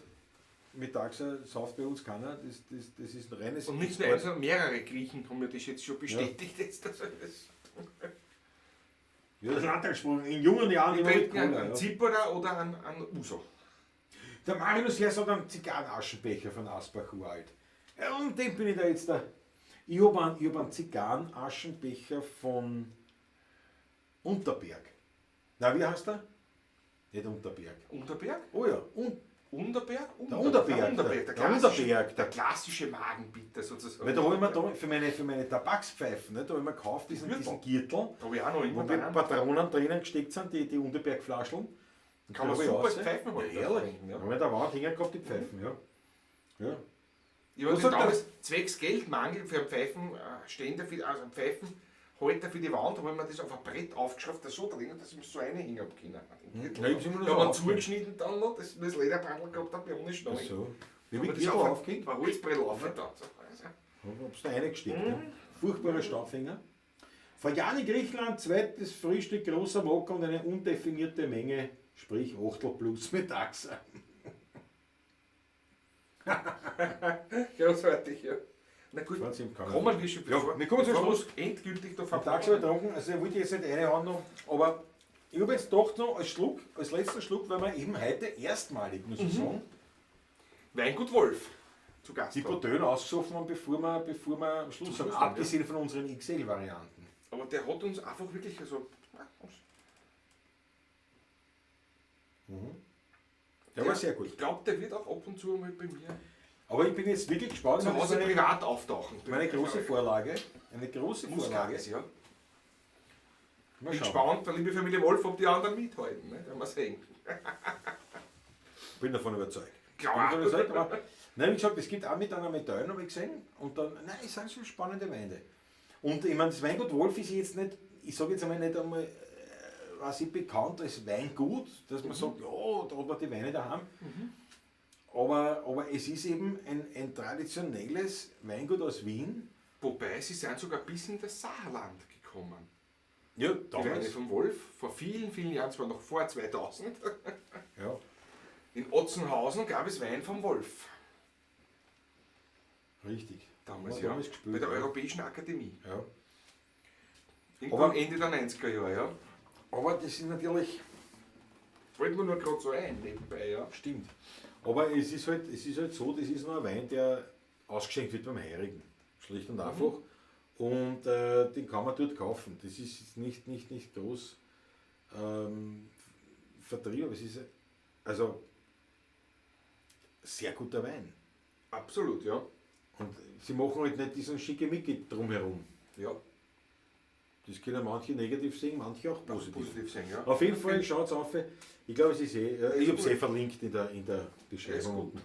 mittags sauft bei uns keiner, das ist ein reines. Und nicht nur eins, sondern mehrere Griechen haben mir das jetzt schon bestätigt. Ja. Ja, das Landtagsspruch in jungen Jahren ich immer mit trinke Cola. einen Zipperer oder einen Uso. Der Marinus Lers hat einen Zigarrenaschenbecher von Asbach uralt. Ja, und den bin ich da jetzt da. Ich habe einen Zigarrenaschenbecher von Unterberg. Na, wie heißt der? Nicht Unterberg. Unterberg? Oh ja, Unterberg? Der Unterberg. Der klassische Magenbitter sozusagen. Weil da habe ich mir da für meine Tabakspfeifen, ne, da habe ich mir gekauft, diesen Gürtel, da habe ich auch noch immer wo Patronen drinnen gesteckt sind, die Unterberg-Flascheln. Kann man super als Pfeifen machen. Ja, ehrlich. Ja. Da habe ich da Wand hängen gehabt, die Pfeifen, ja. Ich habe damals zwecks Geldmangel für einen Pfeifenständer, also einen Pfeifenhalter für die Wand, habe ich mir das auf ein Brett aufgeschrieben, das so drin, dass ich mir so reinhängen habe können. Ich habe einen zugeschnitten dann noch, das Lederbandel gehabt habe, ohne Schneiden. So. Wie habe ich das aufgehängt? Ein Holzbrett laufen da. Hab's da reingesteckt. Ja. Furchtbarer Staubfinger. Vor Jahren in Griechenland, zweites Frühstück, großer Mocker und eine undefinierte Menge, sprich Achtel plus mittags. Großartig, ja. Na gut, kommen wir schon wir kommen zum Schluss. Endgültig da Mittags habe ich getrunken, also ich wollte jetzt nicht reinhauen noch, aber ich habe jetzt gedacht noch als letzter Schluck, weil wir eben heute erstmalig, muss ich sagen, Weingut Wolf zu Gast die Potöne ausgesoffen haben, bevor wir Schluss haben, abgesehen von unseren XL-Varianten. Aber der hat uns einfach wirklich so... Der war sehr gut. Ich glaube, der wird auch ab und zu mal bei mir aber ich bin jetzt wirklich gespannt. zu Hause privat auftauchen. Meine große Vorlage. Eine große Vorlage. Ja. Ich bin gespannt, der liebe Familie Wolf, ob die anderen mithalten. Ne? Werden wir sehen. Bin davon überzeugt. Klar. Nein, wie gesagt, es gibt auch mit einer Medaille, habe ich gesehen. Und dann, nein, es sind so spannende Weine. Und ich meine, das Weingut Wolf ist jetzt nicht, ich sage jetzt einmal nicht einmal, was ich bekannt als Weingut, dass man sagt, ja, da hat man die Weine daheim. Aber es ist eben ein traditionelles Weingut aus Wien. Wobei, sie sind sogar bis in das Saarland gekommen. Ja, die Weine vom Wolf, vor vielen, vielen Jahren, zwar noch vor 2000. Ja. In Otzenhausen gab es Wein vom Wolf. Richtig. Damals, ja. Bei der Europäischen Akademie. Ja. Irgendwann Ende der 90er Jahre, ja. Aber das ist natürlich... Fällt mir nur gerade so ein, nebenbei, ja. Stimmt. Aber es ist halt so, das ist noch ein Wein, der ausgeschenkt wird beim Heirigen. Schlicht und einfach. Und den kann man dort kaufen. Das ist jetzt nicht groß Vertrieb, aber es ist also sehr guter Wein. Absolut, ja. Und sie machen halt nicht diesen Schickimicki drumherum. Ja. Das können manche negativ sehen, manche auch positiv sehen. Ja. Auf jeden Fall schaut es auf. Ich glaube, es ist ich habe es verlinkt in der Beschreibung unten.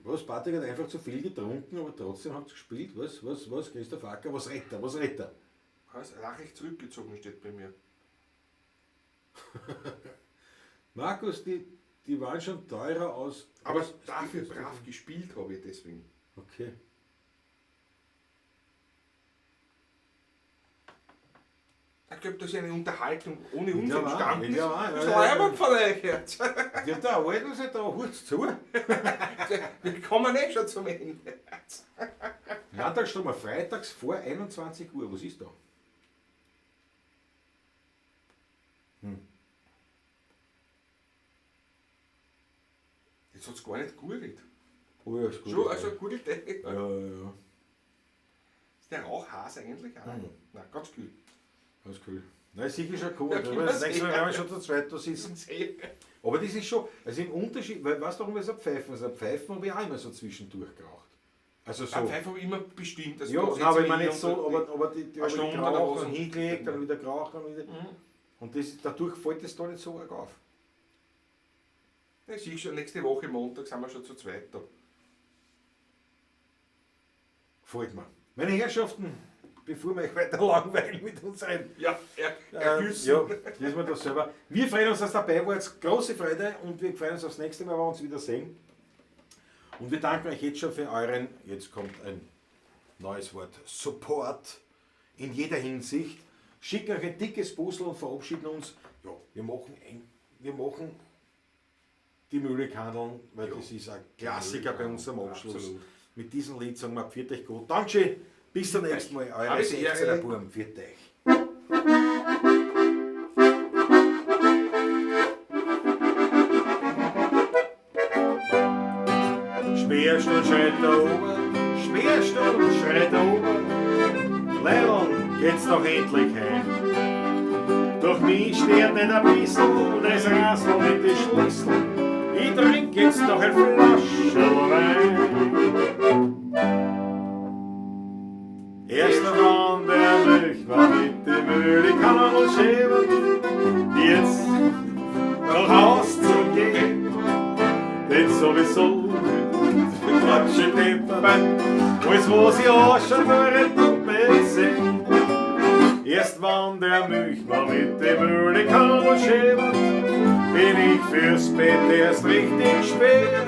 Was? Patrick hat einfach zu viel getrunken, aber trotzdem habt ihr gespielt. Was? Christoph Acker, was rettet er? Nachricht zurückgezogen steht bei mir. Markus, die waren schon teurer aus. Aber dafür brav gespielt habe ich deswegen. Okay. Ich glaube, das ist eine Unterhaltung ohne uns Ja, entstanden. ja, Das war von euch jetzt. Ja, der Alten sich da kurz zu. Wir kommen eh schon zum Ende. Landtagsstrom freitags vor 21 Uhr. Was ist da? Jetzt hat es gar nicht gegurgelt. Oh ja, ist gut. Schon, also gute Technik. Ja, ja. Ist der Rauchhase eigentlich? Nein, ganz kühl. Ganz cool. Nein, sicher schon cool. Ja, Das nächste Mal werden wir schon zu zweit da sitzen. Aber das ist schon, also im Unterschied, weil weißt du, warum wir so pfeifen? Also Pfeifen habe ich auch immer so zwischendurch geraucht. Also so. Pfeife habe ich immer bestimmt. Also Ja, da nein, setze aber ich mich meine hin nicht und so, aber die eine Stunde oder geraucht was und und- hingelegt, dann wieder geraucht und wieder. Und das, dadurch fällt das da nicht so arg auf. Ja, sicher schon nächste Woche Montag sind wir schon zu zweit da. Gefällt mir. Meine Herrschaften, bevor wir euch weiter langweilen mit unseren Ja, Ergüssen. ja, lesen wir das selber. Wir freuen uns, dass ihr dabei wart. Große Freude und wir freuen uns aufs nächste Mal, wenn wir uns wieder sehen. Und wir danken euch jetzt schon für euren, jetzt kommt ein neues Wort, Support in jeder Hinsicht. Schicken euch ein dickes Puzzle und verabschieden uns. Ja, wir machen die Mühle handeln, weil Ja. das ist ein Klassiker bei uns am Abschluss. Absolut. Mit diesem Lied sagen wir, pfiat euch gut. Dankeschön, bis zum nächsten Mal. Eure Alles Ehre. 16er Burm, pfiat euch. Speerstuhl schreit da oben, Speerstuhl schreit da oben. Leilon, geht's doch endlich heim. Doch mich stört nicht ein bisschen das Rassel mit den Schlüsseln. Ich trink jetzt noch ein Flasche Wein. Erst noch an der Milch war mit der Mühle, kann man uns schämen, jetzt nach Haus zu gehen. Denn sowieso Quatsche Temperament, alles was ich auch schon für ein Puppe sehen. Erst wann der Milchmann mit der Mühle kann und schäbert, bin ich fürs Bett erst richtig schwer.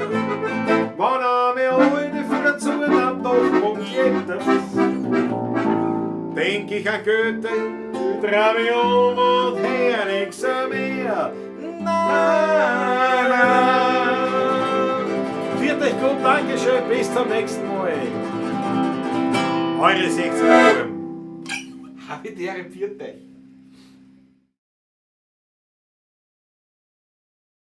Wann eine Alte für dazu dann doch und jedes, denk ich an Goethe, dreh mich um und her nix mehr. Nein, nein. Viert euch gut, Dankeschön, bis zum nächsten Mal. Eure 16er Burm. Habe ich dir empfiehlt euch.